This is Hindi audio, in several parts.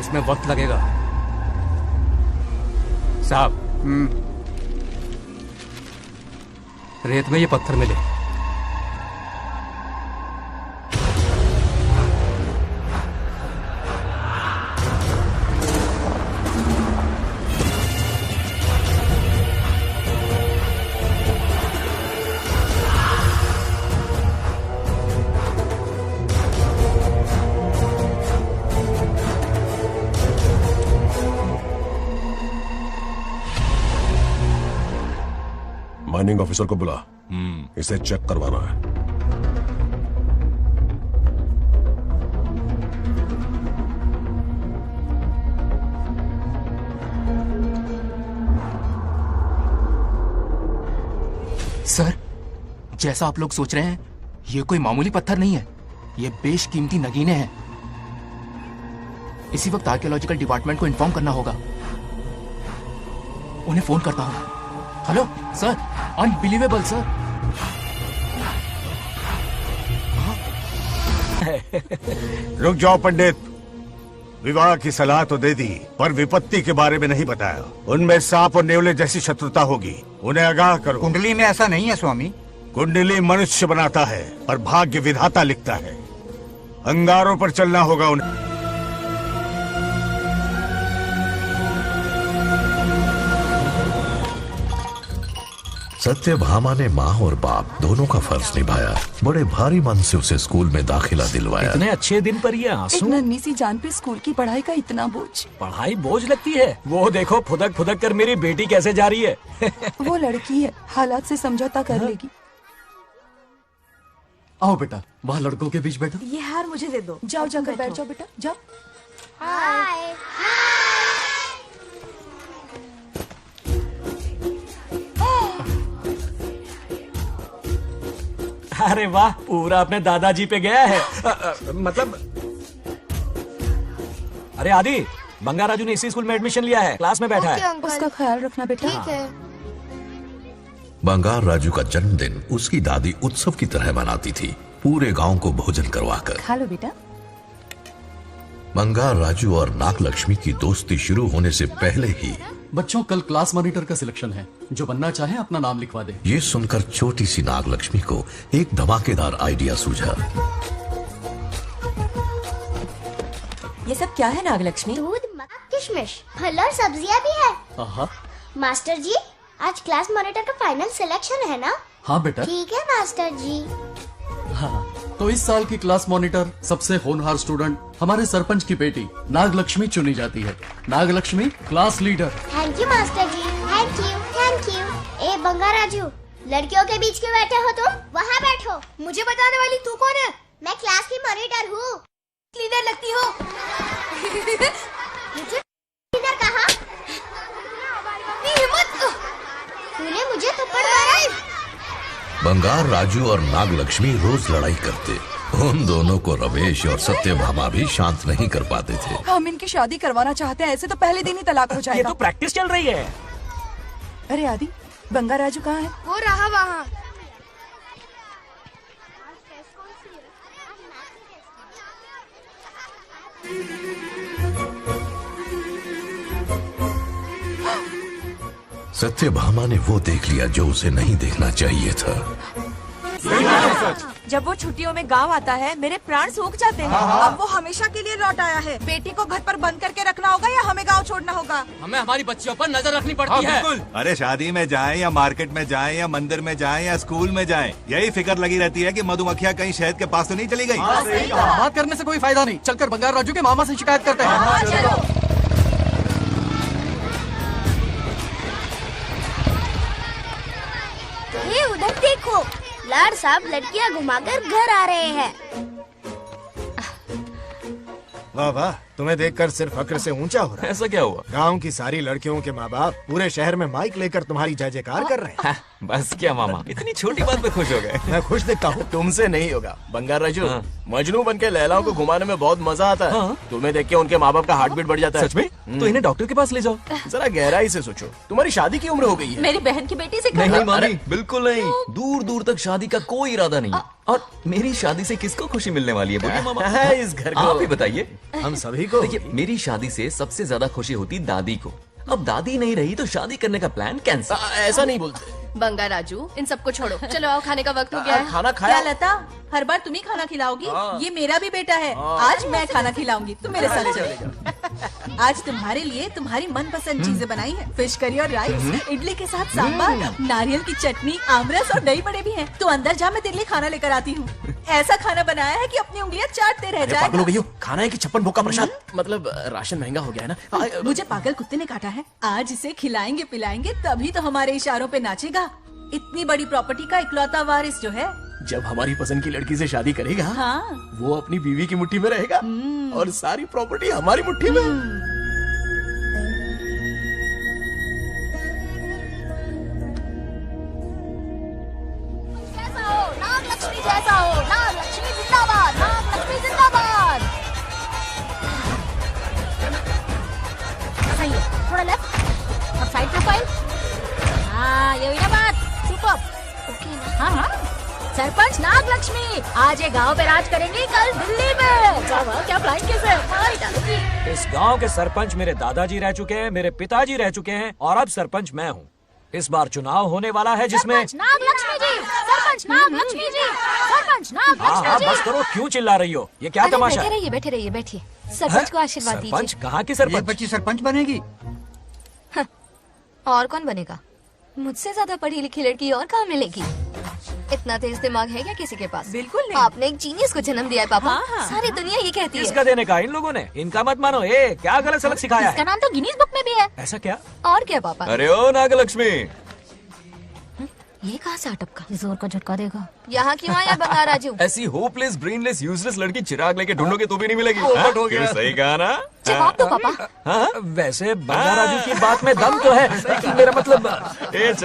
इसमें वक्त लगेगा साहब। रेत में ये पत्थर मिले। माइनिंग ऑफिसर को बुला, इसे चेक करवाना है। सर, जैसा आप लोग सोच रहे हैं, ये कोई मामूली पत्थर नहीं है, ये बेशकीमती नगीने हैं। इसी वक्त आर्कियोलॉजिकल डिपार्टमेंट को इन्फॉर्म करना होगा। उन्हें फोन करता हूं। Hello sir, unbelievable sir. रुक जाओ पंडित, विवाह की सलाह तो दे दी पर विपत्ति के बारे में नहीं बताया। उनमें सांप और नेवले जैसी शत्रुता होगी, उन्हें आगाह करो। कुंडली में ऐसा नहीं है स्वामी। कुंडली मनुष्य बनाता है पर भाग्य विधाता लिखता है। अंगारों पर चलना होगा उन्हें। सत्यभामा ने माँ और बाप दोनों का फर्ज निभाया। बड़े भारी मन से उसे स्कूल में दाखिला दिलवाया। इतने अच्छे दिन पर ये आंसू। एक नन्ही सी जान पे स्कूल की पढ़ाई का इतना बोझ। पढ़ाई बोझ लगती है? वो देखो फुदक फुदक कर मेरी बेटी कैसे जा रही है। वो लड़की है, हालात से समझौता कर लेगी। आओ बेटा, वहाँ लड़कों के बीच बैठो। ये हार मुझे दे दो। जाओ जाकर बैठ जाओ बेटा, जाओ। हाय। अरे वाह, पूरा अपने दादाजी पे गया है। मतलब अरे आदि, बंगाराजू ने इसी स्कूल में एडमिशन लिया है, क्लास में बैठा है। उसका ख्याल रखना बेटा। ठीक है। बंगार राजू का जन्मदिन उसकी दादी उत्सव की तरह मनाती थी, पूरे गांव को भोजन करवाकर। खा लो बेटा। बंगार राजू और नागलक्ष्मी की दोस्ती शुरू होने से पहले ही बच्चों, कल क्लास मॉनिटर का सिलेक्शन है, जो बनना चाहे अपना नाम लिखवा दे। ये सुनकर छोटी सी नागलक्ष्मी को एक धमाकेदार आइडिया सूझा। ये सब क्या है नागलक्ष्मी? दूध, मक्खन, किशमिश, फल और सब्जियां भी है। मास्टर जी, आज क्लास मॉनिटर का फाइनल सिलेक्शन है ना? हाँ बेटा। ठीक है मास्टर जी। हाँ, तो इस साल की क्लास मॉनिटर सबसे होनहार स्टूडेंट हमारे सरपंच की बेटी नागलक्ष्मी चुनी जाती है। Nagalakshmi class leader. Thank you master ji, thank you thank you. ए बंगाराजू, लड़कियों के बीच क्यों बैठे हो तुम? वहाँ बैठो। मुझे बताने वाली तू कौन है? मैं क्लास की मॉनिटर हूँ। लीडर लगती हो। मुझे लीडर कहा? तूने मुझे थप्पड़ मारा। बंगार राजू और नागलक्ष्मी रोज लड़ाई करते। उन दोनों को रमेश और सत्यभामा भी शांत नहीं कर पाते थे। हम इनकी शादी करवाना चाहते हैं, ऐसे तो पहले दिन ही तलाक हो जाएगा। ये तो प्रैक्टिस चल रही है। अरे आदि, बंगार राजू कहाँ है? वो रहा वहाँ। सत्यभामा ने वो देख लिया जो उसे नहीं देखना चाहिए था। जब वो छुट्टियों में गांव आता है, मेरे प्राण सूख जाते हैं। अब वो हमेशा के लिए लौट आया है। बेटी को घर पर बंद करके रखना होगा या हमें गांव छोड़ना होगा? हमें हमारी बच्चियों पर नजर रखनी पड़ती है। अरे शादी में जाएं या मार्केट में जाएं या मंदिर में जाएं या स्कूल में जाएं, यही फिक्र लगी रहती है कि मधुमक्खियाँ कहीं शहद के पास तो नहीं चली गई। बात करने से कोई फायदा नहीं, चलकर बंगार राजू के मामा से शिकायत करते हैं। ये उधर देखो, लाड साहब लड़कियां घुमाकर घर आ रहे हैं। वाह वाह, तुम्हें देखकर सिर्फ फक्र से ऊंचा हो रहा है। ऐसा क्या हुआ? गांव की सारी लड़कियों के माँ बाप पूरे शहर में माइक लेकर तुम्हारी जय जयकार कर रहे हैं। बस क्या मामा, इतनी छोटी बात पे खुश हो गए? मैं खुश दिखता हूँ। तुमसे नहीं होगा बंगार राजू। मजनू बन के लैलाओं को घुमाने में बहुत मजा आता है। तुम्हें देख के उनके माँ बाप का हार्ट बीट बढ़ जाता है। सच में? तो इन्हें डॉक्टर के पास ले जाओ। जरा गहराई से सोचो, तुम्हारी शादी की उम्र हो गई है। मेरी बहन की बेटी से नहीं मामी, बिल्कुल नहीं। दूर दूर तक शादी का कोई इरादा नहीं। और मेरी शादी से किसको खुशी मिलने वाली है? बोलिए मामा। इस घर को आप ही बताइए। हम सभी को। देखिए, मेरी शादी से सबसे ज्यादा खुशी होती दादी को। अब दादी नहीं रही तो शादी करने का प्लान कैंसिल। ऐसा नहीं बोलते। बंगा राजू, इन सबको छोड़ो, चलो आओ, खाने का वक्त हो गया है। खाना खाया? क्या लता, हर बार तुम ही खाना खिलाओगी? ये मेरा भी बेटा है, आज मैं खाना खिलाऊंगी, तुम मेरे साथ चलो। आज तुम्हारे लिए तुम्हारी मनपसंद चीजें बनाई है, फिश करी और राइस, इडली के साथ सांभर, नारियल की चटनी, आमरस और दही बड़े भी हैं। तू अंदर जा, मैं तेरे लिए खाना लेकर आती हूँ। ऐसा खाना बनाया है कि अपनी उंगलियां चाटते रह जाएगा। खाना है कि छप्पन भोग का प्रसाद? मतलब राशन महंगा हो गया है ना। मुझे पागल कुत्ते ने काटा है। आज इसे खिलाएंगे पिलाएंगे तभी तो हमारे इशारों पे नाचेगा। इतनी बड़ी प्रॉपर्टी का इकलौता वारिस जो है। जब हमारी पसंद की लड़की से शादी करेगा, हाँ, वो अपनी बीवी की मुट्ठी में रहेगा और सारी प्रॉपर्टी हमारी मुट्ठी में। जैसा हो नागलक्ष्मी, जैसा हो नागलक्ष्मी जिंदाबाद, नागलक्ष्मी जिंदाबाद। सही है, थोड़ा लेफ्ट और साइड प्रोफाइल। हाँ, ये हुई ना बात। सुपर। ओके ना? हाँ हाँ। सरपंच नागलक्ष्मी आज ये गांव पे राज करेंगी, कल दिल्ली में। क्या फ्लाइट कैसे मार डालेगी। इस गांव के सरपंच मेरे दादाजी रह चुके हैं, मेरे पिताजी रह चुके हैं और अब सरपंच मैं हूँ। इस बार चुनाव होने वाला है जिसमें नागलक्ष्मी जी, सरपंच नागलक्ष्मी जी, सरपंच नागलक्ष्मी जी। बस करो, क्यों चिल्ला रही हो? ये क्या तमाशा है? बैठे रहिए बैठिए। सरपंच को आशीर्वाद दीजिए। सरपंच कहाँ की सरपंच? बच्ची सरपंच बनेगी। और कौन बनेगा? मुझसे ज्यादा पढ़ी लिखी लड़की और कहाँ मिलेगी? इतना तेज दिमाग है क्या किसी के पास? बिल्कुल नहीं। आपने एक जीनियस को जन्म दिया है पापा। हाँ, हाँ। सारी दुनिया ये कहती है। किसका देने का? इन लोगों ने। इनका मत मानो। क्या गलत सलत सिखाया इसका है? नाम तो गिनीज बुक में भी है। ऐसा क्या? और क्या पापा? अरे ओ नागलक्ष्मी, ये कहाँ से अटपका? जोर का झटका देगा। यहाँ क्यों आया बंगा राजू? ऐसी होपलेस ब्रेनलेस यूजलेस लड़की चिराग लेके ढूंढोगे तो भी नहीं मिलेगी। पोपट हो गया। सही कहा ना? जवाब दो पापा। हाँ? वैसे बंगा राजू की बात में दम तो है, लेकिन मेरा मतलब।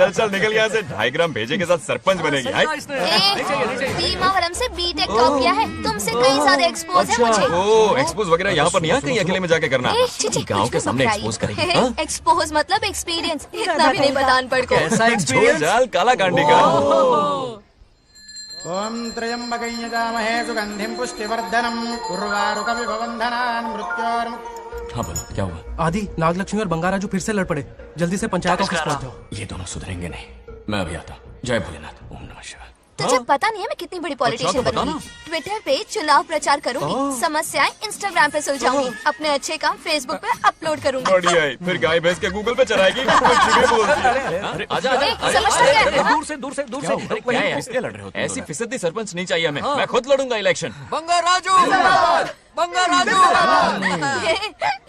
चल निकल यहाँ से। 2.5 ग्राम भेजे के साथ सरपंच बनेगी। भीमावरम से बीटेक टॉप किया है, तुमसे कहीं ज्यादा एक्सपोज है मुझे। ओ, एक्सपोज वगैरह यहाँ पर नहीं है, कहीं अकेले में जाके करना। गाँव के सामने एक्सपोज करेगी। एक्सपोज मतलब एक्सपीरियंस, इतना भी नहीं पता अनपढ़ को। ऐसा एक्सपीरियंस? जाल काला कांडी का। ओम त्र्यंबकं यजामहे सुगंधिं पुष्टिवर्धनम् उर्वारुकमिव बन्धनान् मृत्योर्मुक्तिः। हाँ बोलो, क्या हुआ? आदि, नागलक्ष्मी और बंगा राजू फिर से लड़ पड़े। जल्दी से पंचायत ऑफिस पहुंच जाओ। ये दोनों सुधरेंगे नहीं। मैं अभी आता हूँ। जय भोलेनाथ। ओम नमः शिवाय। तुझे पता नहीं है मैं कितनी बड़ी पॉलिटिशियन बनूंगी। ट्विटर पे चुनाव प्रचार करूंगी, समस्याएं इंस्टाग्राम पे सुलझाऊंगी, अपने अच्छे काम फेसबुक पे अपलोड करूंगी। बढ़िया है। फिर गाय भैंस के गूगल पे चराएगी। आजा दूर से। किससे लड़ रहे हो? ऐसी फिसदी सरपंच नहीं चाहिए हमें। मैं खुद लड़ूंगा इलेक्शन। बंगा राजू, बंगा राजू।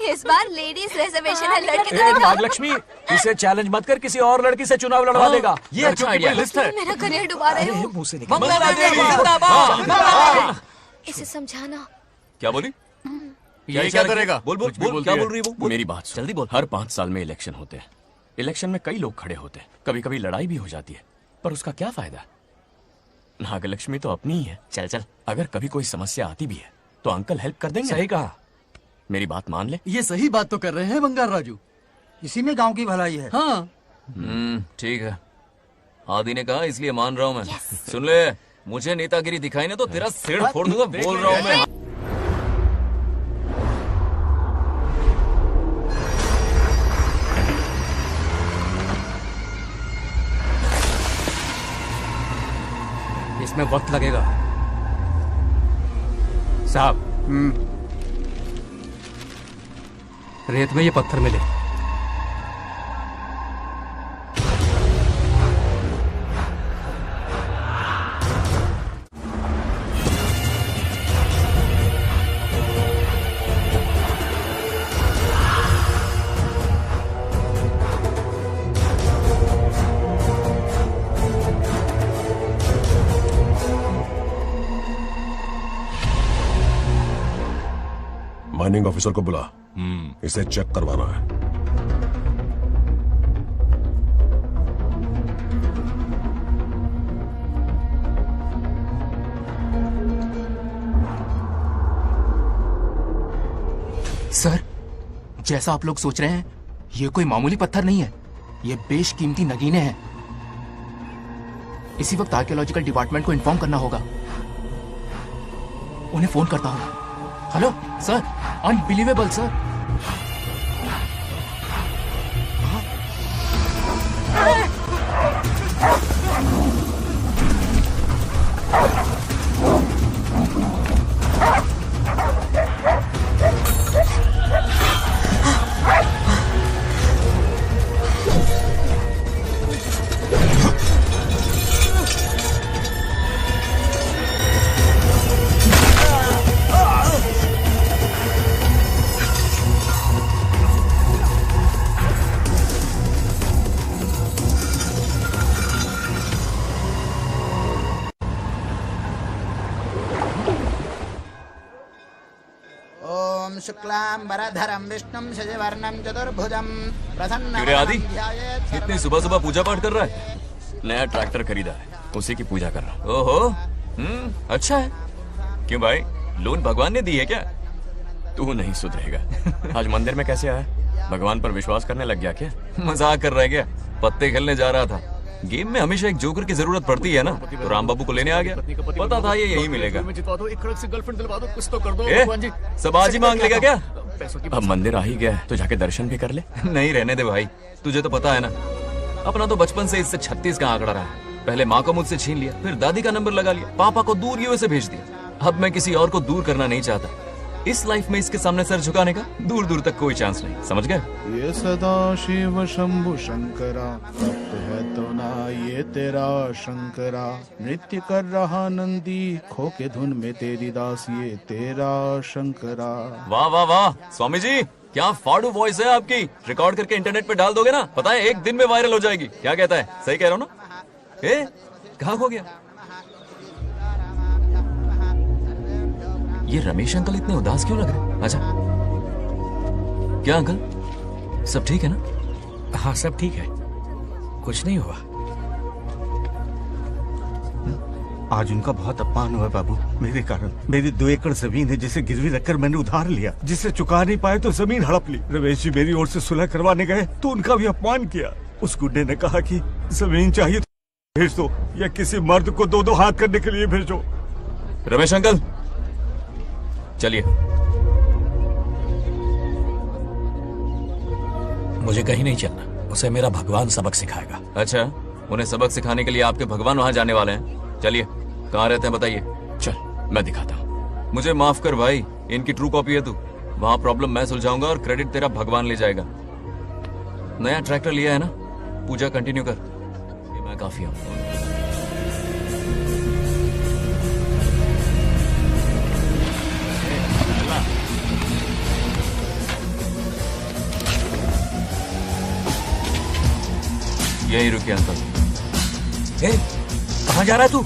इस बार लेडीज रिजर्वेशन है, लड़के तो दिखाओ। नागलक्ष्मी, इसे चैलेंज मत कर, किसी और लड़की से चुनाव लड़वा देगा। ये अच्छा आइडिया है। मेरा करियर डुबा रहे हो। मुंह से निकल। बंगा राजू जिंदाबाद। इसे समझाना। क्या बोली? ये क्या करेगा? बोल कुछ भी बोलती क्या है। बोल रही है वो? मेरी बात सुन। जल्दी बोल। हर 5 साल में इलेक्शन होते हैं। इलेक्शन में कई लोग खड़े होते हैं, कभी कभी लड़ाई भी हो जाती है, पर उसका क्या फायदा? नागलक्ष्मी तो अपनी ही है। चल, अगर कभी कोई समस्या आती भी है तो अंकल हेल्प कर देंगे। सही कहा। मेरी बात मान ले। ये सही बात तो कर रहे हैं बंगार राजू। इसी में गांव की भलाई है। हाँ, ठीक है। आदि ने कहा इसलिए मान रहा हूँ मैं। सुन ले, मुझे नेतागिरी दिखाई ना तो तेरा सिर फोड़ दूंगा। बोल रहा हूँ मैं। इसमें वक्त लगेगा साहब। रेत में ये पत्थर मिले। माइनिंग ऑफिसर को बुला। इसे चेक करवाना है। सर, जैसा आप लोग सोच रहे हैं, ये कोई मामूली पत्थर नहीं है, ये बेशकीमती नगीने हैं। इसी वक्त आर्कियोलॉजिकल डिपार्टमेंट को इन्फॉर्म करना होगा। उन्हें फोन करता हूं। Hello sir, unbelievable sir. ओम शुक्लांबरधरं विष्णुं शशिवर्णं चतुर्भुजं प्रसन्नं क्यों रे आदि, इतनी सुबह सुबह पूजा पाठ कर रहा है? नया ट्रैक्टर खरीदा है, उसी की पूजा कर रहा हूँ। ओहो, अच्छा है। क्यों भाई, लोन भगवान ने दी है क्या? तू नहीं सुधरेगा। आज मंदिर में कैसे आया? भगवान पर विश्वास करने लग गया क्या? मजाक कर रहा है क्या? पत्ते खेलने जा रहा था। गेम में हमेशा एक जोकर की जरूरत पड़ती है ना, तो राम बाबू को लेने आ गया। पता था ये यही मिलेगा। सब आज ही मांग लेगा क्या? अब मंदिर आ ही गया तो जाके दर्शन भी कर ले। नहीं रहने दे भाई, तुझे तो पता है ना, अपना तो बचपन से इससे 36 का आंकड़ा रहा है। पहले माँ को मुझसे छीन लिया, फिर दादी का नंबर लगा लिया, पापा को दूर यूएसए भेज दिया। अब मैं किसी और को दूर करना नहीं चाहता। इस लाइफ में इसके सामने सर झुकाने का दूर दूर तक कोई चांस नहीं, समझ गए? ये सदा शिव शंभु शंकरा, तप्त है तो ना ये तेरा शंकरा। नृत्य कर रहा नंदी, खो के धुन में तेरी दास, ये तेरा शंकरा। वाह वाह वाह, स्वामी जी क्या फाड़ू वॉइस है आपकी। रिकॉर्ड करके इंटरनेट पे डाल दोगे ना, पता है एक दिन में वायरल हो जाएगी। क्या कहता है? सही कह रहा हूँ ना? ए, कहाँ खो गया? ये रमेश अंकल इतने उदास क्यों लग रहे? अच्छा, क्या अंकल सब ठीक है ना? हाँ सब ठीक है, कुछ नहीं हुआ। आज उनका बहुत अपमान हुआ बाबू, मेरे कारण। मेरी 2 एकड़ जमीन है जिसे गिरवी रखकर मैंने उधार लिया, जिसे चुका नहीं पाए तो जमीन हड़प ली। रमेश जी मेरी ओर से सुलह करवाने गए तो उनका भी अपमान किया। उस गुड्डे ने कहा कि जमीन चाहिए तो भेज दो, या किसी मर्द को 2-2 हाथ करने के लिए भेजो। रमेश अंकल चलिए। मुझे कहीं नहीं चलना, उसे मेरा भगवान सबक सिखाएगा। अच्छा, उन्हें सबक सिखाने के लिए आपके भगवान वहां जाने वाले हैं? चलिए, कहाँ रहते हैं बताइए। चल मैं दिखाता हूँ। मुझे माफ कर भाई, इनकी ट्रू कॉपी है तू। वहां प्रॉब्लम मैं सुलझाऊंगा और क्रेडिट तेरा भगवान ले जाएगा। नया ट्रैक्टर लिया है ना, पूजा कंटिन्यू कर, ये मैं काफी हूँ। यही रुकिए अंकल। कहाँ जा रहा है तू?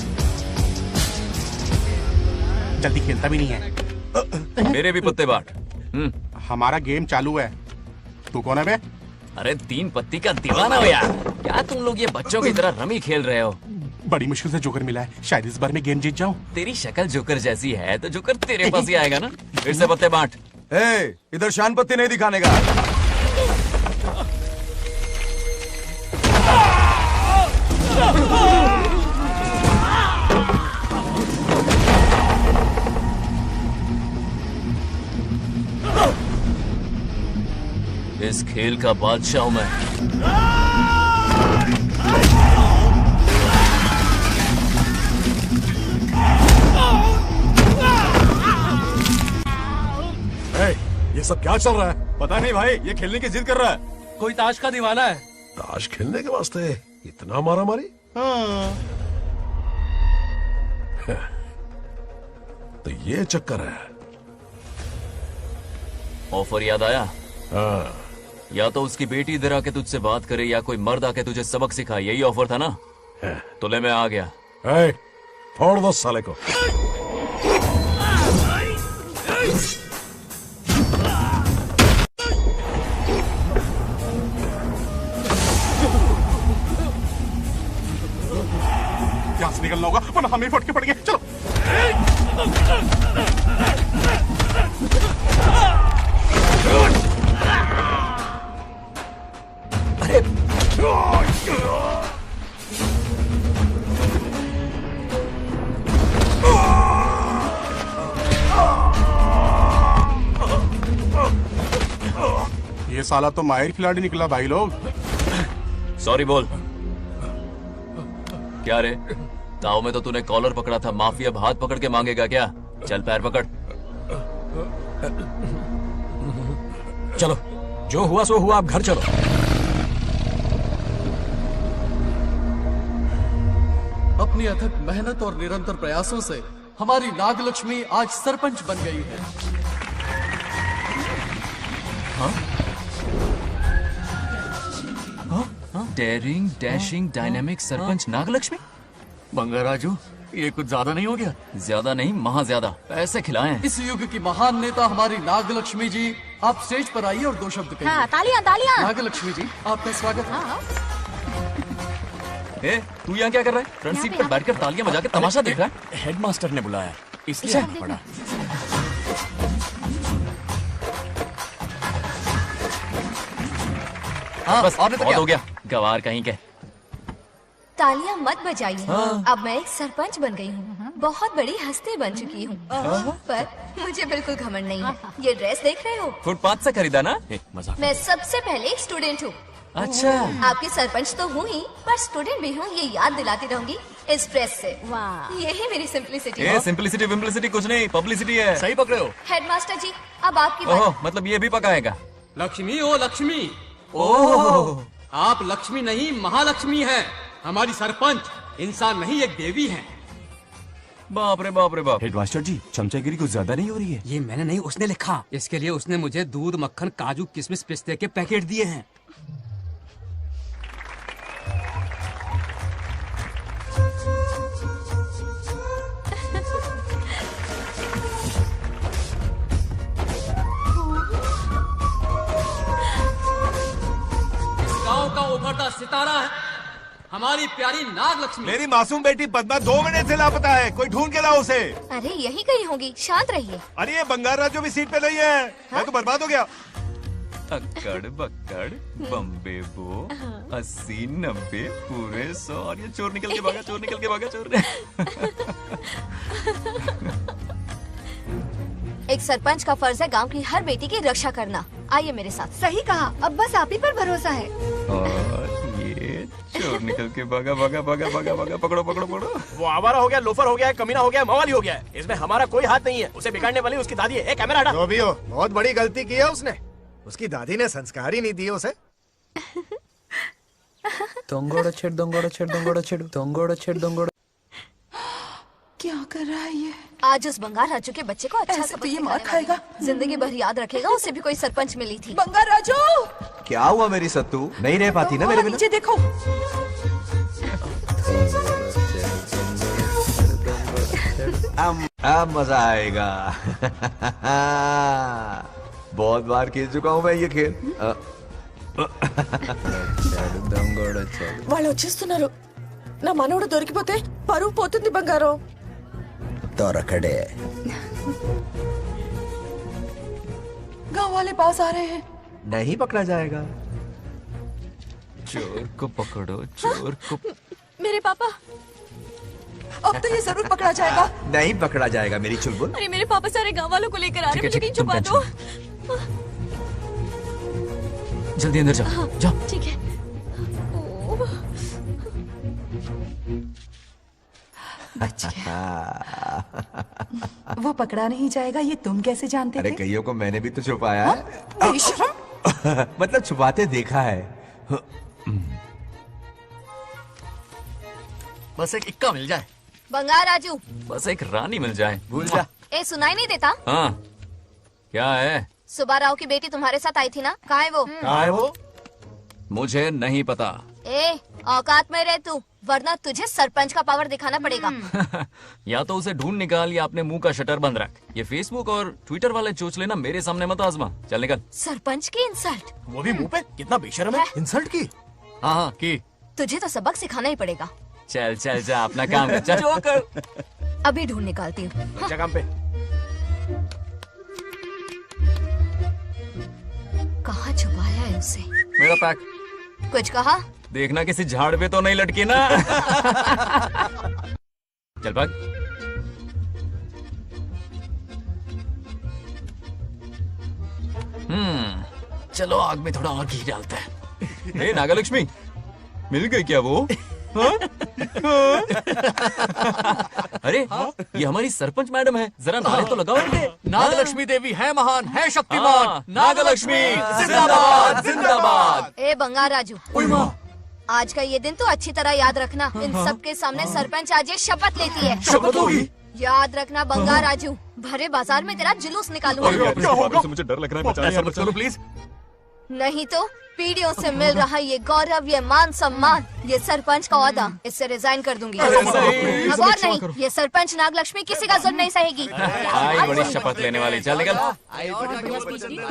जल्दी खेलता भी नहीं है। मेरे भी पत्ते बांट। हमारा गेम चालू है। तू कौन है बे? अरे 3 पत्ती का दीवाना हो यार। क्या तुम लोग ये बच्चों की तरह रमी खेल रहे हो? बड़ी मुश्किल से जोकर मिला है, शायद इस बार में गेम जीत जाऊं। तेरी शक्ल जोकर जैसी है तो जोकर तेरे पास ही आएगा ना। फिर से पत्ते बांट। इधर शान पत्ती नहीं दिखाने का। इस खेल का बादशाह हूं मैं। ये सब क्या चल रहा है? पता नहीं भाई, ये खेलने की जिद कर रहा है। कोई ताश का दीवाना है। ताश खेलने के वास्ते इतना मारा मारी? तो ये चक्कर है। ऑफर याद आया? या तो उसकी बेटी इधर आके तुझसे बात करे, या कोई मर्द आके तुझे सबक सिखाए। यही ऑफर था ना? तो ले मैं आ गया। फोड़ दो साले को। यहाँ से निकलना होगा वरना हमें फटके पड़ेंगे। चलो। अरे साला तो माहिर खिलाड़ी निकला भाई लोग। सॉरी बोल। क्या रे, ताऊ में तो तूने कॉलर पकड़ा था, माफी अब हाथ पकड़ के मांगेगा क्या? चल पैर पकड़। चलो, जो हुआ सो हुआ, आप घर चलो। अपनी अथक मेहनत और निरंतर प्रयासों से हमारी नागलक्ष्मी आज सरपंच बन गई है। Daring, dashing, dynamic sarpanch Nagalakshmi. Bangaraju, ये कुछ ज्यादा नहीं हो गया? ज्यादा नहीं, महा ज्यादा। पैसे खिलाएं। इस युग की महान नेता हमारी नागलक्ष्मी जी, आप स्टेज पर आइए और 2 शब्द कहिए। हाँ, तालियां तालियां। नागलक्ष्मी जी, आपका स्वागत है। ए, तू यहाँ क्या कर रहा है? फ्रंट सीट पर बैठकर तालियां बजा के तमाशा देख रहा है? हेडमास्टर ने बुलाया, इसलिए आना पड़ा। हाँ, बस आपने तो बहुत हो गया, गवार कहीं के। तालियां मत बजाइए। हाँ। अब मैं एक सरपंच बन गई हूँ, बहुत बड़ी हस्ती बन चुकी हूँ। पर मुझे बिल्कुल घमंड नहीं है। ये ड्रेस देख रहे हो? फुटपाथ से खरीदा ना? मजाक। मैं सबसे पहले एक स्टूडेंट हूँ। अच्छा। आपकी सरपंच तो हूँ ही, पर स्टूडेंट भी हूँ, ये याद दिलाती रहूंगी इस ड्रेस से। वाह, यही मेरी सिंपलिसिटी है। सिंपलिसिटी विम्पलिसिटी कुछ नहीं, पब्लिसिटी है। सही पकड़े हो। हेडमास्टर जी, अब आपकी बारी। ओह, मतलब ये भी पकाएगा? लक्ष्मी ओ लक्ष्मी, ओह, आप लक्ष्मी नहीं महालक्ष्मी हैं। हमारी सरपंच इंसान नहीं, एक देवी हैं। बाप रे बाप रे बाप। हेडमास्टर जी, चमचागिरी कुछ ज्यादा नहीं हो रही है? ये मैंने नहीं, उसने लिखा। इसके लिए उसने मुझे दूध, मक्खन, काजू, किशमिश, पिस्ते के पैकेट दिए हैं। गांव का उभरता सितारा है हमारी प्यारी नागलक्ष्मी। मेरी मासूम बेटी पद्मा 2 महीने से लापता है, कोई ढूंढ के लाओ उसे। अरे यही कहीं होगी, शांत रहिए। अरे ये बंगार राजू भी सीट पे नहीं है। मैं तो बर्बाद हो गया। अक्कड़ बक्कड़ बम्बे बो 80 90 पूरे 100 और ये चोर निकल के भागा, चोर निकल के भागा, चोर। एक सरपंच का फर्ज है गांव की हर बेटी की रक्षा करना। आइए मेरे साथ। सही कहा, अब बस आप ही पर भरोसा है। और ये चोर निकल के भागा भागा भागा भागा भागा, पकड़ो पकड़ो पकड़ो। वो आवारा हो गया, लोफर हो गया, कमीना हो गया, मवाली हो गया। इसमें हमारा कोई हाथ नहीं है। उसे बिगाड़ने वाली उसकी दादी है। कैमरा हटा। जो भी हो, बहुत बड़ी गलती की है उसने। उसकी दादी ने संस्कार ही नहीं दिए उसे। दंगोड़ा छेड़ दंगोड़ा छेड़ दंगोड़ा छेड़ दंगोड़ा छेड़ दंगोड़ा। क्या कर रहा है ये? आज उस बंगार राजू के बच्चे को अच्छा ऐसे तो ये मार खाएगा। जिंदगी भर याद रखेगा। उसे भी कोई सरपंच मिली थी। बंगार राजू, क्या हुआ मेरी सत्तू? नहीं रह पाती ना मेरे बिना? नीचे देखो। अब मजा आएगा। बहुत बार खेल चुका हूँ मैं ये खेल। వాళ్ళు వచ్చేస్తున్నారు. నా మనవడు దొరికిపోతే పరువు పోతుంది బంగారం. दौरखड़े गांव वाले पास आ रहे हैं। नहीं पकड़ा जाएगा। चोर को पकड़ो, चोर को। मेरे पापा, अब तो ये जरूर पकड़ा जाएगा। नहीं पकड़ा जाएगा मेरी चुलबुल। अरे मेरे पापा सारे गांव वालों को लेकर आ रहे हैं, मुझे कहीं छुपा दो। जल्दी अंदर जाओ, जाओ। ठीक है। वो पकड़ा नहीं जाएगा, ये तुम कैसे जानते अरे थे? कईयों को मैंने भी तो छुपाया है। बेशरम। मतलब छुपाते देखा है। बस एक इक्का मिल जाए। बंगार राजू, बस एक रानी मिल जाए। भूल जा। ए सुनाई नहीं देता? हाँ, क्या है? सुबह राव की बेटी तुम्हारे साथ आई थी ना? कहाँ है वो? कहाँ है वो? मुझे नहीं पता। ए औकात में रह तू, वरना तुझे सरपंच का पावर दिखाना पड़ेगा। या तो उसे ढूंढ निकाल या अपने मुंह का शटर बंद रख। ये फेसबुक और ट्विटर वाले चोचले ना मेरे सामने मत आजमा। चल निकल। सरपंच की इंसल्ट। वो भी मुंह पे? कितना बेशर्म है। इंसल्ट की? हाँ हाँ की। तुझे तो सबक सिखाना ही पड़ेगा। चल चल जा, अपना काम कर। चल। अभी ढूंढ निकालती हूँ। काम पे। कहाँ छुपाया है उसे? मेरा पैक। कुछ कहा? देखना किसी झाड़ पे तो नहीं लटकी ना। चल भाग। चलो आग में थोड़ा और घी डालते हैं। हे नागलक्ष्मी, मिल गई क्या वो? हाँ? हाँ? अरे ये हमारी सरपंच मैडम है, जरा नारे तो लगाओ इनके। नागलक्ष्मी देवी है महान, है शक्तिमान। नागलक्ष्मी जिंदाबाद जिंदाबाद। ए बंगार राजू, आज का ये दिन तो अच्छी तरह याद रखना। इन सबके सामने सरपंच आज ये शपथ लेती है। शपथ होगी? याद रखना बंगार राजू, भरे बाजार में तेरा जुलूस निकालूंगा। क्या होगा? मुझे डर लग रहा है, मत करो प्लीज। नहीं तो पीढ़ियों से मिल रहा ये गौरव, ये मान सम्मान, ये सरपंच का ओहदा, इससे रिजाइन कर दूंगी। अब और नहीं, ये सरपंच नागलक्ष्मी किसी का जुल्म नहीं सहेगी। आई बड़ी शपथ लेने वाली, चल निकल।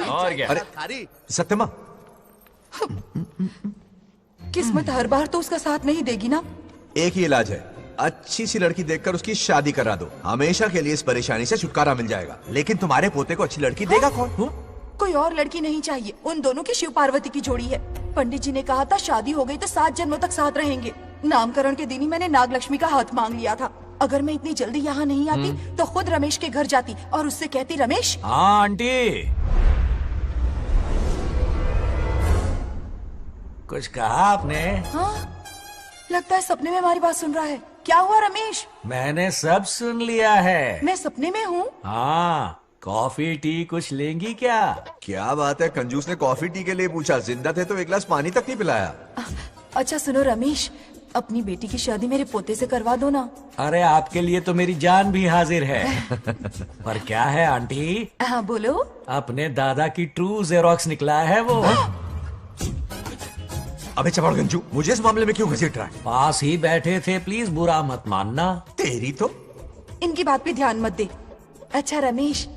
और क्या? अरे सत्यमा, किस्मत हर बार तो उसका साथ नहीं देगी ना। एक ही इलाज है, अच्छी सी लड़की देखकर उसकी शादी करा दो, हमेशा के लिए इस परेशानी से छुटकारा मिल जाएगा। लेकिन तुम्हारे पोते को अच्छी लड़की देगा कौन? कोई और लड़की नहीं चाहिए, उन दोनों की शिव पार्वती की जोड़ी है। पंडित जी ने कहा था शादी हो गई तो 7 जन्मों तक साथ रहेंगे। नामकरण के दिन ही मैंने नागलक्ष्मी का हाथ मांग लिया था। अगर मैं इतनी जल्दी यहाँ नहीं आती तो खुद रमेश के घर जाती और उससे कहती, रमेश। हाँ आंटी, कुछ कहा आपने? हाँ, लगता है सपने में हमारी बात सुन रहा है। क्या हुआ रमेश? मैंने सब सुन लिया है। मैं सपने में हूँ? हाँ, कॉफी टी कुछ लेंगी क्या? क्या बात है, कंजूस ने कॉफी टी के लिए पूछा, जिंदा थे तो एक गिलास पानी तक नहीं पिलाया। अच्छा सुनो रमेश, अपनी बेटी की शादी मेरे पोते से करवा दो ना। अरे आपके लिए तो मेरी जान भी हाजिर है। पर क्या है आंटी? हाँ बोलो। अपने दादा की ट्रू जेरोक्स निकला है वो। अबे चपड़ गंजू, मुझे इस मामले में क्यों घसीट रहा है? पास ही बैठे थे, प्लीज बुरा मत मानना। तेरी तो इनकी बात पे ध्यान मत दे। अच्छा रमेश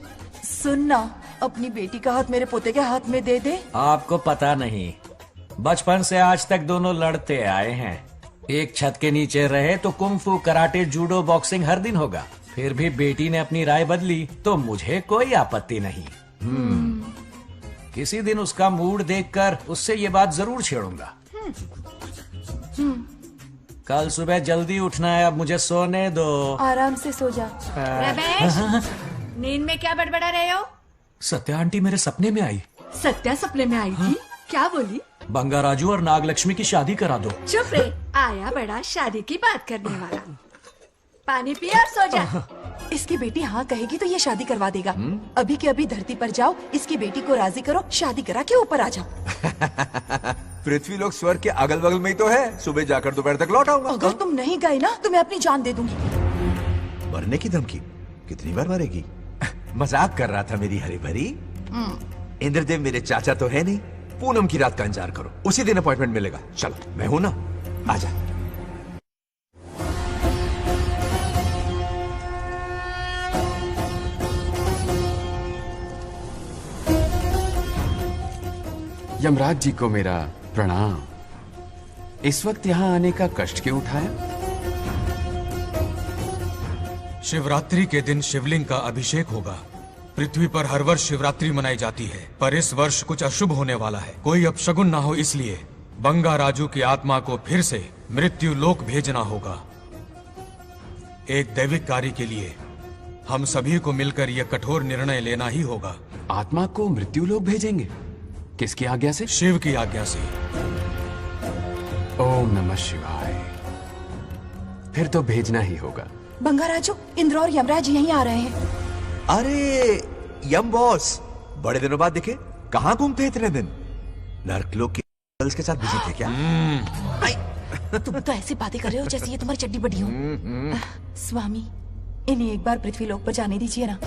सुन ना, अपनी बेटी का हाथ मेरे पोते के हाथ में दे दे। आपको पता नहीं, बचपन से आज तक दोनों लड़ते आए हैं। एक छत के नीचे रहे तो कुंफू, कराटे, जूडो, बॉक्सिंग हर दिन होगा। फिर भी बेटी ने अपनी राय बदली तो मुझे कोई आपत्ति नहीं। किसी दिन उसका मूड देखकर उससे ये बात जरूर छेड़ूंगा। कल सुबह जल्दी उठना है, अब मुझे सोने दो। आराम से सो जा। रमेश, नींद में क्या बड़बड़ा रहे हो? सत्या आंटी मेरे सपने में आई। सत्या सपने में आई थी? क्या बोली? बंगा राजू और नागलक्ष्मी की शादी करा दो। चुप रे, आया बड़ा शादी की बात करने वाला। पानी पिया और सो जा। इसकी बेटी हाँ कहेगी तो ये शादी करवा देगा। अभी के अभी धरती पर जाओ, इसकी बेटी को राजी करो, शादी करा के ऊपर आ जाओ। पृथ्वी लोग स्वर्ग के अगल बगल में ही तो है, सुबह जाकर दोपहर तक लौट आऊंगा। अगर तुम नहीं गए ना तो मैं अपनी जान दे दूंगी। मरने की धमकी? कितनी बार मरेगी? मजाक कर रहा था मेरी हरी भरी। इंद्रदेव मेरे चाचा तो है नहीं। पूनम की रात का इंतजार करो, उसी दिन अपॉइंटमेंट मिलेगा। चलो मैं हूं ना, आजा। यमराज जी को मेरा प्रणाम। इस वक्त यहाँ आने का कष्ट क्यों उठाया? शिवरात्रि के दिन शिवलिंग का अभिषेक होगा। पृथ्वी पर हर वर्ष शिवरात्रि मनाई जाती है, पर इस वर्ष कुछ अशुभ होने वाला है। कोई अपशगुन ना हो, इसलिए बंगा राजू की आत्मा को फिर से मृत्यु लोक भेजना होगा। एक दैविक कार्य के लिए हम सभी को मिलकर यह कठोर निर्णय लेना ही होगा। आत्मा को मृत्यु लोक भेजेंगे? किसकी आज्ञा से? शिव की आज्ञा से। ओम नमः शिवाय। फिर तो भेजना ही होगा। बंगा राजू, इंद्र और यमराज यहीं आ रहे हैं। अरे यम बॉस, बड़े दिनों बाद दिखे। कहाँ घूमते इतने दिन? नर्कलोक के गर्ल्स के साथ बिजी थे क्या? तुम तो ऐसी बातें कर रहे हो जैसे ये तुम्हारी चड्डी बड़ी हो। स्वामी, इन्हें एक बार पृथ्वी लोक पर जाने दीजिए ना।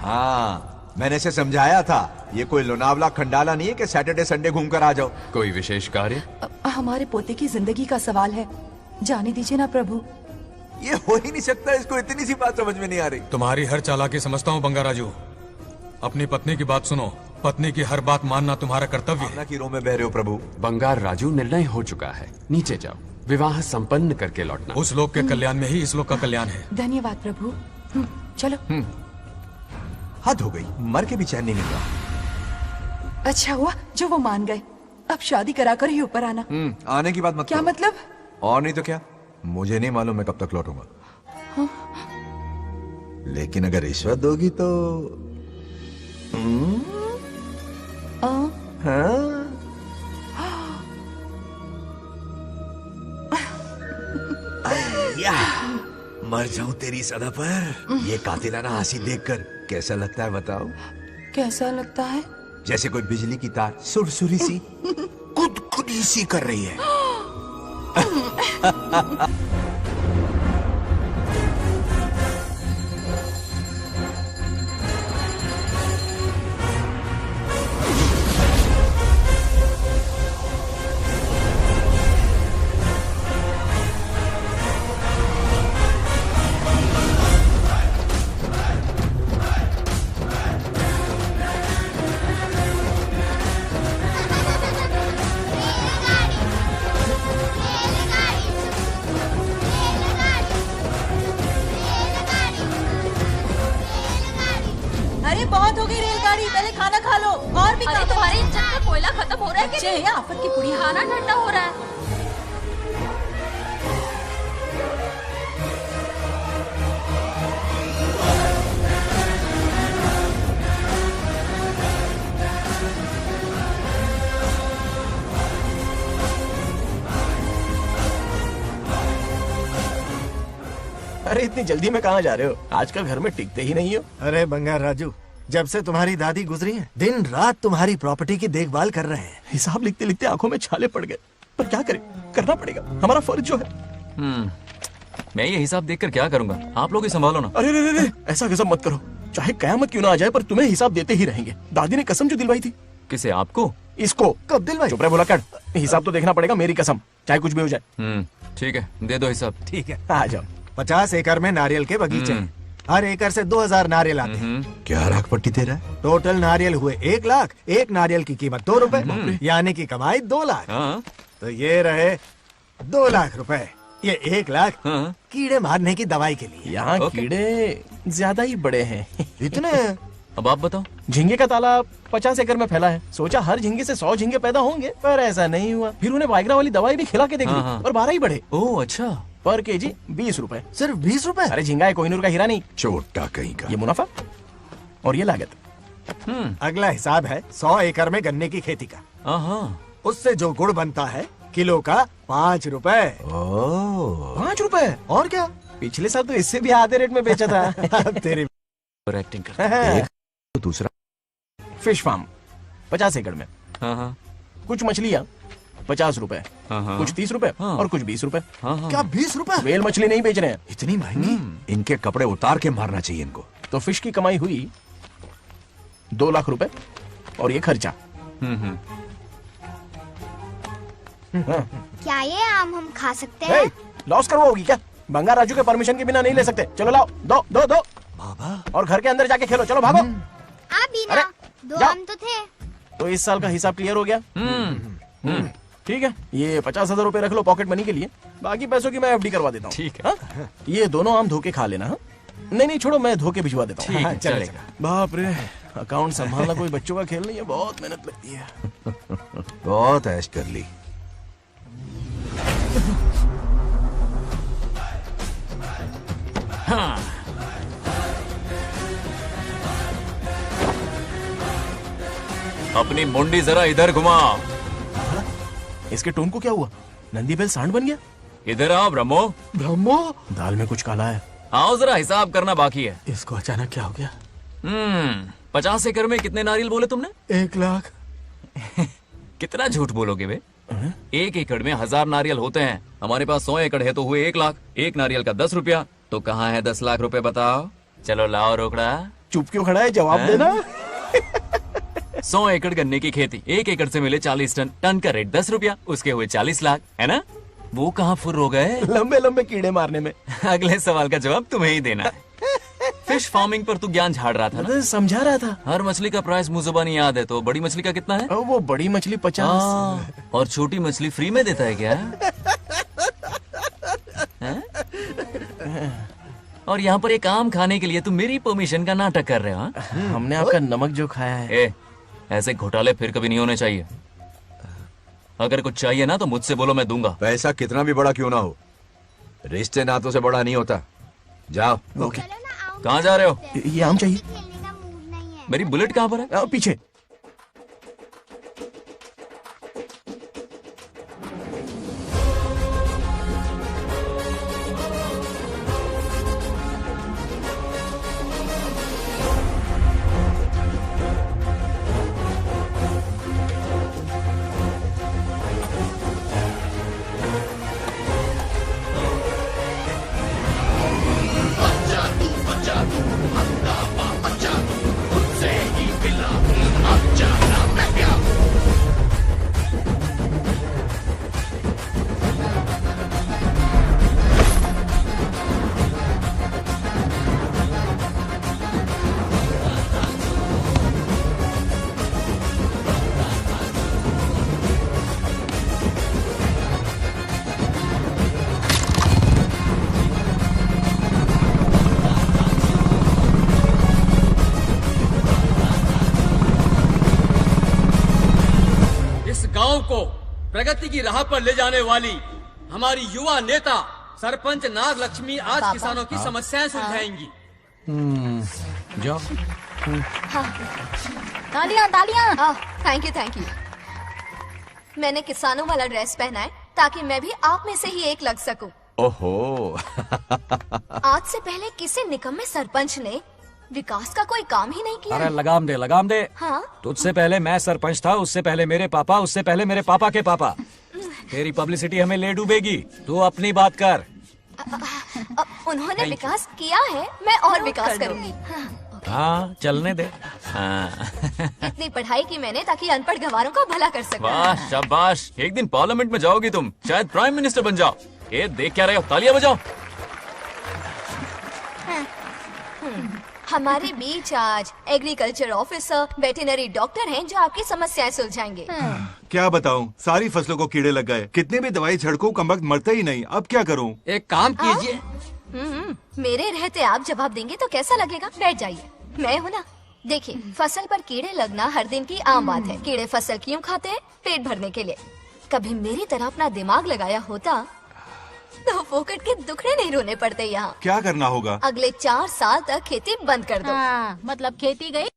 हाँ, मैंने इसे समझाया था, ये कोई लोनावला खंडाला नहीं है कि सैटरडे संडे घूमकर आ जाओ। कोई विशेष कार्य? हमारे पोते की जिंदगी का सवाल है, जाने दीजिए ना प्रभु। ये हो ही नहीं सकता, इसको इतनी सी बात समझ में नहीं आ रही। तुम्हारी हर चालाकी समझता हूँ बंगा राजू। अपनी पत्नी की बात सुनो, पत्नी की हर बात मानना तुम्हारा कर्तव्य है। की रो में बह रहे हो प्रभु। बंगार राजू, निर्णय हो चुका है, नीचे जाओ, विवाह संपन्न करके लौटना। उस लोक के कल्याण में ही इस लोक का कल्याण है। धन्यवाद प्रभु। चलो। हद हो गई, मर के भी चैन नहीं मिल रहा। अच्छा हुआ जो वो मान गए, अब शादी कराकर ही ऊपर आना। आने की बात मत क्या करो। मतलब? और नहीं तो क्या, मुझे नहीं मालूम मैं कब तक लौटूंगा। हाँ? लेकिन अगर रिश्वत दोगी तो हाँ? या, मर जाऊं तेरी सदा पर। ये कातिलाना हंसी देखकर कैसा लगता है बताओ? कैसा लगता है? जैसे कोई बिजली की तार सुरसुरी सी खुद सी कर रही है। अरे बहुत हो गई रेलगाड़ी, पहले खाना खा लो। और भी अरे तुम्हारे इंजन में कोयला खत्म हो रहा है बच्चे हैं आफत की पुड़ी। खाना ठंडा हो रहा है। अरे इतनी जल्दी में कहाँ जा रहे हो? आजकल घर में टिकते ही नहीं हो। अरे बंगार राजू, जब से तुम्हारी दादी गुजरी हैं, दिन रात तुम्हारी प्रॉपर्टी की देखभाल कर रहे हैं। हिसाब लिखते लिखते आंखों में छाले पड़ गए, पर क्या करें, करना पड़ेगा, हमारा फर्ज जो है। मैं ये हिसाब देखकर क्या करूंगा? आप लोग ही संभालो ना। अरे रे रे, ऐसा गजब मत करो, चाहे कयामत क्यों ना आ जाए पर तुम्हें हिसाब देते ही रहेंगे। दादी ने कसम जो दिलवाई थी। किसे? आपको? इसको कब दिलवाई? चुप रहे बोला कर, हिसाब तो देखना पड़ेगा, मेरी कसम, चाहे कुछ भी हो जाए। ठीक है, दे दो हिसाब। ठीक है, आ जाओ। 50 एकड़ में नारियल के बगीचे, हर एकड़ से 2000 नारियल आते हैं। क्या राख पट्टी दे रहा है? टोटल नारियल हुए 1 लाख, एक नारियल की कीमत 2 रुपए, यानी कि कमाई 2 लाख। तो ये रहे 2 लाख रुपए, ये 1 लाख कीड़े मारने की दवाई के लिए। यहाँ कीड़े ज्यादा ही बड़े हैं। इतने? अब आप बताओ। झींगे का तालाब 50 एकड़ में फैला है, सोचा हर झींगे से 100 झींगे पैदा होंगे, पर ऐसा नहीं हुआ। फिर उन्हें वाइग्रा वाली दवाई भी खिला के देख ली और 12 ही बढ़े। ओह अच्छा। पर केजी 20 रुपए। सिर्फ 20 रुपए? अरे झींगा है, कोहिनूर का हीरा नहीं। छोटा कहीं का। ये मुनाफा और ये लागत। अगला हिसाब है 100 एकड़ में गन्ने की खेती का। उससे जो गुड़ बनता है किलो का 5 रुपए। 5 रुपए? और क्या, पिछले साल तो इससे भी आधे रेट में बेचा था। तेरी एक्टिंग कर। दूसरा फिश फार्म 50 एकड़ में। कुछ मछलियाँ 50 रुपए, कुछ 30 रुपए और कुछ 20 रुपए। क्या 20 रुपए? वेल मछली नहीं बेच रहे हैं। इतनी महंगी? इनके कपड़े उतार के मारना चाहिए इनको। तो फिश की कमाई हुई 2 लाख रुपए और ये खर्चा। क्या ये आम हम खा सकते हैं? लॉस करवाओगी क्या? बंगार राजू के परमिशन के बिना नहीं ले सकते। चलो लाओ, दो दो दो बाबा, और घर के अंदर जाके खेलो। चलो भागो। अभी ना 2 आम तो थे। तो इस साल का हिसाब क्लियर हो गया? ठीक है, ये 50,000 रुपए रख लो पॉकेट मनी के लिए, बाकी पैसों की मैं एफडी करवा देता हूँ। ठीक है। ये दोनों आम धोके खा लेना। नहीं छोड़ो, मैं धोके भिजवा देता हूँ। ठीक है, चलेगा। बाप रे, अकाउंट संभालना कोई बच्चों का खेल नहीं है, बहुत मेहनत लगती है। बहुत ऐश कर ली। अपनी मुंडी जरा इधर घुमा। इसके टोन को क्या हुआ? नंदी बैल सांड बन गया? इधर आओ ब्रह्मो। ब्रह्मो? दाल में कुछ काला है। आओ जरा, हिसाब करना बाकी है। इसको अचानक क्या हो गया? 50 एकड़ में कितने नारियल बोले तुमने? 1 लाख। कितना झूठ बोलोगे बे? 1 एकड़ में 1000 नारियल होते हैं। हमारे पास 100 एकड़ है तो हुए 1 लाख। एक नारियल का 10 रुपया, तो कहाँ है 10 लाख रुपए बताओ? चलो लाओ रोकड़ा। चुप क्यों खड़ा है, जवाब देना। 100 एकड़ गन्ने की खेती, 1 एकड़ से मिले 40 टन, टन का रेट 10 रुपया, उसके हुए 40 लाख, है ना? वो कहाँ फुर हो गए? लंबे लंबे कीड़े मारने में। अगले सवाल का जवाब तुम्हें ही देना है। फिश फार्मिंग पर तू ज्ञान झाड़ रहा था ना? समझा रहा था। हर मछली का प्राइस मुझे जुबानी याद है, तो बड़ी मछली का कितना है? वो बड़ी मछली 50 और छोटी मछली फ्री में देता है क्या? और यहाँ पर एक आम खाने के लिए तुम मेरी परमिशन का नाटक कर रहे हो? हमने आपका नमक जो खाया है। ऐसे घोटाले फिर कभी नहीं होने चाहिए। अगर कुछ चाहिए ना तो मुझसे बोलो, मैं दूंगा। पैसा कितना भी बड़ा क्यों ना हो, रिश्ते नातों से बड़ा नहीं होता। जाओ। ओके। कहाँ जा रहे हो? ये आम चाहिए। मेरी बुलेट कहाँ पर है? पीछे। प्रगति की राह पर ले जाने वाली हमारी युवा नेता सरपंच नाग लक्ष्मी आज पापा। किसानों की समस्याएं सुलझाएंगी। जाओ। तालियां तालियां। Thank you. मैंने किसानों वाला ड्रेस पहना है ताकि मैं भी आप में से ही एक लग सकूं। ओहो। आज से पहले किसी निकम्मे सरपंच ने विकास का कोई काम ही नहीं किया। अरे लगाम दे। हाँ? तुझसे पहले मैं सरपंच था, उससे पहले मेरे पापा, उससे पहले मेरे पापा के पापा। तेरी पब्लिसिटी हमें ले डूबेगी, तू अपनी बात कर। उन्होंने विकास किया है, मैं और विकास करूंगी। हाँ चलने दे। हाँ। इतनी पढ़ाई की मैंने ताकि अनपढ़ गंवारों का भला कर सकूं। वाह शाबाश, एक दिन पार्लियामेंट में जाओगी तुम, शायद प्राइम मिनिस्टर बन जाओ। ये देख क्या रहे हो, तालियां बजाओ। हमारे बीच आज एग्रीकल्चर ऑफिसर, वेटरनरी डॉक्टर हैं जो आपकी समस्याएं सुलझाएंगे। क्या बताऊं, सारी फसलों को कीड़े लग गए। कितने भी दवाई छिड़कूं कम वक्त मरता ही नहीं। अब क्या करूं? एक काम कीजिए। मेरे रहते आप जवाब देंगे तो कैसा लगेगा? बैठ जाइए, मैं हूँ ना। देखिए, फसल पर कीड़े लगना हर दिन की आम बात है। कीड़े फसल क्यों खाते हैं? पेट भरने के लिए। कभी मेरी तरह अपना दिमाग लगाया होता तो फोकट के दुखड़े नहीं रोने पड़ते यहाँ। क्या करना होगा? अगले 4 साल तक खेती बंद कर दो। मतलब खेती गई।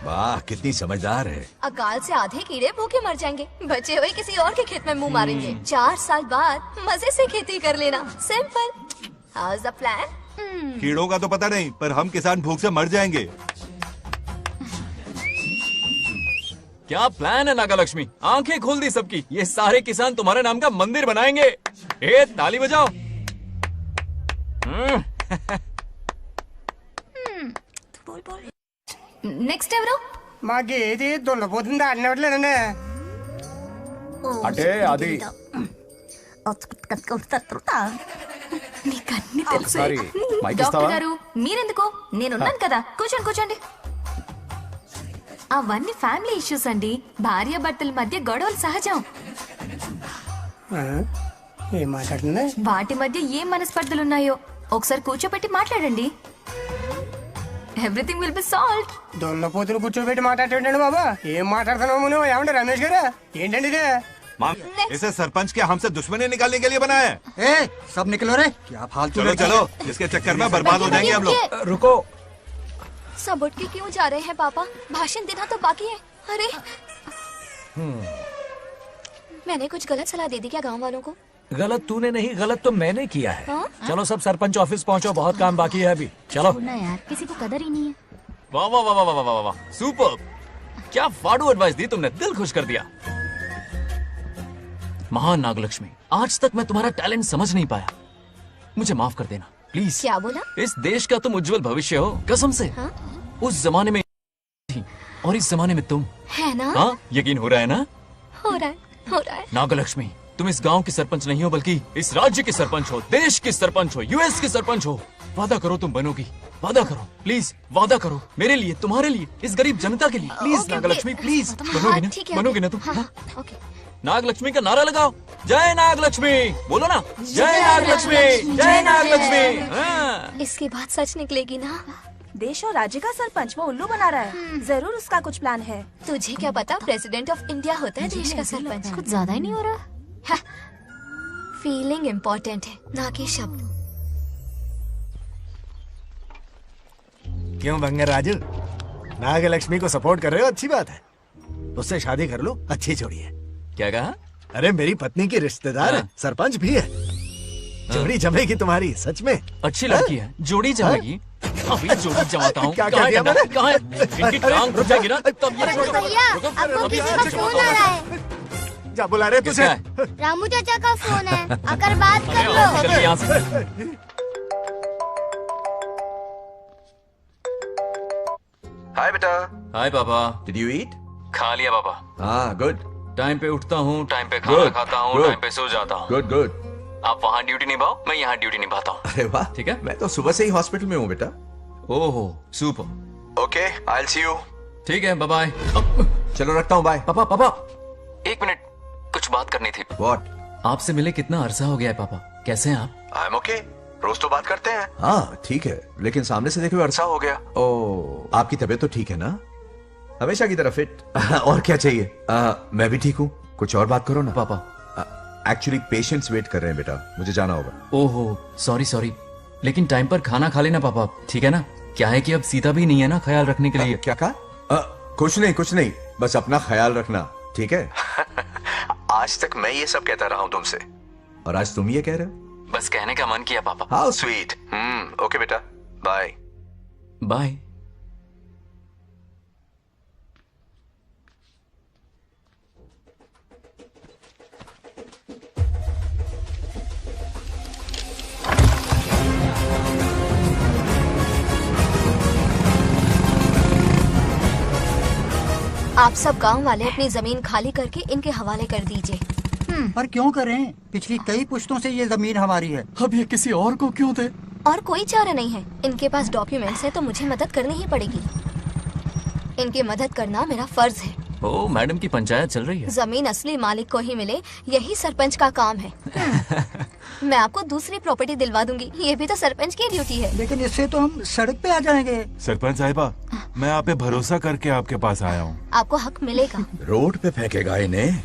वाह कितनी समझदार है। अकाल से आधे कीड़े भूखे मर जाएंगे, बचे हुए किसी और के खेत में मुंह मारेंगे। 4 साल बाद मजे से खेती कर लेना। Simple. How is the plan? कीड़ों का तो पता नहीं, पर हम किसान भूख से मर जाएंगे। क्या प्लान है नागा लक्ष्मी? आंखें खोल दी सबकी। ये सारे किसान तुम्हारे नाम का मंदिर बनाएंगे। ए ताली बजाओ। నెక్స్ట్ ఎవరు? మాకు ఏది దున్నపోతుంది ఆడినట్లేదండి. అంటే అది నీకన్నీ తెలుసు. సారీ, మైక్ డాక్టర్ ఇస్తావా? గారు మీరెందుకు? నేనున్నాను కదా. కూర్చోండి. అవన్నీ ఫ్యామిలీ ఇష్యూస్ అండి. భార్య భర్తల మధ్య గొడవలు సహజం. ఏం మాట్లాడుతుంది? వాటి మధ్య ఏం మనస్పర్ధలున్నాయో ఒకసారి కూర్చోబెట్టి మాట్లాడండి. Everything will be solved. దున్నపోతులు కూర్చోబెట్టి మాట్లాడేటండి బాబా. ఏం మాట్లాడుతున్నావు నువ్వు? ఏమండి రమేష్ గారు? ఏంటండి ఇదే? इसे सरपंच क्या हमसे दुश्मनी निकालने के लिए बनाया है? सब निकलो रे। क्या फालतू। चलो इसके चक्कर में बर्बाद हो जाएंगे हम लोग। रुको। सब उठ के क्यों जा रहे हैं पापा? भाषण देना तो बाकी है। अरे मैंने कुछ गलत सलाह दे दी क्या गांव वालों को? गलत तूने नहीं, गलत तो मैंने किया है। हाँ? चलो सब सरपंच ऑफिस पहुंचो, बहुत काम बाकी है अभी। चलो यार, किसी को कदर ही नहीं है। वाह वाह वाह वाह वाह वाह, सुपर। क्या फाड़ू एडवाइस दी तुमने, दिल खुश कर दिया। महान नागलक्ष्मी, आज तक मैं तुम्हारा टैलेंट समझ नहीं पाया, मुझे माफ कर देना प्लीज। क्या बोला? इस देश का तुम उज्जवल भविष्य हो, कसम से। हाँ? उस जमाने में थी और इस जमाने में तुम। है ना? हाँ, यकीन हो रहा है ना? हो रहा है। नागलक्ष्मी, तुम इस गांव की सरपंच नहीं हो, बल्कि इस राज्य की सरपंच हो, देश की सरपंच हो, यूएस की सरपंच हो। वादा करो तुम बनोगी, वादा करो प्लीज, वादा करो मेरे लिए, तुम्हारे लिए, इस गरीब जनता के लिए। Please Nagalakshmi, please. बनोगी ना? बनोगी ना तुम? नागलक्ष्मी का नारा लगाओ। जय नागलक्ष्मी बोलो ना। जय नागलक्ष्मी, जय नागलक्ष्मी। इसकी बात सच निकलेगी ना? देश और राज्य का सरपंच वो उल्लू बना रहा है। जरूर उसका कुछ प्लान है। तुझे क्या पता, प्रेसिडेंट ऑफ इंडिया होता है देश का सरपंच। कुछ ज्यादा ही नहीं हो रहा? फीलिंग इम्पोर्टेंट है, ना कि शब्द। क्यों बंगर राजू, नागलक्ष्मी को सपोर्ट कर रहे हो? अच्छी बात है, उससे शादी कर लो। अच्छी जोड़ी है। क्या कहा? अरे मेरी पत्नी की रिश्तेदार है, सरपंच भी है। जोड़ी जमेगी तुम्हारी, सच में। अच्छी लड़की है, जोड़ी जमेगी। अभी जोड़ी जमाता हूँ। क्या कह दिया मैंने? कहाँ है? इनकी टांग रुक जाएगी ना तब ये भैया, आपको किसी का फोन आ रहा है। जा बुला रहे तुझे। रामू चाचा का फोन है, आकर बात कर लो। निकल यहाँ से। हाय बेटा। हाय पापा। Did you eat? खा लिया पापा। हाँ गुड। टाइम पे उठता हूँ, टाइम पे खाना खाता हूँ, टाइम पे सो जाता हूँ। Good good. आप वहाँ ड्यूटी निभाओ, मैं यहाँ ड्यूटी निभाता हूँ। अरे वाह, ठीक है। मैं तो सुबह से ही हॉस्पिटल में हूँ बेटा। ओहो super. Okay, I will see you. ठीक है, बाय बाय। चलो रखता हूँ, बाय। पापा पापा, एक मिनट, कुछ बात करनी थी। व्हाट? आपसे मिले कितना अरसा हो गया है पापा, कैसे हैं आप? आई एम ओके, रोज तो बात करते हैं। हाँ ठीक है, लेकिन सामने से देखे हुए अरसा हो गया। ओ, आपकी तबीयत तो ठीक है ना? हमेशा की तरह फिट। और क्या चाहिए? मैं भी ठीक हूँ, कुछ और बात करो ना। पापा एक्चुअली पेशेंट्स वेट कर रहे हैं बेटा, मुझे जाना होगा। ओहो सॉरी, लेकिन टाइम पर खाना खा लेना पापा, ठीक है ना? क्या है कि अब सीता भी नहीं है ना ख्याल रखने के लिए। क्या कहा? कुछ नहीं, बस अपना ख्याल रखना, ठीक है? आज तक मैं ये सब कहता रहा हूं तुमसे, और आज तुम ये कह रहे हो? बस कहने का मन किया पापा। How sweet. ओके बेटा, बाय बाय। आप सब गांव वाले अपनी जमीन खाली करके इनके हवाले कर दीजिए। पर क्यों करें? पिछली कई पुश्तों से ये जमीन हमारी है। अब ये किसी और को क्यों दे? और कोई चारा नहीं है। इनके पास डॉक्यूमेंट्स है तो मुझे मदद करनी ही पड़ेगी। इनकी मदद करना मेरा फर्ज है। ओ मैडम की पंचायत चल रही है। जमीन असली मालिक को ही मिले, यही सरपंच का काम है। मैं आपको दूसरी प्रॉपर्टी दिलवा दूंगी, ये भी तो सरपंच की ड्यूटी है। लेकिन इससे तो हम सड़क पे आ जाएंगे। सरपंच साहिबा, मैं आप पे भरोसा करके आपके पास आया हूँ। आपको हक मिलेगा। रोड पे फेंकेगा इन्हें,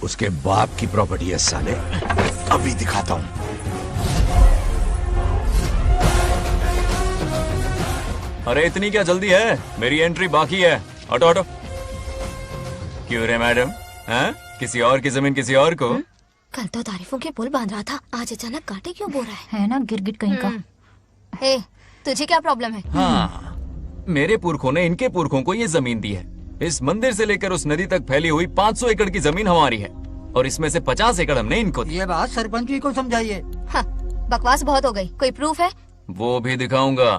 उसके बाप की प्रॉपर्टी है साले। अभी दिखाता हूँ। अरे इतनी क्या जल्दी है? मेरी एंट्री बाकी है। हटो हटो। क्यों रे मैडम? हैं? किसी और की जमीन किसी और को? कल तो तारीफों के पुल बांध रहा था, आज अचानक कांटे क्यों बो रहा है ना गिरगिट कहीं का। ए, तुझे क्या प्रॉब्लम है? हाँ, मेरे पुरखों ने इनके पुरखों को ये जमीन दी है। इस मंदिर से लेकर उस नदी तक फैली हुई 500 एकड़ की जमीन हमारी है, और इसमें से 50 एकड़ हमने इनको दी। ये बात सरपंच जी को समझाइए। हाँ, बकवास बहुत हो गई। कोई प्रूफ है? वो भी दिखाऊंगा।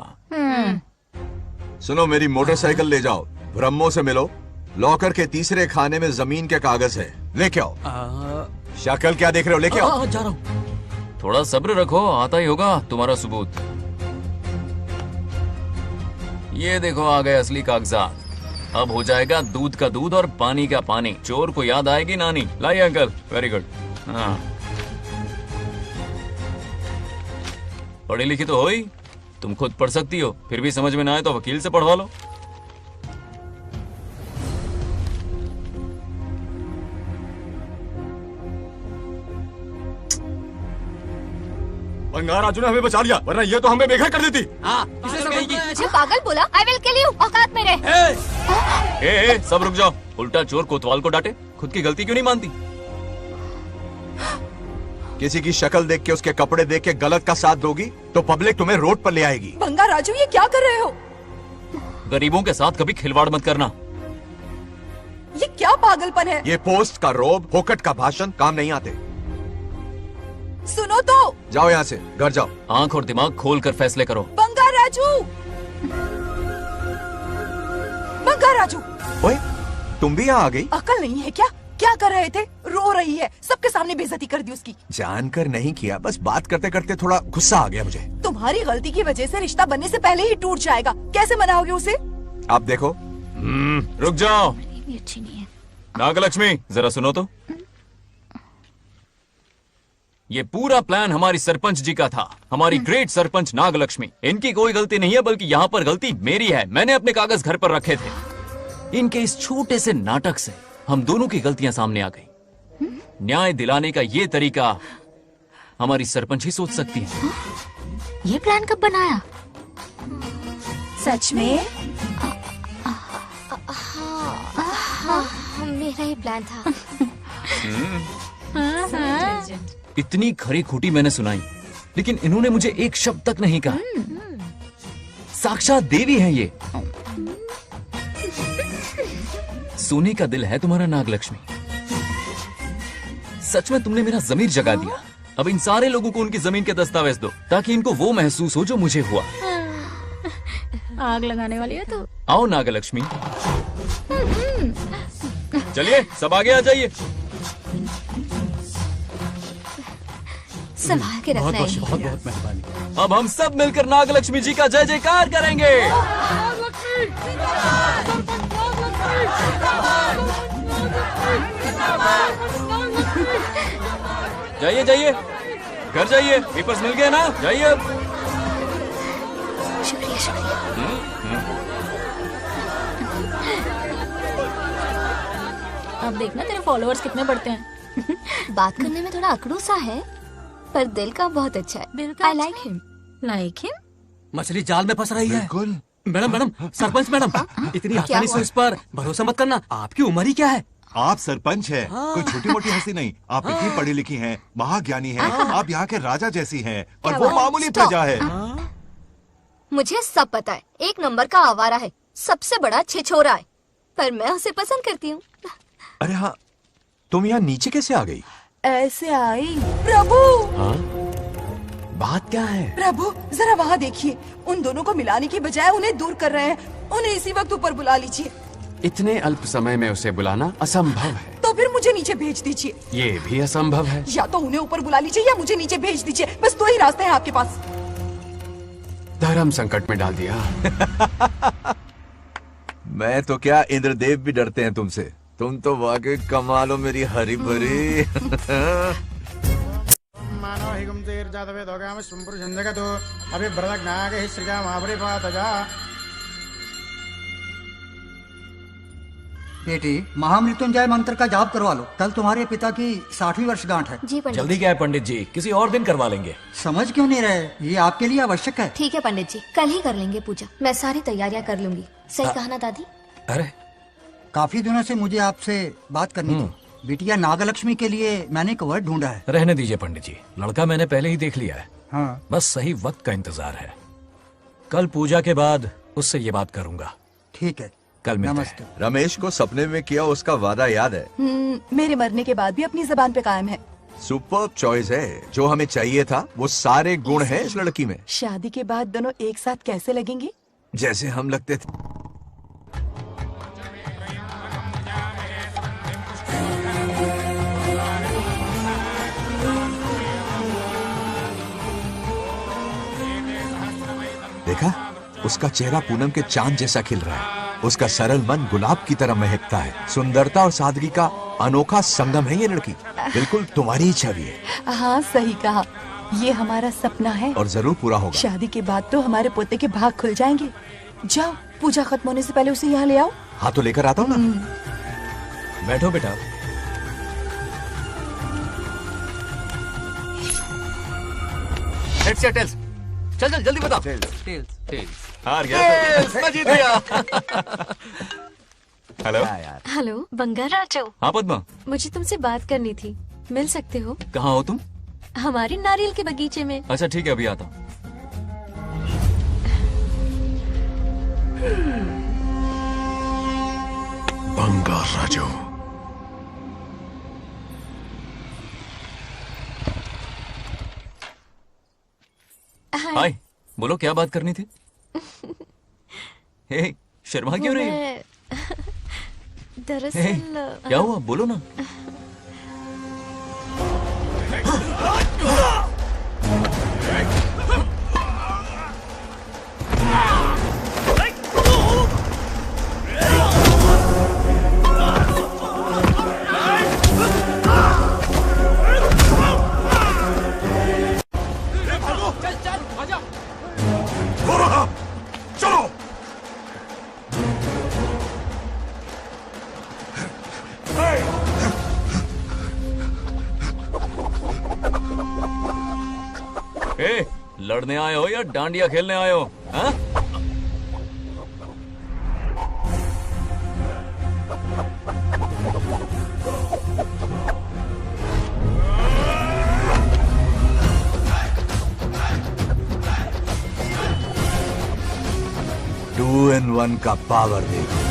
सुनो, मेरी मोटरसाइकिल ले जाओ, ब्रह्मो से मिलो, लॉकर के तीसरे खाने में जमीन के कागज है, लेके आओ। शक्ल क्या देख रहे हो? लेके आओ। जा रहा हूँ। थोड़ा सब्र रखो, आता ही होगा तुम्हारा सबूत। ये देखो आ गए असली कागजात। अब हो जाएगा दूध का दूध और पानी का पानी। चोर को याद आएगी नानी। लाइए अंकल, वेरी गुड। हाँ, पढ़ी लिखी तो हो ही, तुम खुद पढ़ सकती हो, फिर भी समझ में ना आए तो वकील से पढ़वा लो। बंगार राजू ने हमें बचा लिया, वरना ये तो हमें बेघर कर देती। मुझे पागल बोला? I will kill you. औकात मेरे। ए, सब रुक जाओ। उल्टा चोर कोतवाल को डांटे, खुद की गलती क्यों नहीं मानती? किसी की शक्ल देख के, उसके कपड़े देख के गलत का साथ दोगी तो पब्लिक तुम्हें रोड पर ले आएगी। बंगा राजू, ये क्या कर रहे हो? गरीबों के साथ कभी खिलवाड़ मत करना। ये क्या पागलपन है? ये पोस्ट का रोब, फोकट का भाषण काम नहीं आते। सुनो तो। जाओ यहाँ से, घर जाओ। आंख और दिमाग खोल कर फैसले करो। बंगा राजू, बंगा राजू। ओए, तुम भी यहाँ आ गई? अकल नहीं है क्या? क्या कर रहे थे? रो रही है, सबके सामने बेइज्जती कर दी उसकी। जानकर नहीं किया, बस बात करते करते थोड़ा गुस्सा आ गया मुझे। तुम्हारी गलती की वजह से रिश्ता बनने से पहले ही टूट जाएगा। कैसे मनाओगे उसे? आप देखो। रुक जाओ। अच्छी नहीं है। नागलक्ष्मी, जरा सुनो तो। ये पूरा प्लान हमारी सरपंच जी का था, हमारी ग्रेट सरपंच नागलक्ष्मी। इनकी कोई गलती नहीं है, बल्कि यहाँ पर गलती मेरी है। मैंने अपने कागज घर पर रखे थे। इनके इस छोटे से नाटक से हम दोनों की गलतियां सामने आ गई। न्याय दिलाने का ये तरीका हमारी सरपंच ही सोच सकती है। ये प्लान कब बनाया? सच में? हाँ, मेरा ही प्लान था। इतनी खरी खोटी मैंने सुनाई, लेकिन इन्होंने मुझे एक शब्द तक नहीं कहा। साक्षात देवी है ये। सोने का दिल है तुम्हारा नागलक्ष्मी। सच में तुमने मेरा जमीर जगा दिया। अब इन सारे लोगों को उनकी जमीन के दस्तावेज दो, ताकि इनको वो महसूस हो जो मुझे हुआ। आग लगाने वाली है तो। आओ नागलक्ष्मी, चलिए सब आगे आ जाइए। संभाल के रखना है। बहुत बहुत मेहरबानी। अब हम सब मिलकर नागलक्ष्मी जी का जय जयकार करेंगे। जाइए जाइए, घर जाइए। पेपर्स मिल गए ना? जाइए अब। शुक्रिया शुक्रिया। अब देखना तेरे फॉलोअर्स कितने बढ़ते हैं। बात करने में थोड़ा अकड़ू सा है, पर दिल का बहुत अच्छा है। I like him. Like him? मछली जाल में फंस रही है। बिल्कुल। मैडम सरपंच मैडम, इतनी आसानी से इस पर भरोसा मत करना। आपकी उम्र ही क्या है? आप सरपंच हैं, कोई छोटी मोटी हस्ती नहीं। आप इतनी पढ़ी लिखी हैं, महाज्ञानी हैं, आप यहाँ के राजा जैसी हैं, और वो मामूली प्रजा है। मुझे सब पता है, एक नंबर का आवारा है, सबसे बड़ा छिछोरा है, पर मैं उसे पसंद करती हूँ। अरे हाँ, तुम यहाँ नीचे कैसे आ गई? ऐसे आई। प्रभु, बात क्या है? प्रभु जरा वहाँ देखिए, उन दोनों को मिलाने की बजाय उन्हें दूर कर रहे हैं। उन्हें इसी वक्त ऊपर बुला लीजिए। इतने अल्प समय में उसे बुलाना असंभव है। तो फिर मुझे नीचे भेज दीजिए। ये भी असंभव है। या तो उन्हें ऊपर बुला लीजिए या मुझे नीचे भेज दीजिए। बस दो ही रास्ते हैं आपके पास। धर्म संकट में डाल दिया। मैं तो क्या, इंद्रदेव भी डरते हैं तुमसे। तुम तो वाकई कमाल हो मेरी हरी भरी। मानव हिगम तेर जातवे दोगाम सुंपुर जंदगतो अभी ब्रदक नागे श्रीगा महाबरी पातजा। बेटी, महामृत्युंजय मंत्र का जाप करवा लो। कल तुम्हारे पिता की 60वीं वर्षगांठ है। जी पंडित। जल्दी क्या है पंडित जी, किसी और दिन करवा लेंगे। समझ क्यों नहीं रहे? ये आपके लिए आवश्यक है। ठीक है पंडित जी, कल ही कर लेंगे पूजा। मैं सारी तैयारियां कर लूंगी। सही कहा ना दादी? अरे काफी दिनों से मुझे आपसे बात करनी थी। बिटिया नागलक्ष्मी के लिए मैंने एक वर्ड ढूंढा है। रहने दीजिए पंडित जी, लड़का मैंने पहले ही देख लिया है। हाँ। बस सही वक्त का इंतजार है। कल पूजा के बाद उससे ये बात करूंगा। ठीक है, कल मिलते नमस्ते। हैं। रमेश को सपने में किया उसका वादा याद है? मेरे मरने के बाद भी अपनी जबान पे कायम है। सुपर्ब चॉइस है। जो हमें चाहिए था वो सारे गुण हैं इस लड़की में। शादी के बाद दोनों एक साथ कैसे लगेंगे? जैसे हम लगते थे। देखा, उसका चेहरा पूनम के चांद जैसा खिल रहा है। उसका सरल मन गुलाब की तरह महकता है। सुंदरता और सादगी का अनोखा संगम है ये लड़की। बिल्कुल तुम्हारी ही छवि है। हाँ सही कहा, ये हमारा सपना है और जरूर पूरा होगा। शादी के बाद तो हमारे पोते के भाग खुल जाएंगे। जाओ, पूजा खत्म होने से पहले उसे यहाँ ले आओ। हाँ तो लेकर आता हूँ ना। बैठो बेटा। हेड्स या टेल्स? चल चल जल्दी बता। टेल्स। हार गया। मैं जीत गया। हेलो। हेलो बंगाराजो। हाँ पद्मा। मुझे तुमसे बात करनी थी, मिल सकते हो? कहाँ हो तुम? हमारे नारियल के बगीचे में। अच्छा ठीक है, अभी आता हूँ। बंगाराजो। हाय, बोलो क्या बात करनी थी? हे, शर्मा क्यों रही है? दरअसल क्या हुआ, बोलो ना। लड़ने आए हो या डांडिया खेलने आए हो? हाँ? टू इन वन का पावर देखो।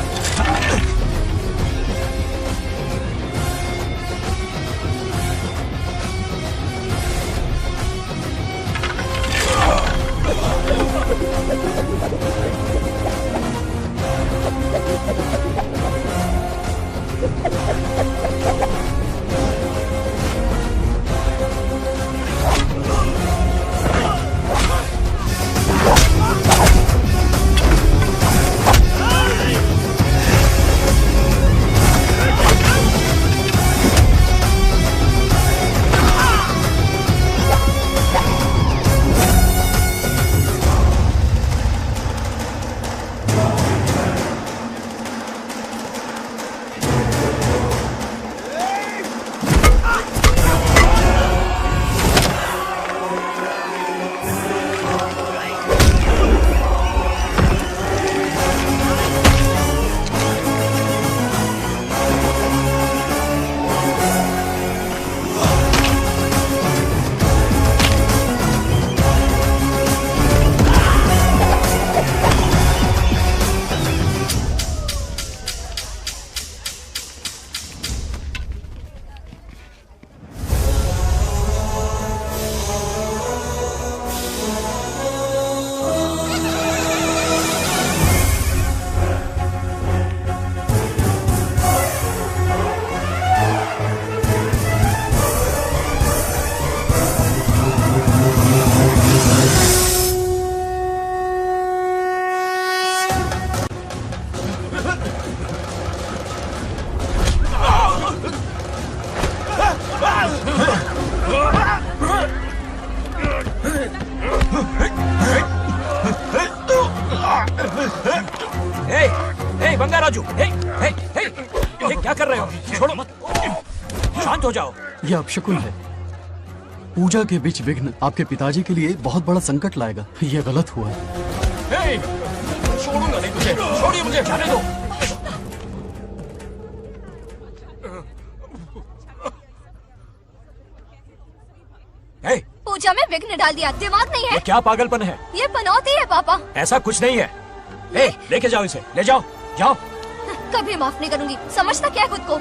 बंगा राजू, हे, ये क्या कर रहे हो? छोड़ो मत, शांत हो जाओ। ये अपशकुन है। पूजा के बीच विघ्न आपके पिताजी के लिए बहुत बड़ा संकट लाएगा। ये गलत हुआ। हे, छोड़ूंगा नहीं तुझे, छोड़िए मुझे, जाने दो। पूजा में विघ्न डाल दिया, दिमाग नहीं है। ये क्या पागलपन है? ये पनौती है पापा। ऐसा कुछ नहीं है। लेके जाओ इसे, ले जाओ, जाओ। कभी माफ नहीं करूंगी, समझता क्या है खुद को?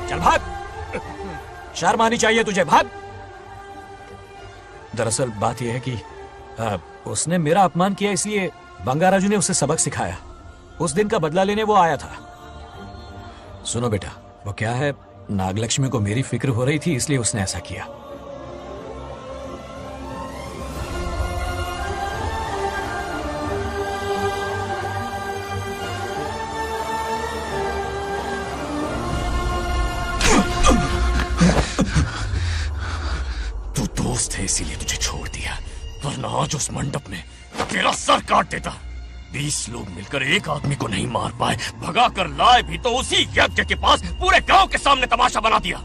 चल भाग, शर्म आनी चाहिए तुझे, भाग। दरअसल बात यह है कि उसने मेरा अपमान किया, इसलिए बंगाराजू ने उसे सबक सिखाया। उस दिन का बदला लेने वो आया था। सुनो बेटा, वो क्या है, नागलक्ष्मी को मेरी फिक्र हो रही थी, इसलिए उसने ऐसा किया। तू दोस्त है इसीलिए तुझे छोड़ दिया, वरना आज उस मंडप में तेरा सर काट देता। 20 लोग मिलकर एक आदमी को नहीं मार पाए, भगा कर लाए भी तो उसी यज्ञ के पास पूरे गांव के सामने तमाशा बना दिया।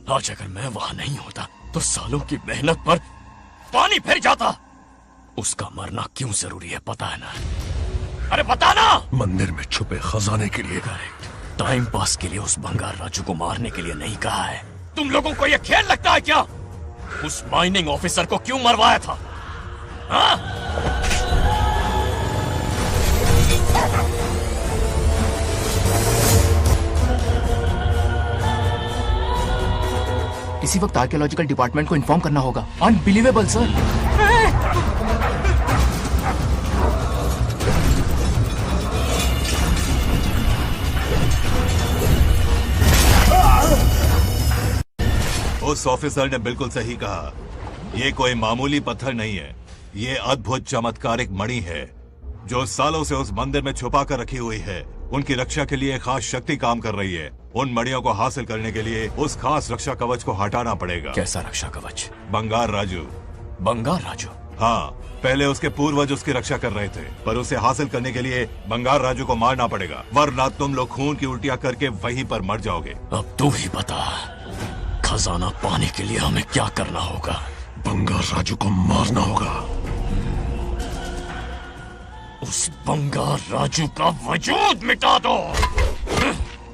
आज अगर मैं वहां नहीं होता तो सालों की मेहनत पर पानी फिर जाता। उसका मरना क्यों जरूरी है पता है ना? अरे बता ना। मंदिर में छुपे खजाने के लिए। करेक्ट, टाइम पास के लिए उस बंगार राजू को मारने के लिए नहीं कहा है। तुम लोगों को यह खेल लगता है क्या? उस माइनिंग ऑफिसर को क्यों मरवाया था? हाँ? इसी वक्त आर्कियोलॉजिकल डिपार्टमेंट को इन्फॉर्म करना होगा। Unbelievable sir. उस ऑफिसर ने बिल्कुल सही कहा। ये कोई मामूली पत्थर नहीं है, ये अद्भुत चमत्कारिक मणि है जो सालों से उस मंदिर में छुपा कर रखी हुई है। उनकी रक्षा के लिए खास शक्ति काम कर रही है। उन मणियों को हासिल करने के लिए उस खास रक्षा कवच को हटाना पड़ेगा। कैसा रक्षा कवच? बंगार राजू। बंगार राजू? हाँ, पहले उसके पूर्वज उसकी रक्षा कर रहे थे, पर उसे हासिल करने के लिए बंगार राजू को मारना पड़ेगा, वरना तुम लोग खून की उल्टियां करके वहीं पर मर जाओगे। अब तू ही बता, खजाना पाने के लिए हमें क्या करना होगा? बंगार राजू को मारना होगा। उस बंगार राजू का वजूद मिटा दो।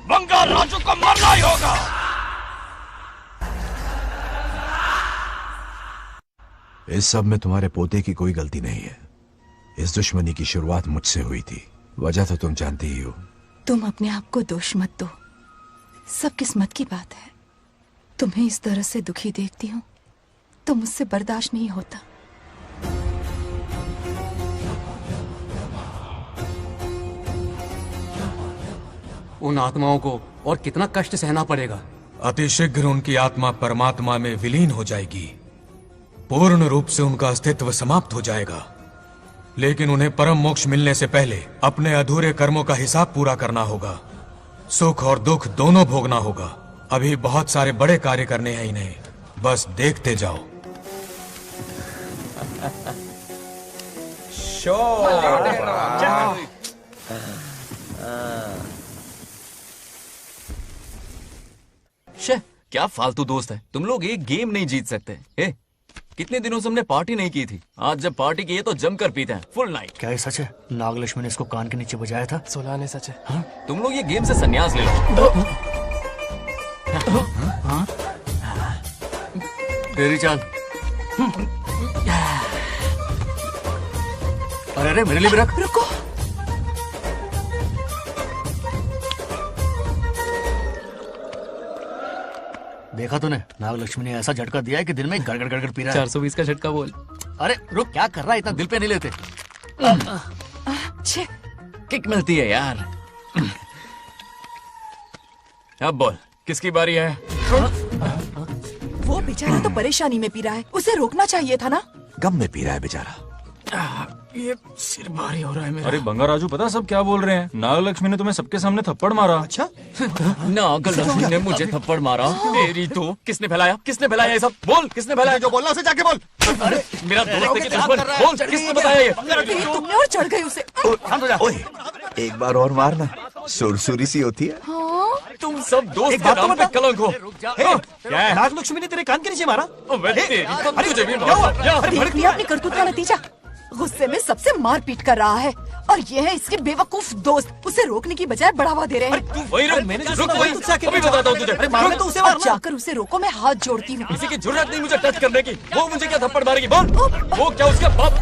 बंगार राजू को मरना ही होगा। इस सब में तुम्हारे पोते की कोई गलती नहीं है। इस दुश्मनी की शुरुआत मुझसे हुई थी, वजह तो तुम जानती ही हो। तुम अपने आप को दोष मत दो, सब किस्मत की बात है। तुम्हें इस तरह से दुखी देखती हूँ तो मुझसे बर्दाश्त नहीं होता। उन आत्माओं को और कितना कष्ट सहना पड़ेगा। अतिशीघ्र उनकी आत्मा परमात्मा में विलीन हो जाएगी, पूर्ण रूप से उनका अस्तित्व समाप्त हो जाएगा। लेकिन उन्हें परम मोक्ष मिलने से पहले अपने अधूरे कर्मों का हिसाब पूरा करना होगा। सुख और दुख दोनों भोगना होगा। अभी बहुत सारे बड़े कार्य करने हैं इन्हें, बस देखते जाओ। क्या फालतू दोस्त है तुम लोग, एक गेम नहीं जीत सकते। कितने दिनों से हमने पार्टी नहीं की थी, आज जब पार्टी की है तो जमकर पीते हैं, फुल नाइट। क्या ये सच है? नागलक्ष्मी ने इसको कान के नीचे बजाया था। 16 ने सच है। हाँ? तुम लोग ये गेम से संन्यास ले लो। हाँ? तेरी चाल। अरे मेरे लिए भी रख। रुको, देखा तूने, नागलक्ष्मी ने ऐसा झटका दिया है कि दिन में गड़गड़ गड़गड़ पी रहा है। 420 का झटका बोल। अरे रुक, क्या कर रहा है, इतना दिल पे नहीं लेते। किक मिलती है यार। अब बोल, किसकी बारी है? वो बेचारा तो परेशानी में पी रहा है, उसे रोकना चाहिए था ना। गम में पी रहा है बेचारा। ये सिर भारी हो रहा है मेरा। अरे बंगाराजू, पता सब क्या बोल रहे हैं? नागलक्ष्मी ने तुम्हें सबके सामने थप्पड़ मारा। अच्छा, नागलक्ष्मी ने मुझे थप्पड़ मारा। तेरी तो किसने फैलाया ये सब? बोल, किसने फैलाया? जो बोलना उसे जाके बोल। अरे मेरा दोस्त है कि दुश्मन? बोल, किसने बताया ये? तुमने और चढ़ गई उसे। ओए, एक बार और मारना, सुरसुरी सी होती है। तुम सब दोस्त के नाम पे कलंक हो। क्या है? नागलक्ष्मी ने तेरे कान के नीचे मारा। तुझे भी मारा। देख लिया अपनी करतूत का नतीजा। गुस्से में सबसे मारपीट कर रहा है और ये है इसके बेवकूफ दोस्त, उसे रोकने की बजाय बढ़ावा दे रहे हैं। वही रुक, अभी बताता हूँ तुझे। अरे मारने तो उसे मारना। जाकर उसे रोको, मैं हाथ जोड़ती हूँ। किसी की जुर्रत नहीं मुझे टच करने की। वो मुझे क्या थप्पड़ मारेगी? बोल, वो क्या उसका बाप?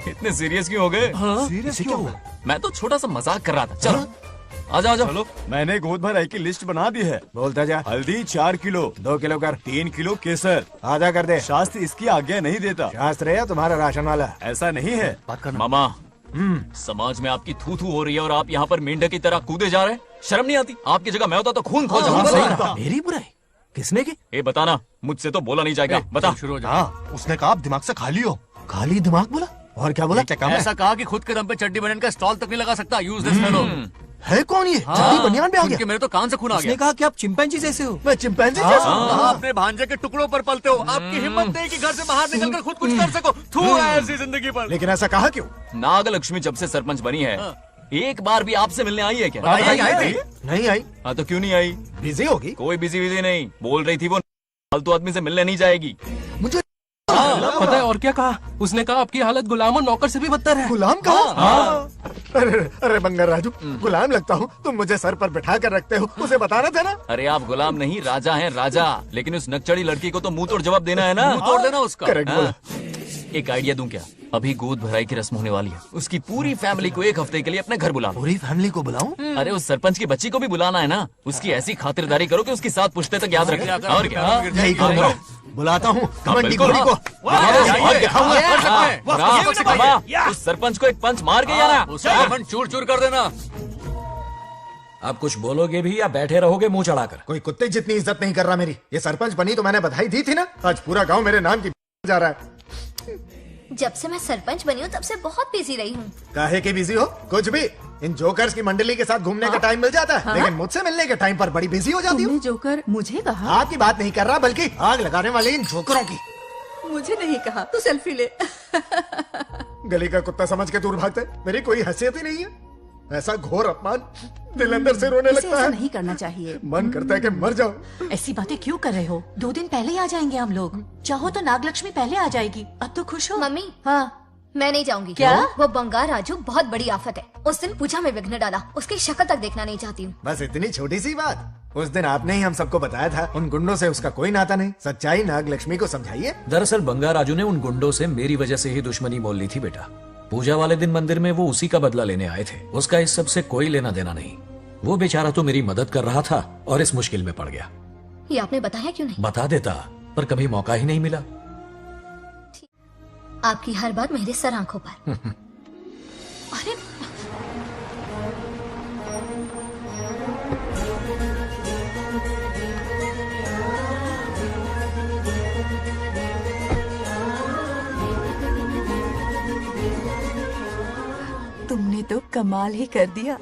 इतने सीरियस क्यों हो गए? सीरियस क्यों हुआ? मैं तो छोटा सा मजाक कर रहा था। चलो आजा आजा। चलो, मैंने गोद भराई की लिस्ट बना दी है। बोलता जा। हल्दी 4 किलो, 2 किलो कर, 3 किलो केसर, आधा कर दे। शास्त्र इसकी आज्ञा नहीं देता। शास्त्र है तुम्हारा राशन वाला, ऐसा नहीं है। मामा, समाज में आपकी थू थू हो रही है और आप यहाँ पर मेंढक की तरह कूदे जा रहे हैं। शर्म नहीं आती? आपकी जगह मैं होता तो खून खोल जाता। मेरी बुराई किसने की? ये बताना, मुझसे तो बोला नहीं जाएगा। बता। उसने कहा आप दिमाग से खाली हो। खाली दिमाग बोला? और क्या बोला? ऐसा कहा कि खुद के दम पे चड्डी बनियान का स्टॉल तक नहीं लगा सकता। Useless fellow. है कौन ये? चड्डी बनियान पे आ गया? मेरे तो कान से खून आ गया। उसने कहा कि आप चिंपैंजी जैसे हो। मैं चिंपैंजी जैसा हूँ? आप अपने भांजे के टुकड़ों पर पलते हो। आपकी हिम्मत नहीं कि घर से बाहर निकलकर खुद कुछ कर सको। थू है ऐसी जिंदगी पर। लेकिन ऐसा कहा क्यों? नागलक्ष्मी जब से सरपंच बनी है, एक बार भी आपसे मिलने आई है क्या? नहीं आई। हाँ तो क्यों नहीं आई? बिजी होगी। कोई बिजी नहीं। बोल रही थी वो फालतू आदमी से मिलने नहीं जाएगी। मुझे पता है और क्या कहा? उसने कहा आपकी हालत गुलाम और नौकर से भी बदतर है। गुलाम कहा? अरे बंगर राजू, गुलाम लगता हूँ? तुम मुझे सर पर बिठा कर रखते हो, उसे बताना था ना। अरे आप गुलाम नहीं, राजा हैं राजा। लेकिन उस नकचड़ी लड़की को तो मुंह तोड़ जवाब देना है ना। मुंह तोड़ देना उसका। करेक्ट बोला। एक आइडिया दूं क्या? अभी गोद भराई की रस्म होने वाली है। उसकी पूरी फैमिली को 1 हफ्ते के लिए अपने घर बुला। पूरी फैमिली को बुलाऊं? अरे उस सरपंच की बच्ची को भी बुलाना है ना। उसकी ऐसी खातिरदारी करो कि उसकी 7 पुश्ते तक याद रखे। और क्या? यही करूंगा। बुलाता हूँ कबड्डी घोड़ी को। उस सरपंच को एक पंच मार के जाना। उसका चूर चूर कर देना। आप कुछ बोलोगे भी या बैठे रहोगे मुंह चढ़ाकर? कोई कुत्ते जितनी इज्जत नहीं कर रहा मेरी। ये सरपंच बनी तो मैंने बधाई दी थी ना। आज पूरा गांव मेरे नाम की जा रहा है। जब से मैं सरपंच बनी हूँ तब से बहुत बिजी रही हूँ। काहे के बिजी हो? कुछ भी। इन जोकर्स की मंडली के साथ घूमने का टाइम मिल जाता है, लेकिन मुझसे मिलने के टाइम पर बड़ी बिजी हो जाती हूँ। जोकर मुझे कहा? आपकी बात नहीं कर रहा, बल्कि आग लगाने वाले इन जोकरों की। मुझे नहीं कहा। तू सेल्फी ले। गली का कुत्ता समझ के दूर भागते। मेरी कोई हैसियत ही नहीं है। ऐसा घोर अपमान, दिल अंदर से रोने लगता ऐसा है। नहीं करना चाहिए। मन करता है कि मर जाओ। ऐसी बातें क्यों कर रहे हो? 2 दिन पहले ही आ जाएंगे हम लोग। चाहो तो नागलक्ष्मी पहले आ जाएगी। अब तो खुश हो? मम्मी, हाँ मैं नहीं जाऊंगी। क्या? वो बंगार राजू बहुत बड़ी आफत है। उस दिन पूजा में विघ्न डाला। उसकी शक्ल तक देखना नहीं चाहती हूँ। बस इतनी छोटी सी बात। उस दिन आपने ही हम सबको बताया था उन गुंडों से उसका कोई नाता नहीं। सच्चाई नागलक्ष्मी को समझाइए। दरअसल बंगार राजू ने उन गुंडों से मेरी वजह से ही दुश्मनी मोल ली थी बेटा। पूजा वाले दिन मंदिर में वो उसी का बदला लेने आए थे। उसका इस सब से कोई लेना देना नहीं। वो बेचारा तो मेरी मदद कर रहा था और इस मुश्किल में पड़ गया। ये आपने बताया क्यों नहीं? बता देता, पर कभी मौका ही नहीं मिला। आपकी हर बात मेरे सर आंखों पर। अरे तुमने तो कमाल ही कर दिया।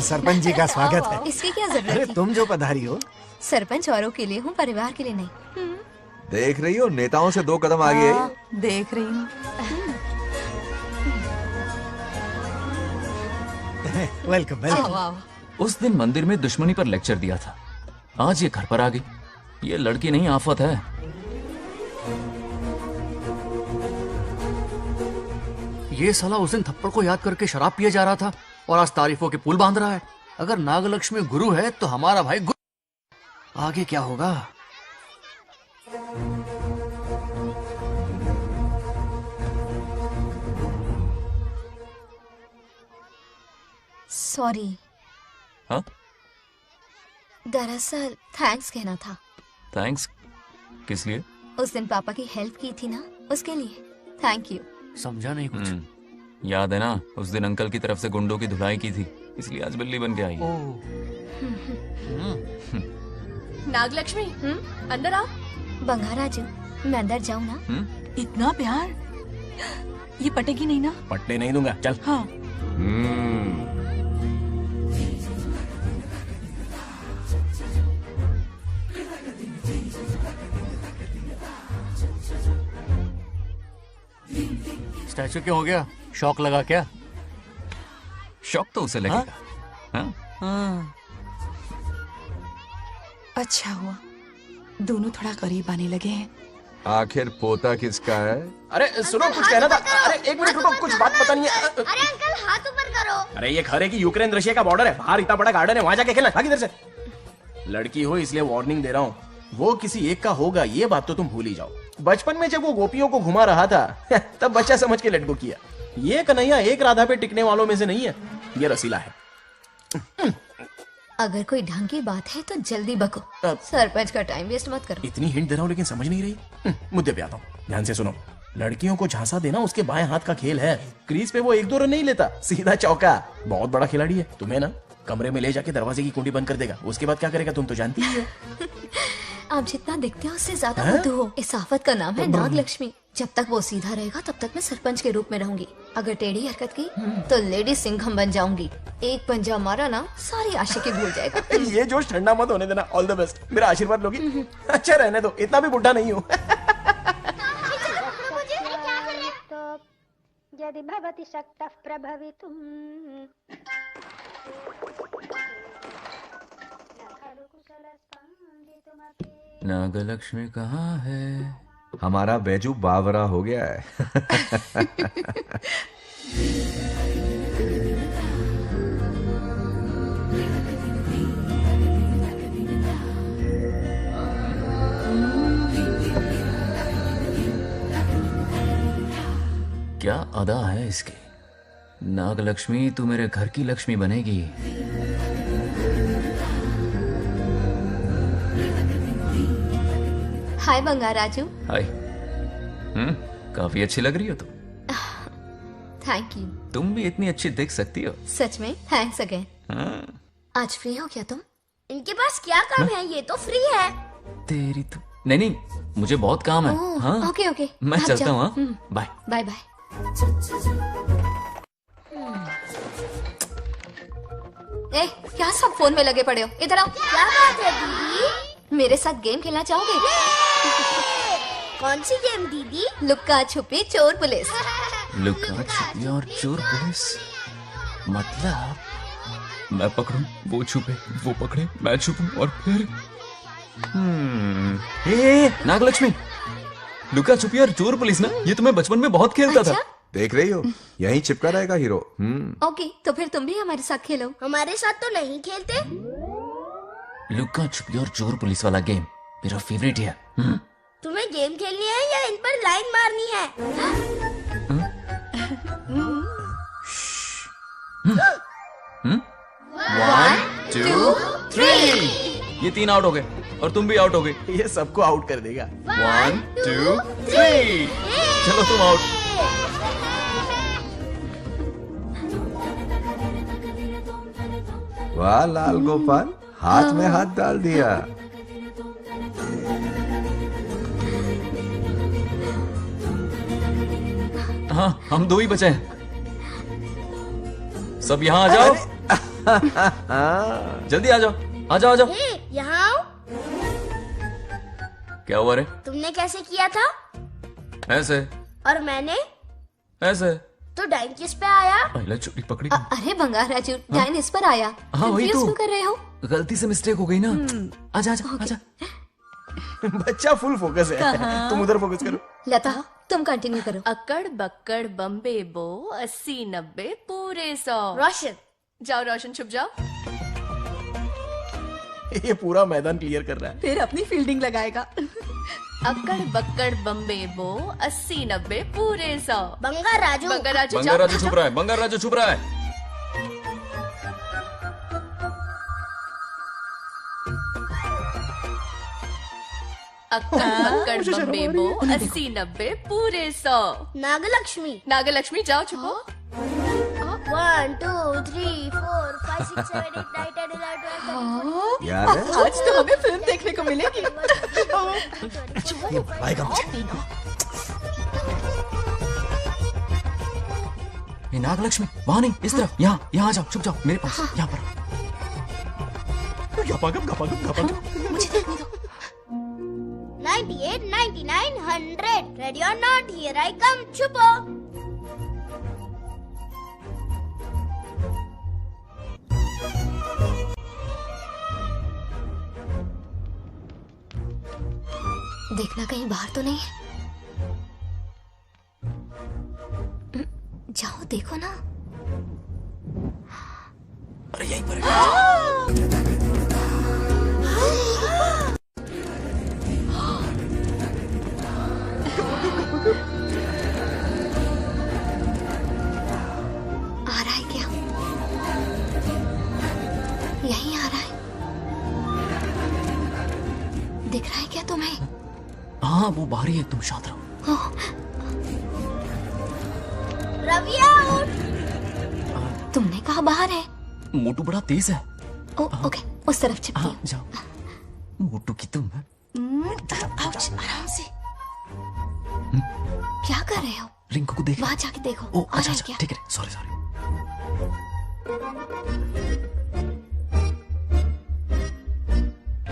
सरपंच जी का स्वागत है। इसकी क्या अरे जरूरत थी? तुम जो पधारी हो। सरपंच औरों के लिए हूँ, परिवार के लिए नहीं। देख रही हो, नेताओं से 2 कदम आगे है। हाँ, देख रही हूँ। Welcome welcome. उस दिन मंदिर में दुश्मनी पर लेक्चर दिया था। आज ये घर पर आ गई। ये लड़की नहीं, आफत है। ये साला उस दिन थप्पड़ को याद करके शराब पिए जा रहा था और आज तारीफों के पुल बांध रहा है। अगर नागलक्ष्मी गुरु है तो हमारा भाई गुरु। आगे क्या होगा? सॉरी। हाँ? दरअसल थैंक्स कहना था। थैंक्स किस लिए? उस दिन पापा की हेल्प की थी ना, उसके लिए थैंक यू। समझा नहीं कुछ। याद है ना, उस दिन अंकल की तरफ से गुंडों की धुलाई की थी, इसलिए आज बिल्ली बन के आई है। नागलक्ष्मी अंदर आओ। बंगार राजू, मैं अंदर जाऊँ ना? इतना प्यार, ये पटेगी नहीं ना? पट्टे नहीं दूंगा, चल। हाँ। स्टैचू क्यों हो गया? शौक लगा क्या? शौक तो उसे लगेगा। हाँ? हाँ। अच्छा हुआ, दोनों थोड़ा करीब आने लगे हैं। आखिर पोता किसका है? अरे सुनो, कुछ कहना था। अरे एक मिनट रुको, कुछ बात पता नहीं है। अरे अंकल हाथ ऊपर करो। अरे ये खरे की यूक्रेन रशिया का बॉर्डर है, बाहर इतना बड़ा गार्डन है, वहां जाके खेलना। भाग इधर से। लड़की हो इसलिए वार्निंग दे रहा हूँ, वो किसी एक का होगा ये बात तो तुम भूल ही जाओ। बचपन में जब वो गोपियों को घुमा रहा था तब बच्चा समझ के लटको किया। ये कन्हैया एक राधा पे टिकने वालों में से नहीं है, ये रसीला है। अगर कोई ढंग की बात है तो जल्दी बको, सरपंच का टाइम वेस्ट मत करो। इतनी हिंट दे रहा हूँ लेकिन समझ नहीं रही। मुद्दे पे आता हूँ, ध्यान से सुनो। लड़कियों को झांसा देना उसके बाएं हाथ का खेल है। क्रीज पे वो 1-2 रन नहीं लेता, सीधा चौका। बहुत बड़ा खिलाड़ी है। तुम्हें ना कमरे में ले जाके दरवाजे की कुंडी बंद कर देगा, उसके बाद क्या करेगा तुम तो जानती ही हो। आप जितना दिखते हो उससे ज्यादा बुद्धू हो। इस आफत का नाम है नागलक्ष्मी। जब तक वो सीधा रहेगा तब तक मैं सरपंच के रूप में रहूंगी। अगर टेढ़ी हरकत की तो लेडी सिंघम बन जाऊंगी। एक पंजा मारा ना सारी आशिकी भूल जाएगा। ये जोश ठंडा मत होने देना। ऑल द बेस्ट, मेरा आशीर्वाद लोगी? अच्छा रहने दो, इतना भी बुढ़ा नहीं हूँ। यदि भवति शक्तः प्रभवितुम् नागलक्ष्मी कहाँ है? हमारा बैजू बावरा हो गया है। क्या अदा है इसकी। नागलक्ष्मी तू मेरे घर की लक्ष्मी बनेगी। हाय बंगार राजू। हाय। काफी अच्छी लग रही हो तुम। Thank you. तुम भी इतनी अच्छी दिख सकती हो। सच में थैंक्स अगेन। हाँ। आज फ्री हो क्या तुम? इनके पास क्या काम है, ये तो फ्री है। तेरी तो नहीं, मुझे बहुत काम है। हाँ? ओके ओके, मैं चलता हूँ। Bye bye bye. ए, क्या सब फोन में लगे पड़े हो? इधर आओ। क्या बात है दीदी? मेरे साथ गेम खेलना चाहोगे? कौन सी गेम दीदी? लुक्का छुपी चोर पुलिस। लुक्का छुपी और चोर पुलिस मतलब मैं पकड़ूं, वो छुपे, वो पकड़े, मैं छुपूं और फिर नागलक्ष्मी, लुक्का छुपी और चोर पुलिस ना, ये तो मैं बचपन में बहुत खेलता था। देख रही हो, यहीं चिपका रहेगा हीरो। ओके, तो फिर तुम भी हमारे साथ खेलो। हमारे साथ तो नहीं खेलते। लुक्का छुपी और चोर पुलिस वाला गेम मेरा फेवरेट है। तुम्हें गेम खेलनी है या इन पर लाइन मारनी है? 1 2 3 ये 3 आउट हो गए और तुम भी आउट हो गए। ये सबको आउट कर देगा। 1 2 3 चलो तुम आउट। वाह लाल गोपाल, हाथ में हाथ डाल दिया। हाँ, हम 2 ही बचे हैं। सब यहाँ आ जाओ। जल्दी आ जाओ, आ जाओ, आ जाओ। यहाँ आओ। क्या हुआ रे? तुमने कैसे किया था? ऐसे। और मैंने? ऐसे। तो डाइन किस पे आया? पहले चोरी पकड़ी। अरे बंगार राजू, डाइन इस पर आया। हाँ वही तो। क्यों कर रहे हो? गलती से मिस्टेक हो गई ना। आजा आजा आजा। बच्चा फुल फोकस है। तुम उधर फोकस करो। लता, तुम कंटिन्यू करो। अक्कड़ बक्कड़ बम्बे बो 80-90 पूरे 100। रोशन जाओ, रोशन छुप जाओ। ये पूरा मैदान क्लियर कर रहा है। फिर अपनी फील्डिंग लगाएगा। अक्कड़ बक्कड़ बम्बे बो 80-90 पूरे 100। बंगार राजू, बंगार राजू, बंगार राजू छुप रहा है, बंगार राजू छुप रहा है। अक्कड़ बक्कड़ बम्बे बो 80-90 पूरे 100। नागलक्ष्मी, नागलक्ष्मी जाओ छुपो। 1 2 3 4 5 6 7 8 9 10 11 12 याद है? आज तो हमें फिल्म देखने को मिलेगी। आएगा मुझे। ये नागलक्ष्मी वहां नहीं, इस तरफ, यहाँ यहाँ आ जाओ, छुप जाओ मेरे पास, यहाँ पर। मुझे देखने दो। 98 99 100 ready or not here I come छुपो। देखना कहीं बाहर तो नहीं है। जाओ देखो ना। अरे यहीं पर आ रहा है क्या? यहीं आ रहा है। दिख रहा है क्या तुम्हें? हाँ वो बाहर ही है, तुम शांत रहो। रवि आउट। तुमने कहा बाहर है? मोटू बड़ा तेज है। ओके उस तरफ चिपकी हूँ। जाओ। मोटू की तुम है। आराम से। क्या कर रहे हो? रिंकू को देख। वहाँ जाके देखो। ओ आ रहा अच्छा है अच्छा, क्या? ठीक है, सॉरी।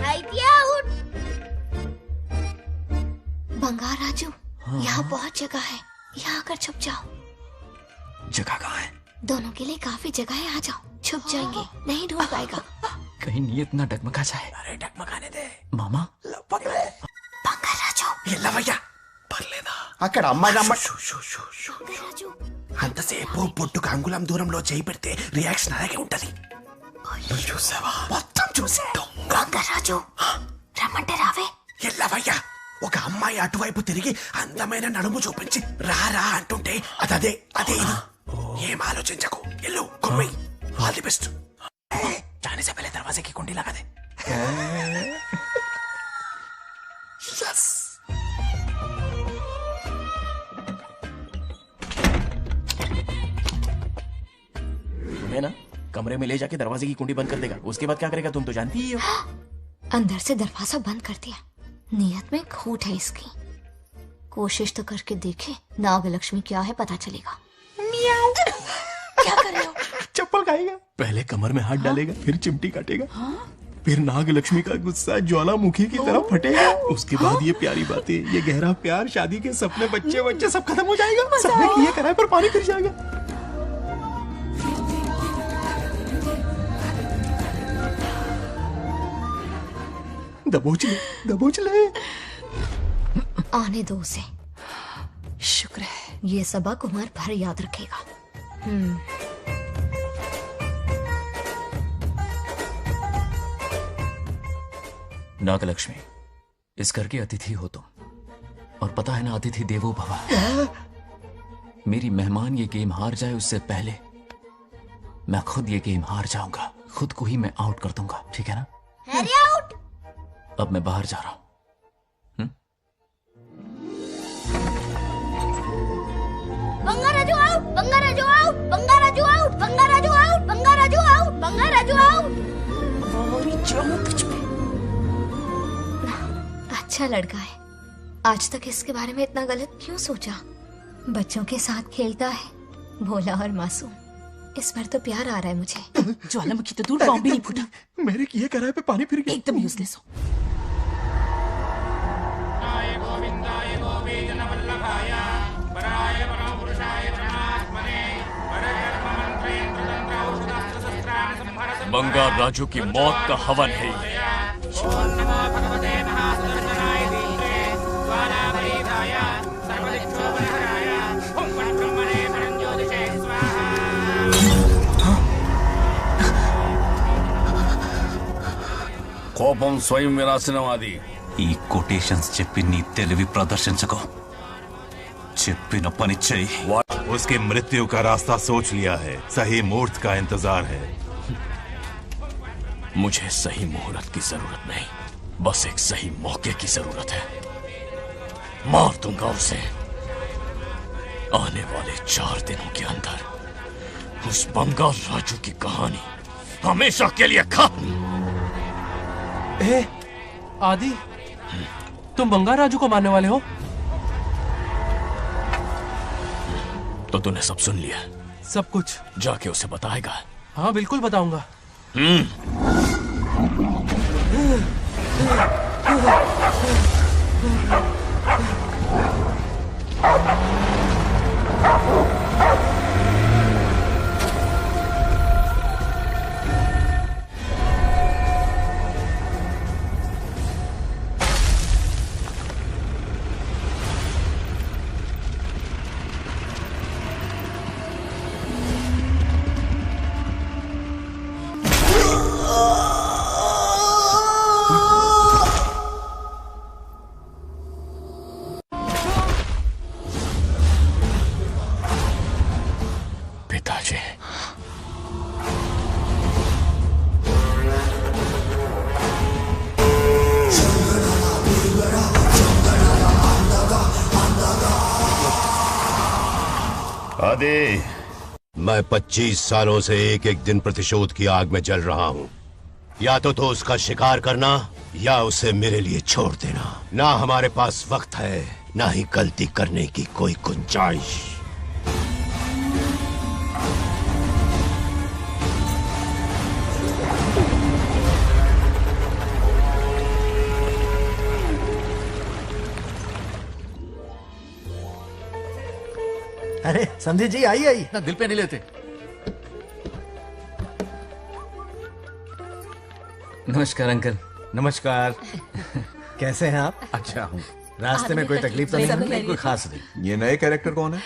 आईटी आउट। बंगार राजू, यहाँ बहुत जगह है, यहाँ आकर छुप जाओ। जगह कहाँ है? दोनों के लिए काफी जगह है, आ जाओ। छुप जाएंगे, नहीं ढूंढ पाएगा। कहीं नीयत ना डगमगा जाए। अरे डगमगाने दे मामा। बंगार राजू, ये लवయ్య పర్లేదా? అక్కడ అమ్మాయి రాజు అంతసేపు పొట్టుకు అంగుళం దూరంలో చేయి పెడితే రియాక్షన్ అలాగే ఉంటది. నువ్వు చూసావా? మొత్తం చూసా. బొంగర్ రాజు రమ్మంటే రావే. ఎల్లవయ్య ఒక అమ్మాయి అటువైపు తిరిగి అందమైన నడుము చూపించి రారా అంటుంటే అదే ఇది. ఏం ఆలోచించకు, ఎల్లు కుమ్మి. All the best. जाने से पहले दरवाजे की कुंडी लगा दे. यस. तुम्हें ना कमरे में ले जाके दरवाजे की कुंडी बंद कर देगा. उसके बाद क्या करेगा तुम तो जानती ही हो. अंदर से दरवाजा बंद कर दिया. नियत में खोट है इसकी. कोशिश तो करके देखे, नागलक्ष्मी क्या है पता चलेगा. क्या कर रहे हो? चप्पल खाएगा. पहले कमर में हाथ डालेगा, फिर चिमटी काटेगा, फिर नागलक्ष्मी का गुस्सा ज्वालामुखी की तरह फटेगा. उसके बाद ये प्यारी बातें, ये गहरा प्यार, शादी के सपने, बच्चे सब खत्म हो जाएगा. सबने किए कराए पर पानी फिर जाएगा. दबोच ले. आने दो उसे. शुक्र है ये सबक उम्र भर याद रखेगा. नागलक्ष्मी, इस घर की अतिथि हो तुम, और पता है ना अतिथि देवो भव. मेरी मेहमान ये गेम हार जाए उससे पहले मैं खुद ये गेम हार जाऊंगा. खुद को ही मैं आउट कर दूंगा, ठीक है ना? Harry out. अब मैं बाहर जा रहा हूं. Bangaraju out. Bangaraju out. Bangaraju out. Bangaraju out. Bangaraju out. Bangaraju out. अच्छा लड़का है. आज तक इसके बारे में इतना गलत क्यों सोचा? बच्चों के साथ खेलता है, भोला और मासूम. इस पर तो प्यार आ रहा है मुझे. ज्वालामुखी तो दूर, बॉम्ब भी नहीं फूटा. मेरे किए कराए पे पानी फिर गया. एकदम यूजलेस हो. बंगार राजू की मौत का हवन है ये. కోపం స్వయం వినాశనవాది. ఈ కొటేషన్స్ చెప్పి నీ తెలివి ప్రదర్శించకు. చెప్పిన పని చెయ్యి. उसकी मृत्यु का रास्ता सोच लिया है. सही मुहूर्त का इंतजार है. मुझे सही मुहूर्त की जरूरत नहीं, बस एक सही मौके की जरूरत है. मार दूंगा उसे आने वाले 4 दिनों के अंदर. उस बंगाल राजू की कहानी हमेशा के लिए खत्म। ए, आदि, तुम बंगाल राजू को मारने वाले हो? तो तूने सब सुन लिया? सब कुछ। जाके उसे बताएगा? हाँ बिल्कुल बताऊंगा। पिताजी, आदि, मैं 25 सालों से एक एक दिन प्रतिशोध की आग में जल रहा हूँ। या तो उसका शिकार करना या उसे मेरे लिए छोड़ देना। ना हमारे पास वक्त है, ना ही गलती करने की कोई गुंजाइश। अरे समझी जी, आई आई। ना दिल पे नहीं लेते। नमस्कार अंकल। नमस्कार। कैसे हैं आप? अच्छा हूँ। रास्ते में कोई तकलीफ तो नहीं? कोई खास नहीं। ये नए कैरेक्टर कौन है?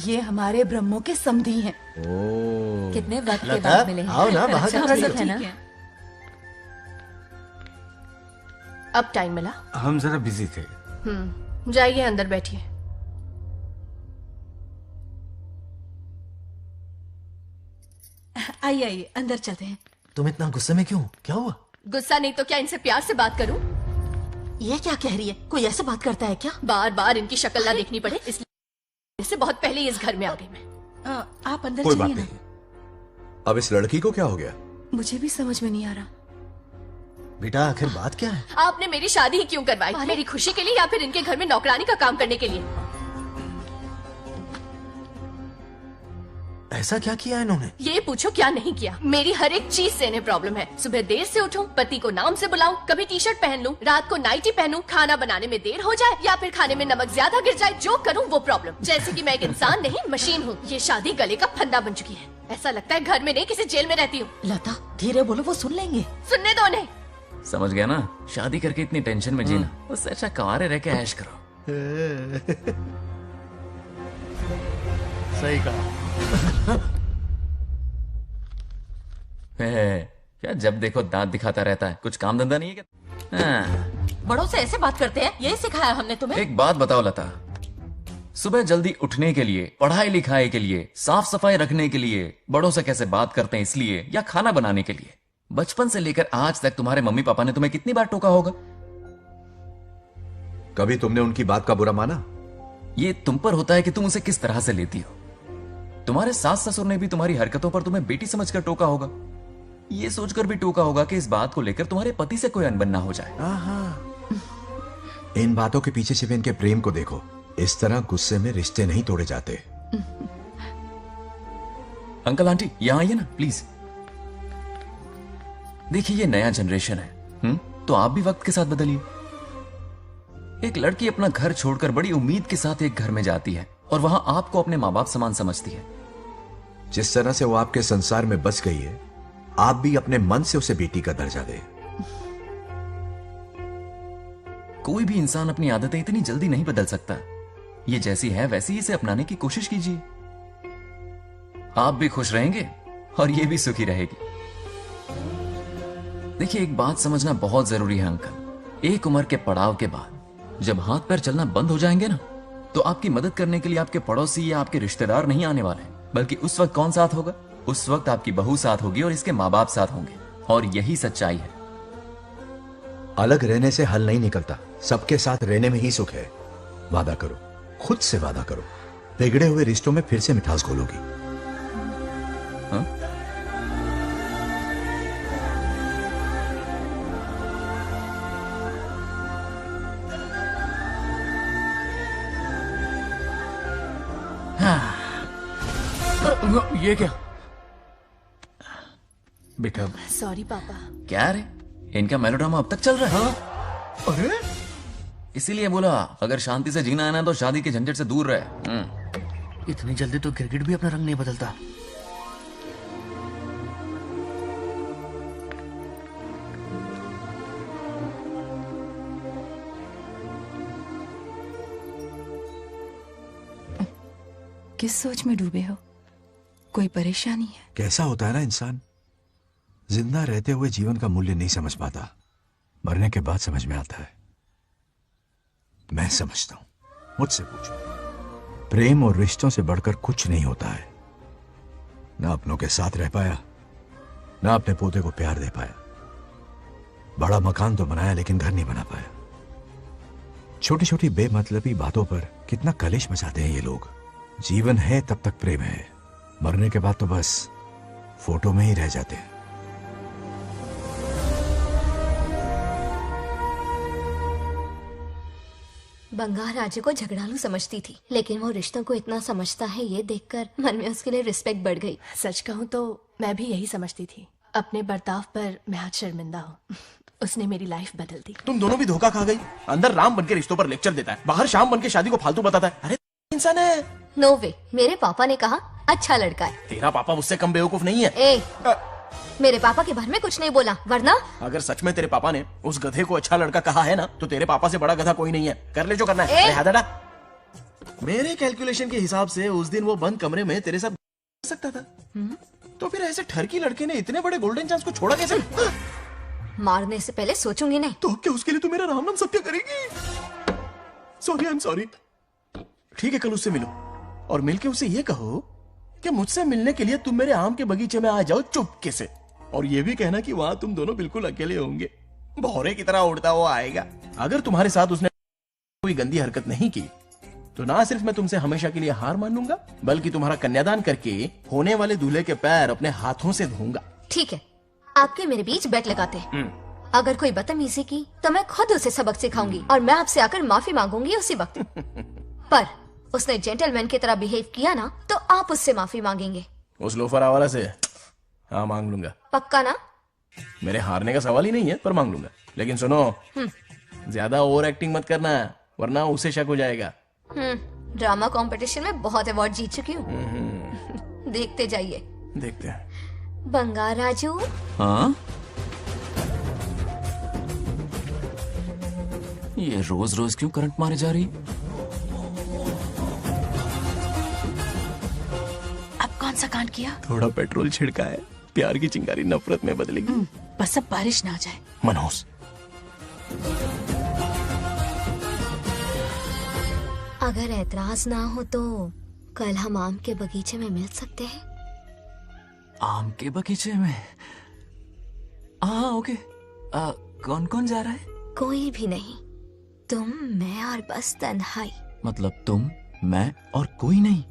ये हमारे ब्रह्मों के समधी हैं। ओ, कितने वक्त के लता, बाद मिले हैं। आओ ना, बाहर अच्छा, क्या सब है ना? अब टाइम मिला? हम जरा बिजी थे। जाइए अंदर बैठिए। आइए आइए, अंदर चलते हैं। तुम इतना गुस्से में क्यों? क्या हुआ? गुस्सा नहीं तो क्या, इनसे प्यार से बात करूं? ये क्या कह रही है? कोई ऐसे बात करता है क्या? बार बार इनकी शक्ल ना देखनी पड़े इसलिए से बहुत पहले इस घर में आ गई मैं। आप अंदर कोई बात चलिए ना। नहीं। अब इस लड़की को क्या हो गया? मुझे भी समझ में नहीं आ रहा। बेटा आखिर बात क्या है? आपने मेरी शादी ही क्यों करवाई? मेरी खुशी के लिए या फिर इनके घर में नौकरानी का काम करने के लिए? ऐसा क्या किया इन्होंने? ये पूछो क्या नहीं किया। मेरी हर एक चीज से इन्हें प्रॉब्लम है। सुबह देर से उठूं, पति को नाम से बुलाऊं, कभी टी शर्ट पहन लूं, रात को नाइटी पहनूं, खाना बनाने में देर हो जाए या फिर खाने में नमक ज्यादा गिर जाए, जो करूं वो प्रॉब्लम। जैसे कि मैं एक इंसान नहीं मशीन हूँ। ये शादी गले का फंदा बन चुकी है। ऐसा लगता है घर में नहीं किसी जेल में रहती हूँ। लता धीरे बोलो, वो सुन लेंगे। सुनने दो उन्हें। समझ गया ना? शादी करके इतनी टेंशन में जीना, उससे अच्छा कुंवारे रह के ऐश करो। सही कहा। क्या जब देखो दांत दिखाता रहता है? कुछ काम धंधा नहीं है क्या? बड़ों से ऐसे बात करते हैं? यही सिखाया हमने तुम्हें? एक बात बताओ लता, सुबह जल्दी उठने के लिए, पढ़ाई लिखाई के लिए, साफ सफाई रखने के लिए बड़ों से कैसे बात करते हैं इसलिए, या खाना बनाने के लिए? बचपन से लेकर आज तक तुम्हारे मम्मी पापा ने तुम्हें कितनी बार टोका होगा? कभी तुमने उनकी बात का बुरा माना? ये तुम पर होता है कि तुम उसे किस तरह से लेती हो। तुम्हारे सास ससुर ने भी तुम्हारी हरकतों पर तुम्हें बेटी समझकर टोका होगा। ये सोचकर भी टोका होगा कि इस बात को लेकर तुम्हारे पति से कोई अनबन ना हो जाए। इन बातों के पीछे सिर्फ इनके प्रेम को देखो। इस तरह गुस्से में रिश्ते नहीं तोड़े जाते। अंकल आंटी यहां आइए ना प्लीज। देखिए ये नया जनरेशन है, तो आप भी वक्त के साथ बदलिए। एक लड़की अपना घर छोड़कर बड़ी उम्मीद के साथ एक घर में जाती है और वहां आपको अपने माँ बाप समान समझती है। जिस तरह से वो आपके संसार में बस गई है, आप भी अपने मन से उसे बेटी का दर्जा दें। कोई भी इंसान अपनी आदतें इतनी जल्दी नहीं बदल सकता। ये जैसी है वैसी इसे अपनाने की कोशिश कीजिए। आप भी खुश रहेंगे और ये भी सुखी रहेगी। देखिए एक बात समझना बहुत जरूरी है अंकल। एक उम्र के पड़ाव के बाद जब हाथ पैर चलना बंद हो जाएंगे ना, तो आपकी मदद करने के लिए आपके पड़ोसी या आपके रिश्तेदार नहीं आने वाले, बल्कि उस वक्त कौन साथ होगा? उस वक्त आपकी बहू साथ होगी और इसके माँ बाप साथ होंगे। और यही सच्चाई है। अलग रहने से हल नहीं निकलता, सबके साथ रहने में ही सुख है। वादा करो, खुद से वादा करो, बिगड़े हुए रिश्तों में फिर से मिठास घोलोगी। ये क्या बेटा? सॉरी पापा। क्या रे, इनका मेलोड्रामा अब तक चल रहा है? अरे इसीलिए बोला अगर शांति से जीना है ना तो शादी के झंझट से दूर रहे। इतनी जल्दी तो क्रिकेट भी अपना रंग नहीं बदलता। किस सोच में डूबे हो? कोई परेशानी है? कैसा होता है ना इंसान, जिंदा रहते हुए जीवन का मूल्य नहीं समझ पाता, मरने के बाद समझ में आता है। मैं समझता हूं, मुझसे पूछो। प्रेम और रिश्तों से बढ़कर कुछ नहीं होता है। ना अपनों के साथ रह पाया, ना अपने पोते को प्यार दे पाया। बड़ा मकान तो बनाया लेकिन घर नहीं बना पाया। छोटी छोटी बेमतलबी बातों पर कितना कलेश मचाते हैं ये लोग। जीवन है तब तक प्रेम है, मरने के बाद तो बस फोटो में ही रह जाते हैं। बंगार राजू को झगड़ालू समझती थी, लेकिन वो रिश्तों को इतना समझता है ये देखकर मन में उसके लिए रिस्पेक्ट बढ़ गई। सच कहूँ तो मैं भी यही समझती थी। अपने बर्ताव पर मैं आज शर्मिंदा हूँ। उसने मेरी लाइफ बदल दी। तुम दोनों भी धोखा खा गई। अंदर राम बनके रिश्तों पर लेक्चर देता है, बाहर शाम बनके शादी को फालतू बताता है। अरे इंसान है। नो वे, मेरे पापा ने कहा अच्छा लड़का है। तेरा पापा मुझसे कम बेवकूफ नहीं है। मेरे पापा के बारे में कुछ नहीं बोला, वरना अगर सच में तेरे पापा ने उस गधे को अच्छा लड़का कहा है ना, तो तेरे पापा से बड़ा गधा कोई नहीं है। कर ले जो करना है। अरे हाथ हटा। मेरे कैलकुलेशन के हिसाब से उस दिन वो बंद कमरे में तेरे साथ सकता था। तो फिर ऐसे ठरकी लड़के ने इतने बड़े गोल्डन चांस को छोड़ा कैसे? मारने से पहले सोचूंगी नहीं। तो क्या उसके लिए तू मेरा राम नाम सत्य करेगी? Sorry, I am sorry. ठीक है, कल उससे मिलो और मिलके उसे ये कहो कि मुझसे मिलने के लिए तुम मेरे आम के बगीचे में आ जाओ चुपके से। और ये भी कहना कि वहां तुम दोनों बिल्कुल अकेले होंगे। भौरे की तरह उड़ता हुआ आएगा। अगर तुम्हारे साथ उसने कोई गंदी हरकत नहीं की तो ना सिर्फ मैं तुमसे हमेशा के लिए हार मान लूंगा, बल्कि तुम्हारा कन्यादान करके होने वाले दूल्हे के पैर अपने हाथों से धोऊंगा। ठीक है, आपके मेरे बीच बेट लगाते हैं। अगर कोई बदतमीजी की तो मैं खुद उसे सबक सिखाऊंगी और मैं आपसे आकर माफी मांगूंगी उसी वक्त। पर उसने जेंटलमैन की तरह बिहेव किया ना, तो आप उससे माफी मांगेंगे। उस लोफर आवारा से हाँ मांग लूंगा। पक्का ना? मेरे हारने का सवाल ही नहीं है, पर मांग लूंगा। लेकिन सुनो, ज्यादा ओवर एक्टिंग मत करना, वरना उसे शक हो जाएगा। ड्रामा कंपटीशन में बहुत अवार्ड जीत चुकी हूँ। देखते जाइए। देखते हैं। बंगार राजू। हाँ? ये रोज रोज क्यों करंट मारे जा रही? अब कौन सा कांड किया? थोड़ा पेट्रोल छिड़का है, प्यार की चिंगारी नफरत में बदलेगी। बस अब बारिश ना आ जाए। मनोज, अगर ऐतराज ना हो तो कल हम आम के बगीचे में मिल सकते हैं। आम के बगीचे में? हाँ ओके। कौन कौन जा रहा है? कोई भी नहीं, तुम, मैं और बस तन्हाई। मतलब तुम, मैं और कोई नहीं?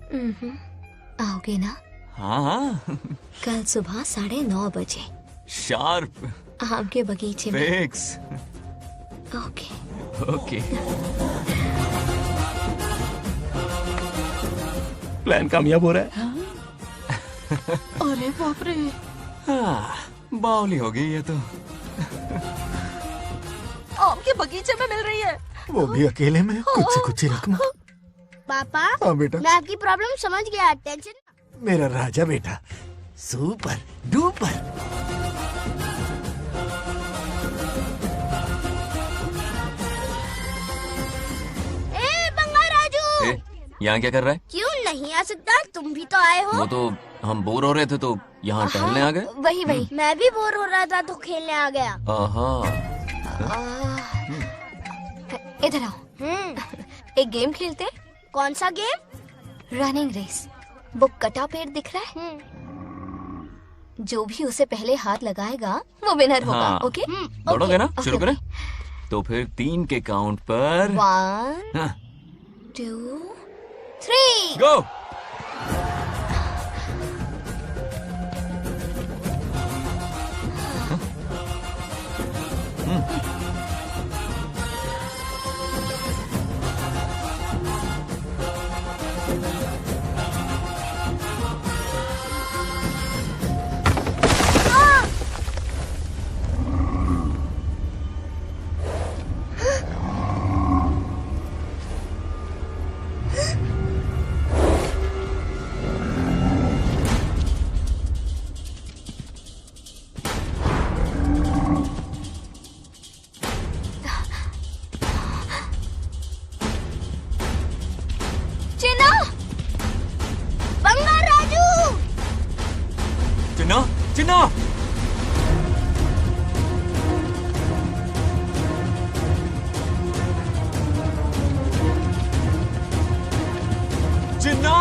आओगे ना? हाँ हाँ। कल सुबह 9:30 बजे शार्प। आम के बगीचे में। फिक्स। Okay okay. प्लान कामयाब हो रहा है। अरे बाप रे। हाँ, बावली हो गई ये तो। आम के बगीचे में मिल रही है, वो भी अकेले में, कुछ से कुछ ही रकम। पापा, हाँ बेटा, मैं आपकी प्रॉब्लम समझ गया। टेंशन। मेरा राजा बेटा, सुपर डुपर। ए बंगार राजू, यहाँ क्या कर रहा है? क्यों नहीं आ सकता? तुम भी तो आए हो। वो तो हम बोर हो रहे थे तो यहाँ टहलने आ गए। वही वही। मैं भी बोर हो रहा था तो खेलने आ गया। इधर आओ। एक गेम खेलते हैं। कौन सा गेम? Running race. वो कटा पेड़ दिख रहा है? जो भी उसे पहले हाथ लगाएगा वो विनर होगा। हाँ। ओके? दौड़ोगे ना? शुरू करें? तो फिर 3 के काउंट पर 1 2 3 गो। चिन्ना, चिन्ना। चिन्ना।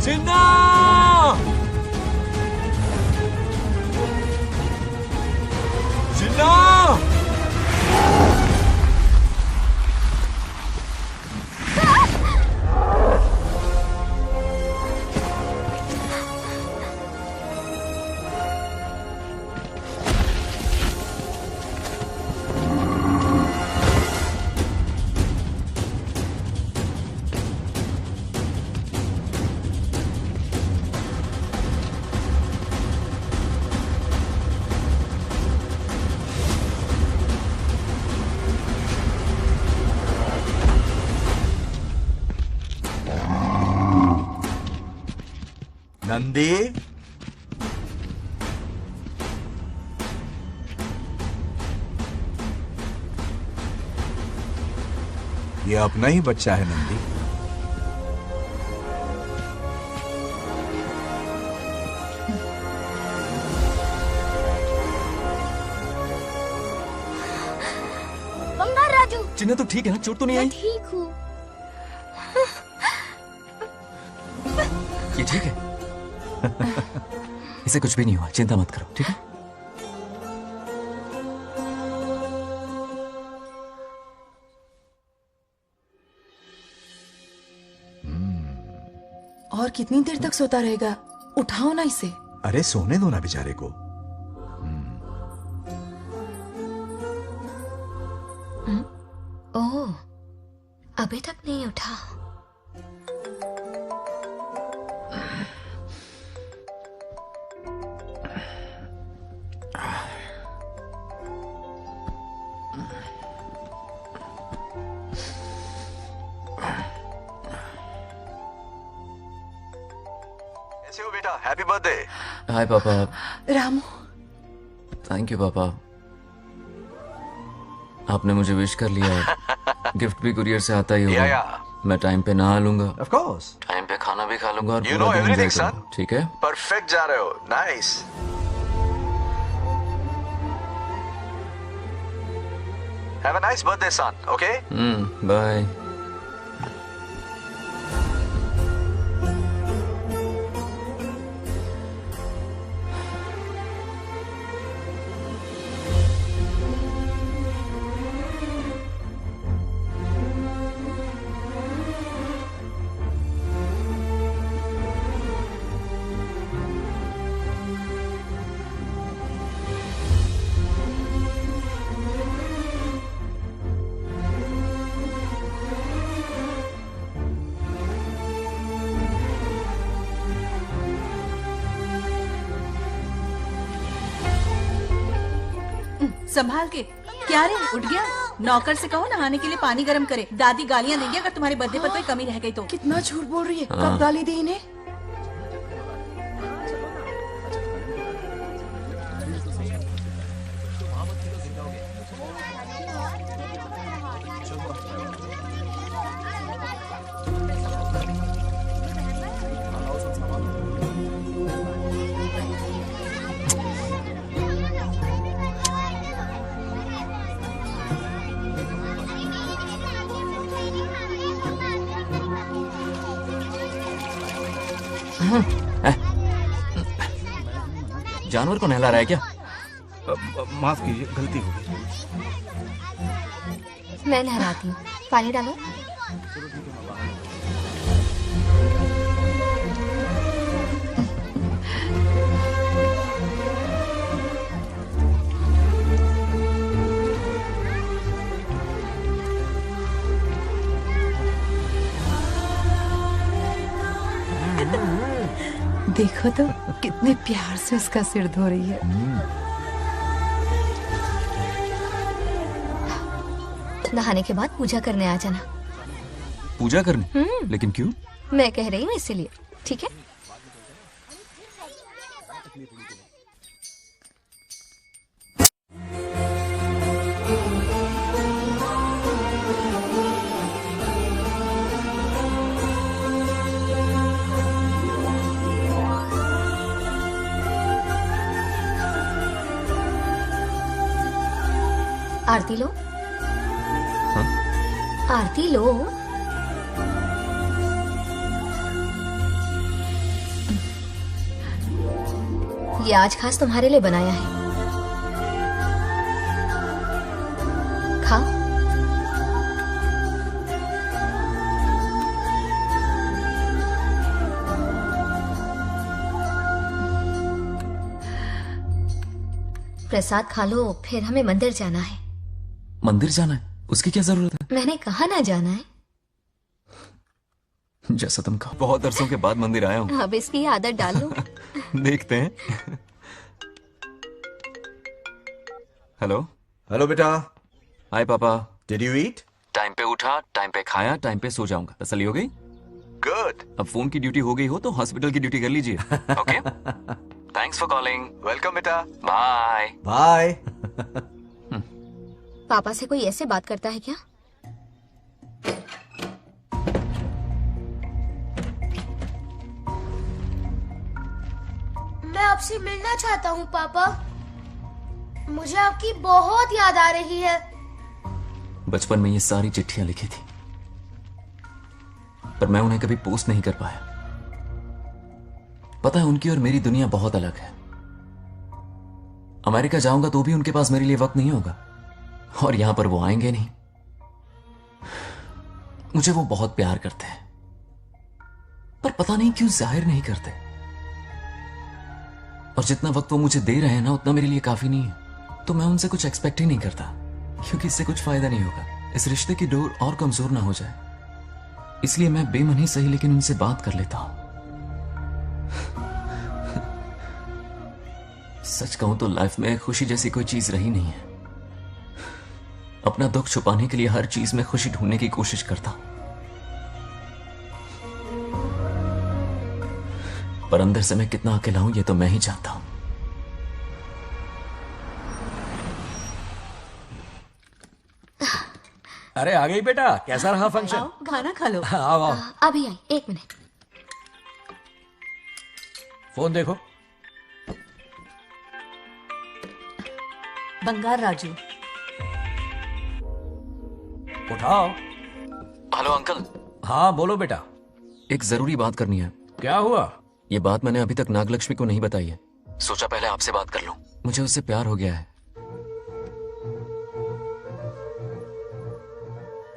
चिन्ना। चिन्ना। नंदी, ये अपना ही बच्चा है नंदी। बंगार राजू। चिन्ना तो ठीक है ना? चोट तो नहीं आई? ठीक हूँ। ये ठीक है? इसे कुछ भी नहीं हुआ, चिंता मत करो, ठीक है? और कितनी देर तक सोता रहेगा? उठाओ ना इसे। अरे सोने दो ना बेचारे को। ओह, अभी तक नहीं उठा। कैसे हो बेटा? Happy birthday. हाय पापा। रामू। थैंक यू पापा, आपने मुझे विश कर लिया। गिफ्ट भी कुरियर से आता ही होगा। मैं टाइम पे नहा लूंगा, ऑफ कोर्स। टाइम पे खाना भी खा लूंगा और You पूरा know दिन everything, enjoy son. करूंगा, ठीक है? परफेक्ट जा रहे हो। Nice. Have a nice birthday son, okay? Bye. संभाल के। क्या रे, उठ गया? नौकर से कहो नहाने के लिए पानी गर्म करे। दादी गालियां देंगे अगर तुम्हारे बर्थडे पर कोई कमी रह गई तो। कितना झूठ बोल रही है। कब गाली दी इन्हें? जानवर को नहला रहा है क्या? माफ कीजिए, गलती हो गई। मैं नहलाती हूँ, पानी डालो। देखो तो कितने प्यार से उसका सिर धो रही है। नहाने के बाद पूजा करने आ जाना। पूजा करने? लेकिन क्यों? मैं कह रही हूँ इसीलिए, ठीक है? आरती लो। आरती लो। ये आज खास तुम्हारे लिए बनाया है, खाओ। प्रसाद खा लो, फिर हमें मंदिर जाना है। मंदिर जाना है? उसकी क्या जरूरत है? मैंने कहा ना जाना है। जैसा तुम कहो। बहुत अरसों के बाद मंदिर आया हूँ। अब इसकी आदत डाल लो। देखते हैं। हेलो। हेलो बेटा। हाय पापा। Did you eat? टाइम पे उठा, टाइम पे खाया, टाइम पे सो जाऊंगा। तसल्ली हो गई? गुड। अब फोन की ड्यूटी हो गई हो तो हॉस्पिटल की ड्यूटी कर लीजिए। Okay. Thanks for calling. Welcome बेटा। Bye bye. पापा से कोई ऐसे बात करता है क्या? मैं आपसे मिलना चाहता हूँ पापा। मुझे आपकी बहुत याद आ रही है। बचपन में ये सारी चिट्ठियां लिखी थी, पर मैं उन्हें कभी पोस्ट नहीं कर पाया। पता है, उनकी और मेरी दुनिया बहुत अलग है। अमेरिका जाऊंगा तो भी उनके पास मेरे लिए वक्त नहीं होगा, और यहां पर वो आएंगे नहीं। मुझे वो बहुत प्यार करते हैं, पर पता नहीं क्यों जाहिर नहीं करते। और जितना वक्त वो मुझे दे रहे हैं ना, उतना मेरे लिए काफी नहीं है। तो मैं उनसे कुछ एक्सपेक्ट ही नहीं करता, क्योंकि इससे कुछ फायदा नहीं होगा। इस रिश्ते की डोर और कमजोर ना हो जाए, इसलिए मैं बेमन ही सही लेकिन उनसे बात कर लेता हूं। सच कहूं तो लाइफ में खुशी जैसी कोई चीज रही नहीं है। अपना दुख छुपाने के लिए हर चीज में खुशी ढूंढने की कोशिश करता हूं, पर अंदर से मैं कितना अकेला हूं ये तो मैं ही जानता हूं। अरे आ गई बेटा, कैसा रहा फंक्शन? खाना खा लो। आओ आओ। अभी आई, 1 मिनट। फोन देखो। बंगार राजू। उठाओ। Hello uncle. हाँ बोलो बेटा। एक जरूरी बात करनी है। क्या हुआ? ये बात मैंने अभी तक नागलक्ष्मी को नहीं बताई है। सोचा पहले आपसे बात कर लूं। मुझे उससे प्यार हो गया है।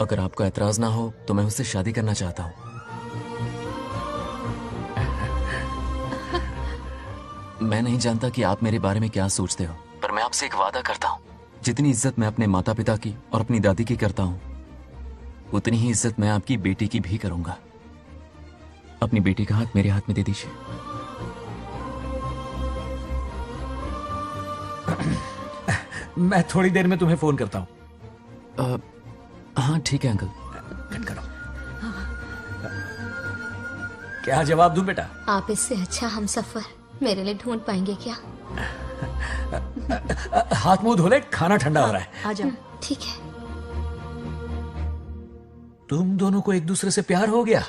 अगर आपको एतराज ना हो तो मैं उससे शादी करना चाहता हूं। मैं नहीं जानता कि आप मेरे बारे में क्या सोचते हो, पर मैं आपसे एक वादा करता हूं। जितनी इज्जत मैं अपने माता पिता की और अपनी दादी की करता हूं, उतनी ही इज्जत मैं आपकी बेटी की भी करूंगा। अपनी बेटी का हाथ मेरे हाथ में दे दीजिए। मैं थोड़ी देर में तुम्हें फोन करता हूं। हाँ ठीक है अंकल। कट करो। क्या जवाब दूं बेटा? आप इससे अच्छा हम सफर मेरे लिए ढूंढ पाएंगे क्या? हाथ मुंह धो ले, खाना ठंडा हो रहा है। आ जाओ। ठीक है। तुम दोनों को एक दूसरे से प्यार हो गया?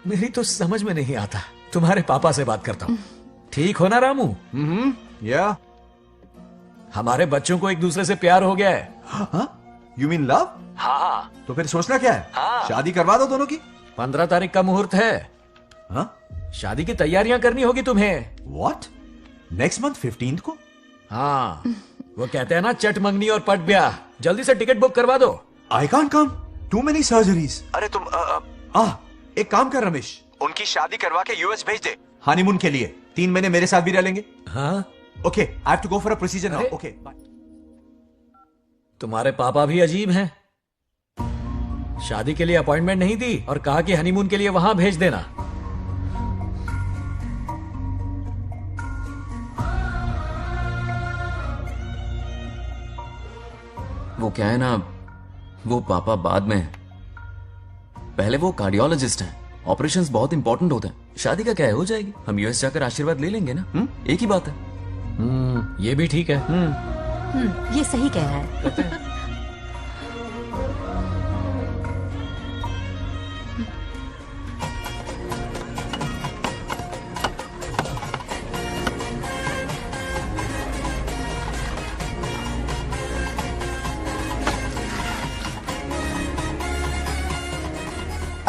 मेरी तो समझ में नहीं आता। तुम्हारे पापा से बात करता हूं। ठीक हो ना रामू? या हमारे बच्चों को एक दूसरे से प्यार हो गया है। You mean love? हाँ। तो फिर सोचना क्या है? हाँ। शादी करवा दो दोनों की। 15 तारीख का मुहूर्त है। हाँ? शादी की तैयारियां करनी होगी तुम्हें। What? नेक्स्ट मंथ 15 को? हाँ। वो कहते हैं ना, चट मंगनी और पट ब्याह। जल्दी से टिकट बुक करवा दो। I can't come. Too many surgeries. अरे तुम एक काम कर रमेश, उनकी शादी करवा के यूएस भेज दे हनीमून के लिए। 3 महीने मेरे साथ भी रह लेंगे। हाँ। Okay, I have to go for a procedure now. Okay bye. तुम्हारे पापा भी अजीब हैं। शादी के लिए अपॉइंटमेंट नहीं दी और कहा कि हनीमून के लिए वहां भेज देना। वो क्या है ना, वो पापा बाद में, पहले वो कार्डियोलॉजिस्ट हैं। ऑपरेशंस बहुत इंपॉर्टेंट होते हैं। शादी का क्या है, हो जाएगी। हम यूएस जाकर आशीर्वाद ले लेंगे ना। एक ही बात है। ये भी ठीक है। ये सही कह रहा है।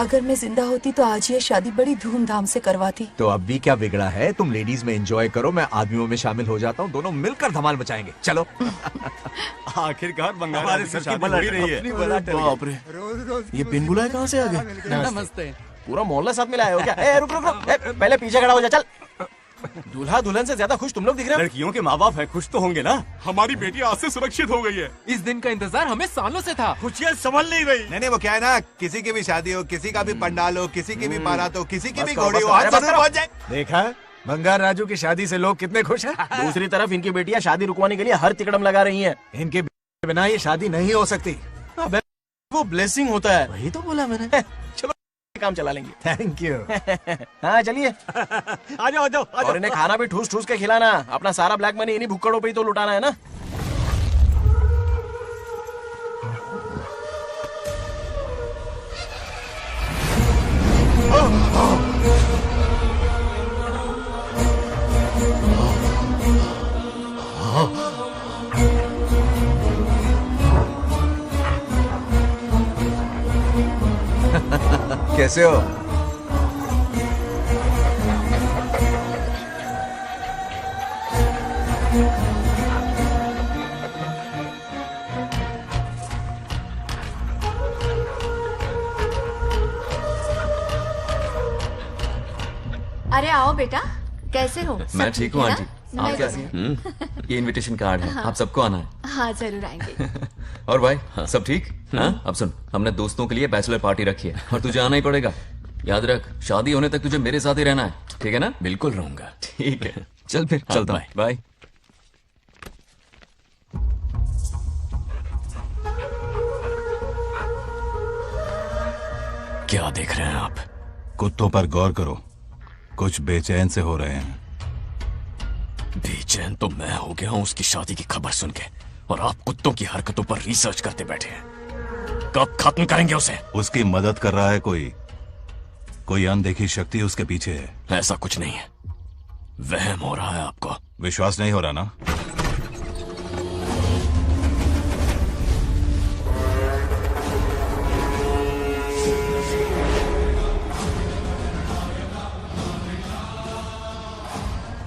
अगर मैं जिंदा होती तो आज ये शादी बड़ी धूमधाम से करवाती। तो अब भी क्या बिगड़ा है? तुम लेडीज में एंजॉय करो, मैं आदमियों में शामिल हो जाता हूँ, दोनों मिलकर धमाल मचाएंगे। चलो। आखिरकार बंगाल हमारे की सर की शादी बला हो ही रही है। अपनी बला टल गई। बाप रे, ये बिन बुलाए कहाँ से आ गए? नमस्ते। पूरा मोहल्ला साथ में लाए हो क्या? ए, रुक रुक रुक, ए, पहले पीछे खड़ा हो जा, चल। दूल्हा दुल्हन से ज्यादा खुश तुम लोग दिख रहे हो। लड़कियों के माँ बाप है, खुश तो होंगे ना। हमारी बेटी आज से सुरक्षित हो गई है। इस दिन का इंतजार हमें सालों से था। खुशियाँ संभल नहीं रही। नहीं वो क्या है ना, किसी की भी शादी हो, किसी का भी पंडाल हो, किसी की भी बारात हो, किसी की भी बस करो, घोड़ी बस हो, करो, आज बस जरूर करो। पहुंच जाए। देखा, बंगार राजू की शादी से लोग कितने खुश हैं। दूसरी तरफ इनकी बेटियां शादी रुकवाने के लिए हर तिकड़म लगा रही हैं। इनके बिना ये शादी नहीं हो सकती। अबे, वो ब्लेसिंग होता है। वही तो बोला मैंने। चलो काम चला लेंगे। Thank you. हाँ चलिए। आ जाओ आ जाओ। और इन्हें खाना भी ठूस ठूस के खिलाना। अपना सारा ब्लैक मनी इन्हीं भुक्कड़ों पे ही तो लुटाना है ना। कैसे हो? अरे आओ बेटा, कैसे हो? मैं ठीक हूँ है आंटी। ना? आप मैं कैसी हैं? ये इनविटेशन कार्ड है, हाँ। आप सबको आना है। हाँ जरूर आएंगे। और भाई सब ठीक? हाँ? अब सुन, हमने दोस्तों के लिए बैचलर पार्टी रखी है और तुझे आना ही पड़ेगा। याद रख, शादी होने तक तुझे मेरे साथ ही रहना है, ठीक है ना? बिल्कुल रहूंगा। ठीक है, चल फिर चलता हूँ। बाय। क्या देख रहे हैं आप? कुत्तों पर गौर करो, कुछ बेचैन से हो रहे हैं। बेचैन तो मैं हो गया हूं उसकी शादी की खबर सुन के, और आप कुत्तों की हरकतों पर रिसर्च करते बैठे हैं। कब खत्म करेंगे उसे? उसकी मदद कर रहा है कोई अनदेखी शक्ति उसके पीछे है। ऐसा कुछ नहीं है, वहम हो रहा है आपको। विश्वास नहीं हो रहा ना?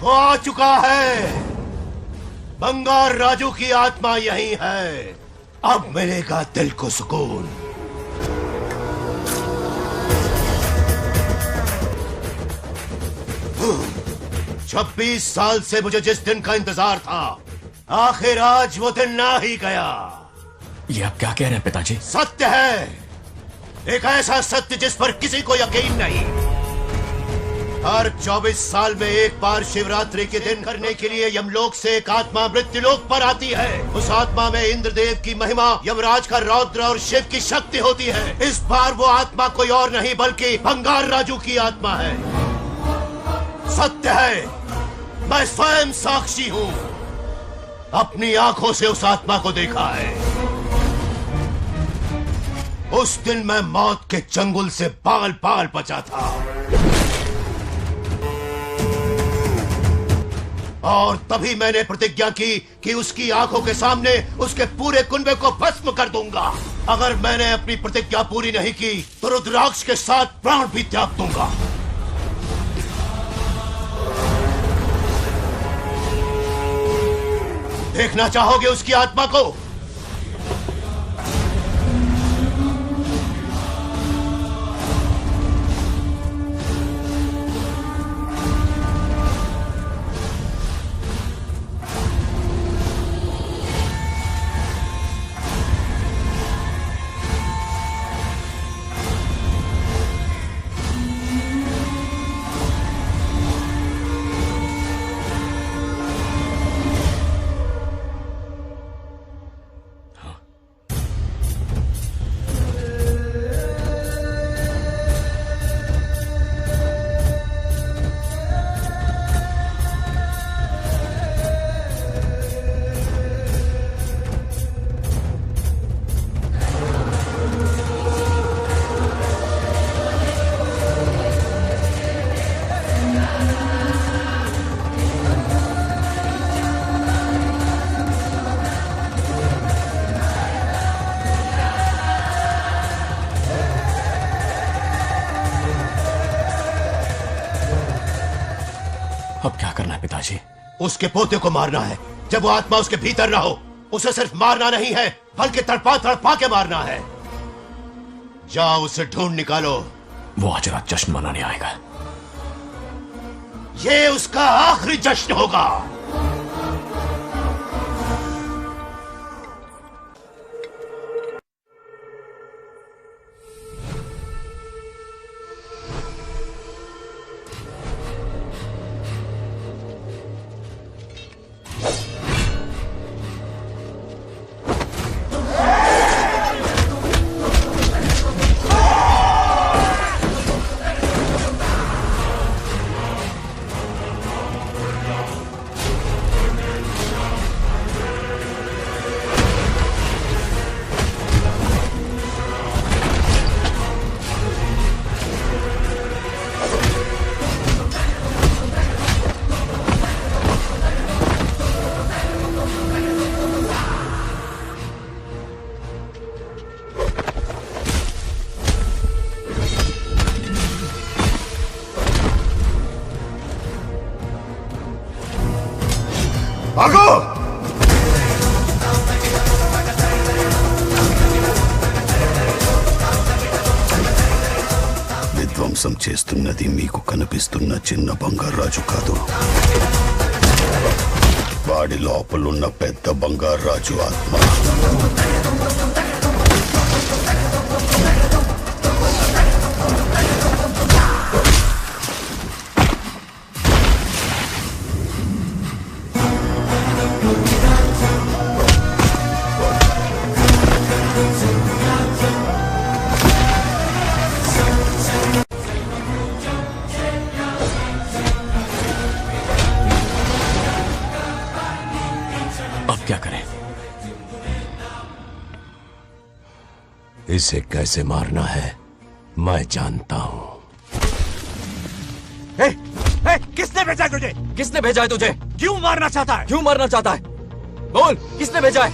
वो आ चुका है। बंगार राजू की आत्मा यही है। अब मिलेगा दिल को सुकून। छब्बीस साल से मुझे जिस दिन का इंतजार था, आखिर आज वो दिन ना ही गया। ये आप क्या कह रहे हैं पिताजी? सत्य है, एक ऐसा सत्य जिस पर किसी को यकीन नहीं। हर 24 साल में एक बार शिवरात्रि के दिन करने के लिए यमलोक से एक आत्मा मृत्युलोक पर आती है। उस आत्मा में इंद्रदेव की महिमा, यमराज का रौद्र और शिव की शक्ति होती है। इस बार वो आत्मा कोई और नहीं बल्कि बंगार राजू की आत्मा है। सत्य है, मैं स्वयं साक्षी हूँ। अपनी आंखों से उस आत्मा को देखा है। उस दिन मैं मौत के चंगुल से बाल बाल बचा था, और तभी मैंने प्रतिज्ञा की कि उसकी आंखों के सामने उसके पूरे कुनबे को भस्म कर दूंगा। अगर मैंने अपनी प्रतिज्ञा पूरी नहीं की तो रुद्राक्ष के साथ प्राण भी त्याग दूंगा। देखना चाहोगे उसकी आत्मा को? है पिताजी? उसके पोते को मारना है। जब वो आत्मा उसके भीतर ना हो, उसे सिर्फ मारना नहीं है, बल्कि तड़पा तड़पा के मारना है। जाओ उसे ढूंढ निकालो। वो आज रात जश्न मनाने आएगा। ये उसका आखिरी जश्न होगा। भागो! విధ్వంసం చేస్తున్నది మీకు కనిపిస్తున్న చిన్న బంగారాజు కాదు. వాడి లోపలున్న పెద్ద బంగారాజు ఆత్మ. क्या करें? इसे कैसे मारना है मैं जानता हूं। किसने भेजा है तुझे? किसने भेजा है तुझे? क्यों मारना चाहता है? क्यों मारना चाहता है? बोल, किसने भेजा है?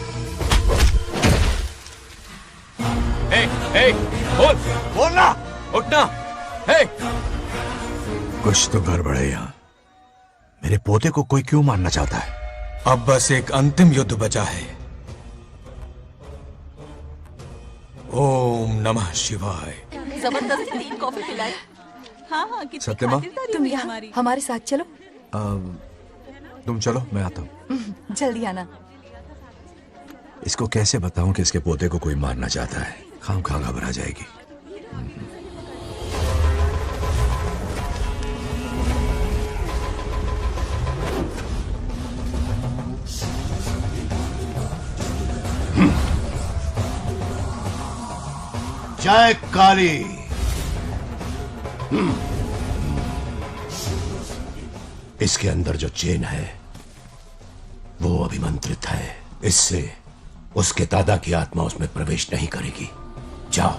बोल, बोलना, उठना। कुछ तो गड़बड़ है यहाँ। मेरे पोते को कोई क्यों मारना चाहता है? अब बस एक अंतिम युद्ध बचा है। ओम नमः शिवाय। जबरदस्ती 3 कॉफी पिलाई। हाँ हाँ, कितनी सत्यमा? खातिरदारी तुम हुई यहाँ हमारी। हमारे साथ चलो। तुम चलो, मैं आता हूँ। जल्दी आना। इसको कैसे बताऊं कि इसके पोते को कोई मारना चाहता है? खाम खा घबरा जाएगी। जय काली। इसके अंदर जो चेन है वो अभिमंत्रित है। इससे उसके दादा की आत्मा उसमें प्रवेश नहीं करेगी। जाओ।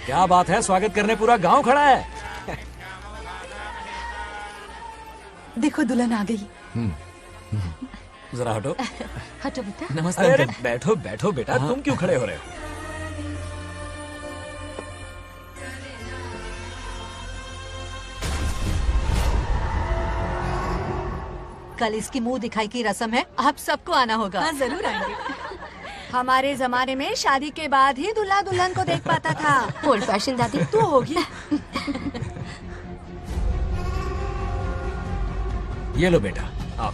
क्या बात है, स्वागत करने पूरा गांव खड़ा है। देखो दुल्हन आ गई। जरा हटो। हटो बेटा। नमस्ते। अरे बैठो बैठो बेटा, तुम क्यों खड़े हो रहे हो? कल इसकी मुंह दिखाई की रस्म है, आप सबको आना होगा। हाँ, जरूर आएंगे। हमारे जमाने में शादी के बाद ही दूल्हा दुल्हन को देख पाता था। ओल्ड फैशन दादी तू होगी। ये लो बेटा, आओ।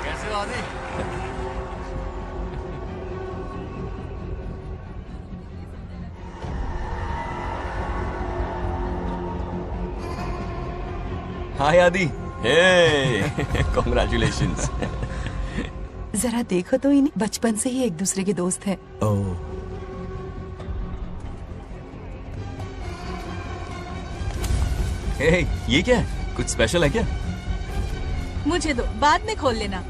कैसे हो आदि? हाय आदि। कॉन्ग्रेचुलेशंस। जरा देखो तो, इन्हें बचपन से ही एक दूसरे के दोस्त हैं। ये क्या है? कुछ स्पेशल है क्या? मुझे दो, बाद में खोल लेना।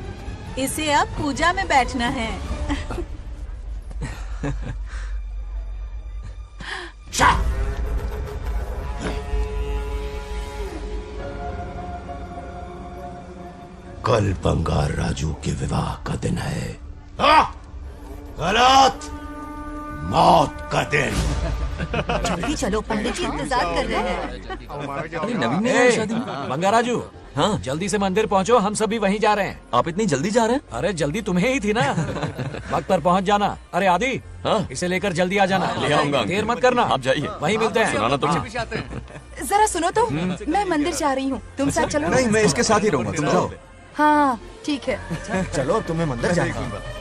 इसे अब पूजा में बैठना है। कल बंगार राजू के विवाह का दिन है। गलत। मौत का दिन। जल्दी चलो, पंडित जी इंतजार कर रहे हैं। नवीन ने ए, शादी में। बंगा राजू, हाँ जल्दी से मंदिर पहुंचो, हम सभी वहीं जा रहे हैं। आप इतनी जल्दी जा रहे हैं? अरे जल्दी तुम्हें ही थी ना। वक्त पर पहुंच जाना। अरे आदि, हाँ इसे लेकर जल्दी आ जाना। ले आऊंगा। देर मत करना, आप जाइए, वहीं मिलते हैं। सुनाना तो जरा सुनो तो, मैं मंदिर जा रही हूँ, तुम साथ चलो। नहीं, मैं इसके साथ ही रहूंगा, तुम जाओ। हाँ ठीक है। चलो, अब तुम्हें मंदिर जाना है।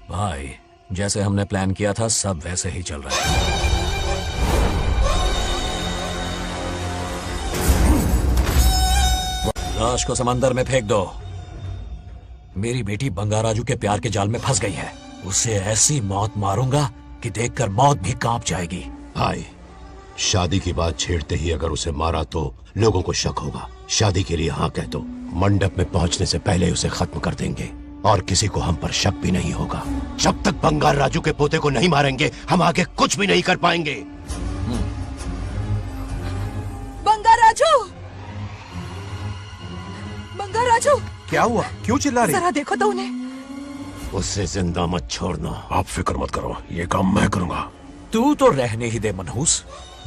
भाई, जैसे हमने प्लान किया था सब वैसे ही चल रहा है। लाश को समंदर में फेंक दो। मेरी बेटी बंगाराजू के प्यार के जाल में फंस गई है। उसे ऐसी मौत मारूंगा कि देखकर मौत भी कांप जाएगी। भाई, शादी की बात छेड़ते ही अगर उसे मारा तो लोगों को शक होगा। शादी के लिए हाँ कह दो, मंडप में पहुंचने से पहले उसे खत्म कर देंगे और किसी को हम पर शक भी नहीं होगा। जब तक बंगार राजू के पोते को नहीं मारेंगे हम आगे कुछ भी नहीं कर पाएंगे। बंगाराजू, बंगाराजू, क्या हुआ? क्यों चिल्ला रही? जरा देखो तो उन्हें। उससे जिंदा मत छोड़ना। आप फिक्र मत करो, ये काम मैं करूंगा। तू तो रहने ही दे मनहूस।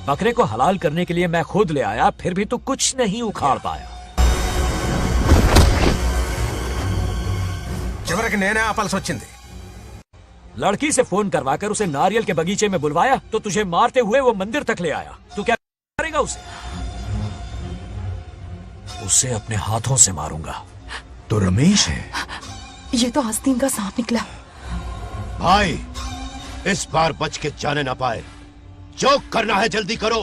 बकरे को हलाल करने के लिए मैं खुद ले आया, फिर भी तू कुछ नहीं उखाड़ पाया। చివరికి నేనే ఆపాల్సి వచ్చింది। लड़की से फोन करवाकर उसे नारियल के बगीचे में बुलवाया तो तुझे मारते हुए वो मंदिर तक ले आया। तू क्या करेगा उसे? उसे अपने हाथों से मारूंगा। तो रमेश है। ये तो आस्तीन का सांप निकला। भाई, इस बार बच के जाने ना पाए। जो करना है जल्दी करो।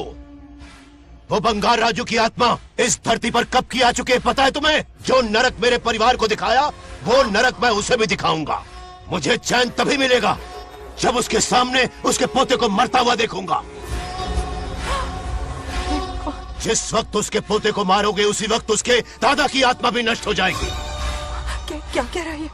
वो बंगार राजू की आत्मा इस धरती पर कब की आ चुकी है पता है तुम्हें? जो नरक मेरे परिवार को दिखाया वो नरक मैं उसे भी दिखाऊंगा। मुझे चैन तभी मिलेगा जब उसके सामने उसके पोते को मरता हुआ देखूंगा। जिस वक्त उसके पोते को मारोगे उसी वक्त उसके दादा की आत्मा भी नष्ट हो जाएगी। क्या कह रहा है?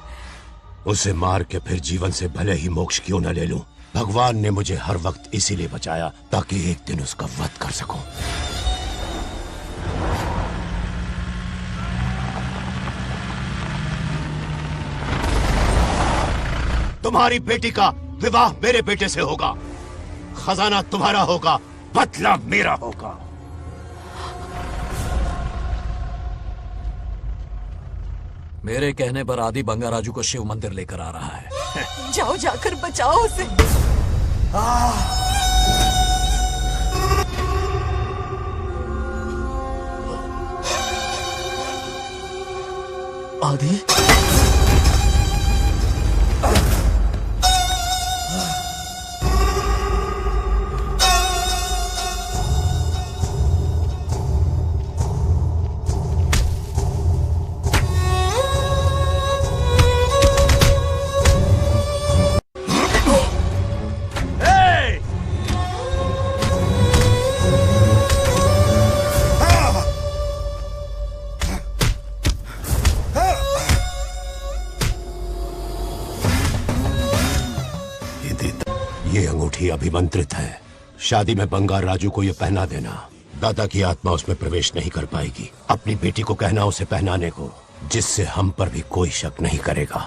उसे मार के फिर जीवन से भले ही मोक्ष क्यों न ले लूं, भगवान ने मुझे हर वक्त इसीलिए बचाया ताकि एक दिन उसका वध कर सकूं। तुम्हारी बेटी का विवाह मेरे बेटे से होगा। खजाना तुम्हारा होगा, बदला मेरा होगा। मेरे कहने पर आदि बंगाराजू को शिव मंदिर लेकर आ रहा है। जाओ, जाकर बचाओ उसे। आदि, ये अंगूठी अभिमंत्रित है। शादी में बंगार राजू को ये पहना देना। दादा की आत्मा उसमें प्रवेश नहीं कर पाएगी। अपनी बेटी को कहना उसे पहनाने को, जिससे हम पर भी कोई शक नहीं करेगा।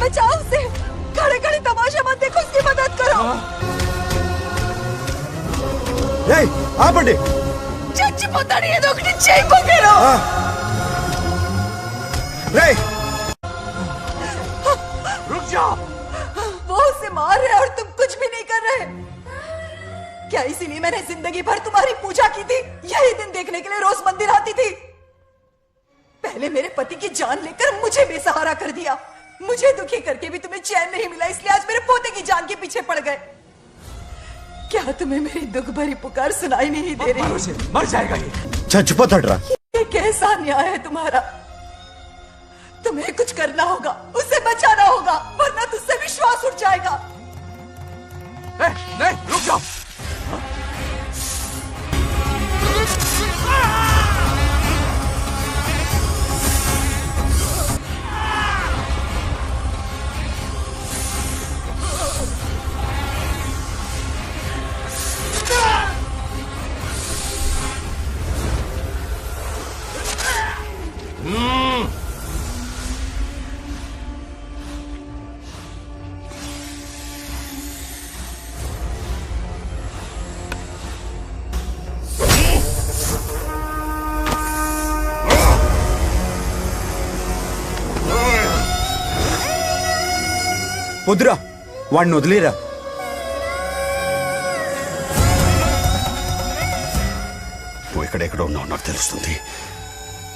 बचाओ उसे। खड़े खड़े तमाशा मत देखो, उसकी मदद करो। आ बड़े चच्ची पोतानी ये दोगटी चेक को करो। रुक जाओ। वो उसे मार रहे और तुम कुछ भी नहीं कर रहे। क्या इसीलिए मैंने जिंदगी भर तुम्हारी पूजा की थी? यही दिन देखने के लिए रोज मंदिर आती थी। पहले मेरे पति की जान लेकर मुझे बेसहारा कर दिया। मुझे दुखी करके भी तुम्हें चैन नहीं मिला, इसलिए आज मेरे पोते की जान के पीछे पड़ गए। क्या तुम्हें मेरी दुख भरी पुकार सुनाई नहीं दे रही? मर जाएगा ये। చచ్చిపోతాడు రా. ये कैसा अन्याय है तुम्हारा? तुम्हें कुछ करना होगा, उसे बचाना होगा, वरना तुझसे विश्वास उठ जाएगा। नहीं, रुक जाओ। వద్దురా, వాడిని వదిలేరా. నువ్వు ఎక్కడెక్కడ ఉన్నావు నాకు తెలుస్తుంది.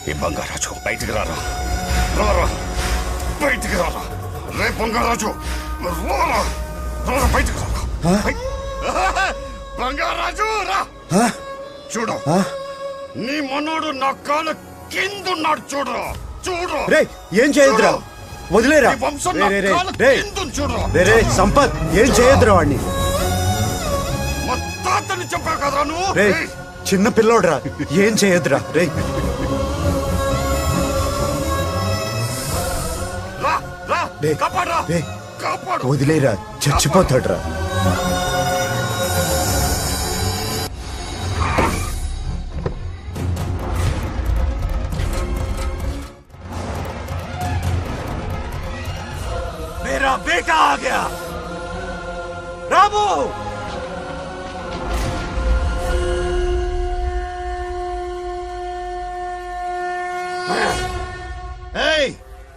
ఈ బంగారాజు బయటికి రారా, రారా బయటికి రారా. రే బంగారాజు, రారా రారా బయటికి రారా. బంగారాజు రా. చూడు, నీ మనోడు నా కాళ్ళ కిందున్నాడు. చూడు చూడు. రే ఏం చేయొద్దురా, వదిలేరా. రే సంపత్, ఏం చేయొద్దురా వాడిని. మా తాతని చెప్పావు కదరా నువ్వు. రే చిన్న పిల్లోడ్రా, ఏం చేయొద్దురా. రే వదిలేరా, చచ్చిపోతాడ్రా. मेरा बेटा आ गया। रामू,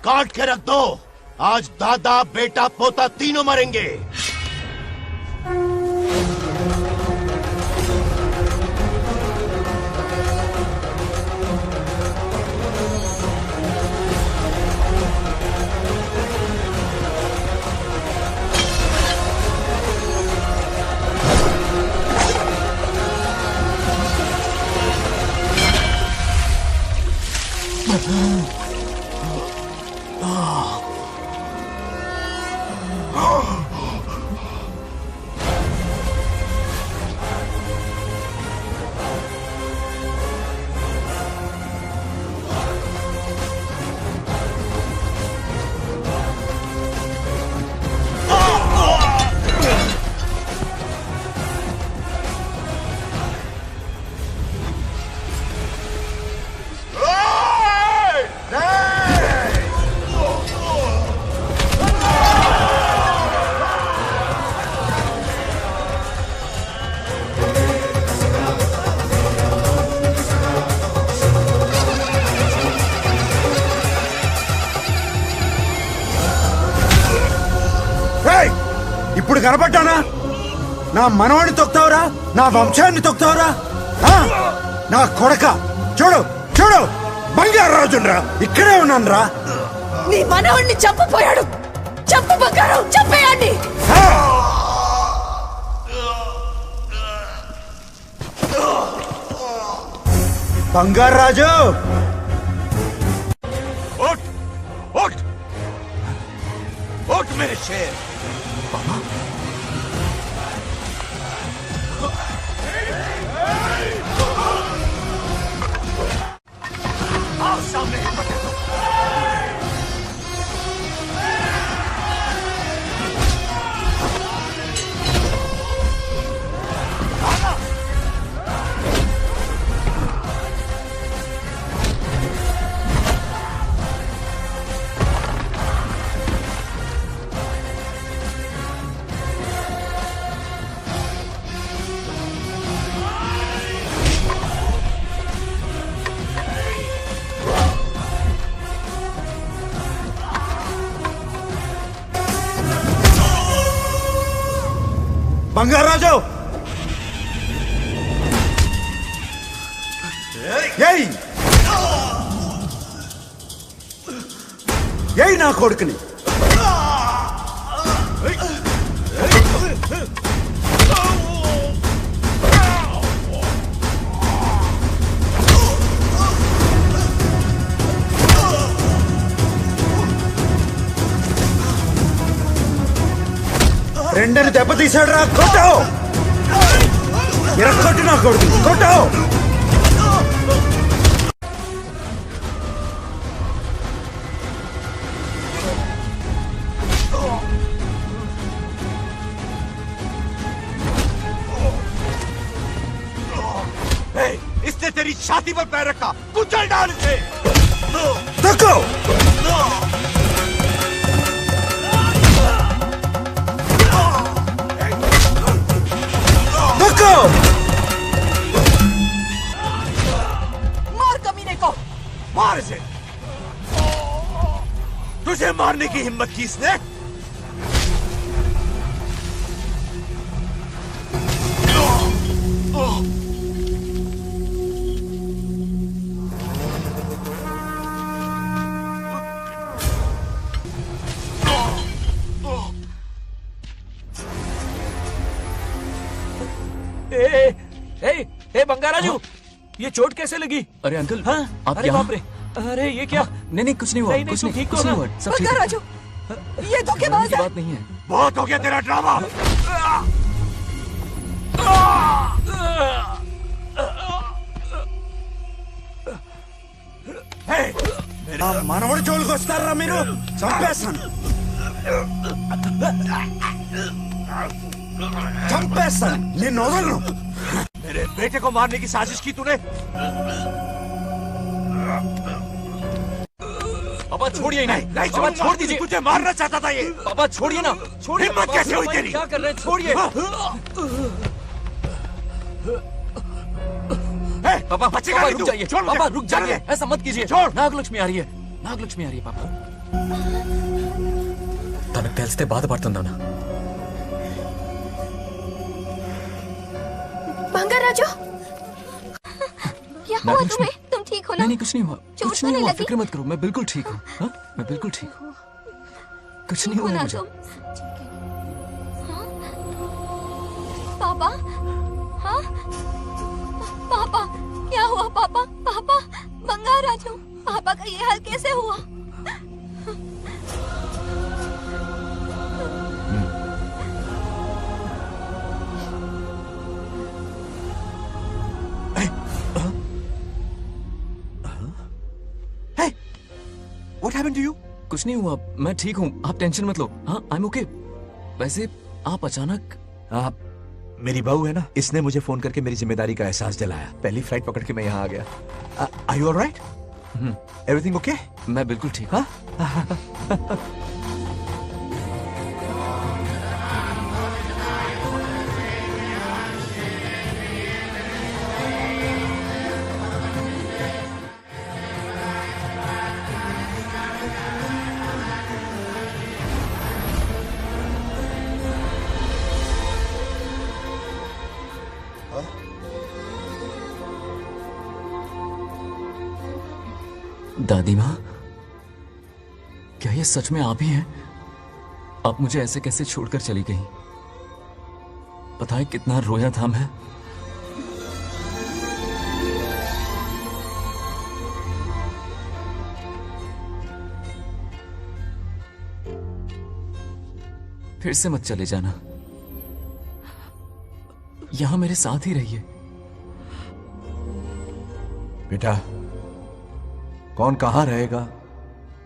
काट के रख दो। आज दादा बेटा पोता तीनों मरेंगे। ఇప్పుడు కనపడ్డానా? నా మనవాడిని తొక్తావురా, నా వంశాన్ని తొక్తావురా. నా కొడక, చూడు చూడు, బంగారాజురా, ఇక్కడే ఉన్నాను రా. నీ మనవాడిని చంపపోయాడు. చంపు బంగారం, చంపేయండి. బంగారాజు, उठ उठ उठ मेरे शेर। आओ सामने हिम्मत है तो। బంగారాజు, ఏయ్ ఏయ్ నా కొడుకుని. గుండెని దెబ్బతీసాడు రా, కొట్టు! కొట్టు నా కొడుకు, కొట్టు! इसने तेरी छाती पर पैर रखा, कुचल डाल इसे। देखो देखो, मार कमीने को, मार इसे। तुझे मारने की हिम्मत की इसने? ए बंगाराजू, ये चोट कैसे लगी? अरे अंकल, हाँ? आप अरे यहाँ? बाप रे, अरे ये क्या? नहीं कुछ नहीं हुआ, कुछ तुम नहीं, ठीक हो कुछ ना? नहीं हुआ, सब ठीक है। बंगाराजू, ये धोखेबाज की है। बात नहीं है। बहुत हो गया तेरा ड्रामा। మనవడు జోలికి వస్తారా మీరు? చంపేస్తాను, చంపేస్తాను, నిన్ను వదలను। मेरे बेटे को मारने की साजिश की तूने? पापा छोड़िए इन्हें। नहीं पापा छोड़ दीजिए। तुझे मारना चाहता था ये। पापा छोड़िए ना, छोड़िए। हिम्मत पापा, कैसे हुई पापा, तेरी? क्या कर रहे हैं? छोड़िए। पापा बचेगा पापा नहीं रुक तू। जाइए, छोड़ मुझे। पापा रुक जाइए, छोड़। ऐसा मत कीजिए। छोड़। నాగలక్ష్మి आ रही है, నాగలక్ష్మి आ रही है पापा। తనకు తెలిస్తే బాధపడుతుందానా? बंगाराजू, क्या हुआ नागलक्ष्मी। तुम्हें? तुम ठीक हो ना? नहीं कुछ नहीं हुआ, चोट कुछ तो नहीं नहीं हुआ, लगी? फिक्र मत करो, मैं बिल्कुल ठीक हूँ। हाँ? मैं बिल्कुल ठीक हूँ, कुछ नहीं ठीक हो हुआ ना मुझे। तुम? हाँ? पापा, हाँ? पापा, क्या हुआ पापा? पापा, बंगाराजू, पापा का ये हाल कैसे हुआ? What happened to you? कुछ नहीं हुआ, मैं ठीक हूँ, आप टेंशन मत लो। हाँ, आई एम ओके। वैसे आप अचानक आप मेरी बहू है ना, इसने मुझे फोन करके मेरी जिम्मेदारी का एहसास दिलाया। पहली फ्लाइट पकड़ के मैं यहाँ आ गया। Are you alright? Everything okay? मैं बिल्कुल ठीक हूँ। दादी माँ, क्या ये सच में आप ही हैं? आप मुझे ऐसे कैसे छोड़कर चली गई? पता है कितना रोया था मैं। फिर से मत चले जाना, यहां मेरे साथ ही रहिए। बेटा, कौन कहां रहेगा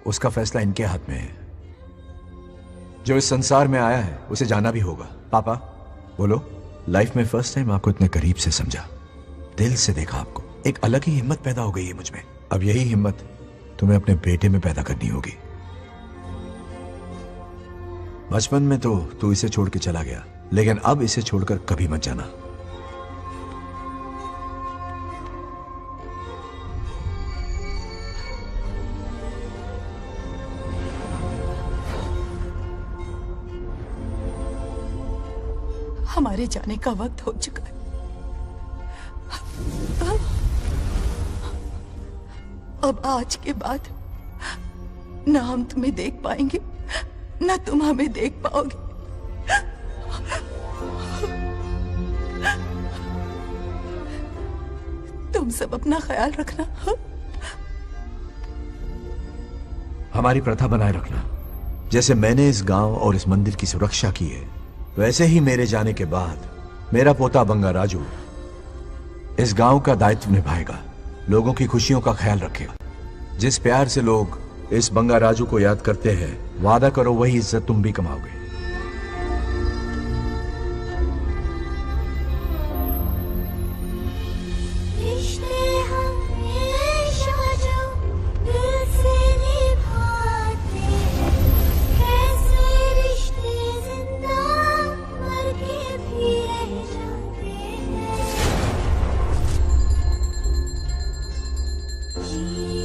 उसका फैसला इनके हाथ में है। जो इस संसार में आया है उसे जाना भी होगा। पापा बोलो, लाइफ में फर्स्ट टाइम आपको इतने करीब से समझा, दिल से देखा आपको, एक अलग ही हिम्मत पैदा हो गई है मुझ में। अब यही हिम्मत तुम्हें अपने बेटे में पैदा करनी होगी। बचपन में तो तू इसे छोड़ के चला गया, लेकिन अब इसे छोड़कर कभी मत जाना। हमारे जाने का वक्त हो चुका है। अब आज के बाद ना हम तुम्हें देख पाएंगे, ना तुम हमें देख पाओगे। तुम सब अपना ख्याल रखना। हमारी प्रथा बनाए रखना। जैसे मैंने इस गांव और इस मंदिर की सुरक्षा की है, वैसे ही मेरे जाने के बाद मेरा पोता बंगा राजू इस गांव का दायित्व निभाएगा, लोगों की खुशियों का ख्याल रखेगा। जिस प्यार से लोग इस बंगा राजू को याद करते हैं, वादा करो वही इज्जत तुम भी कमाओगे। जी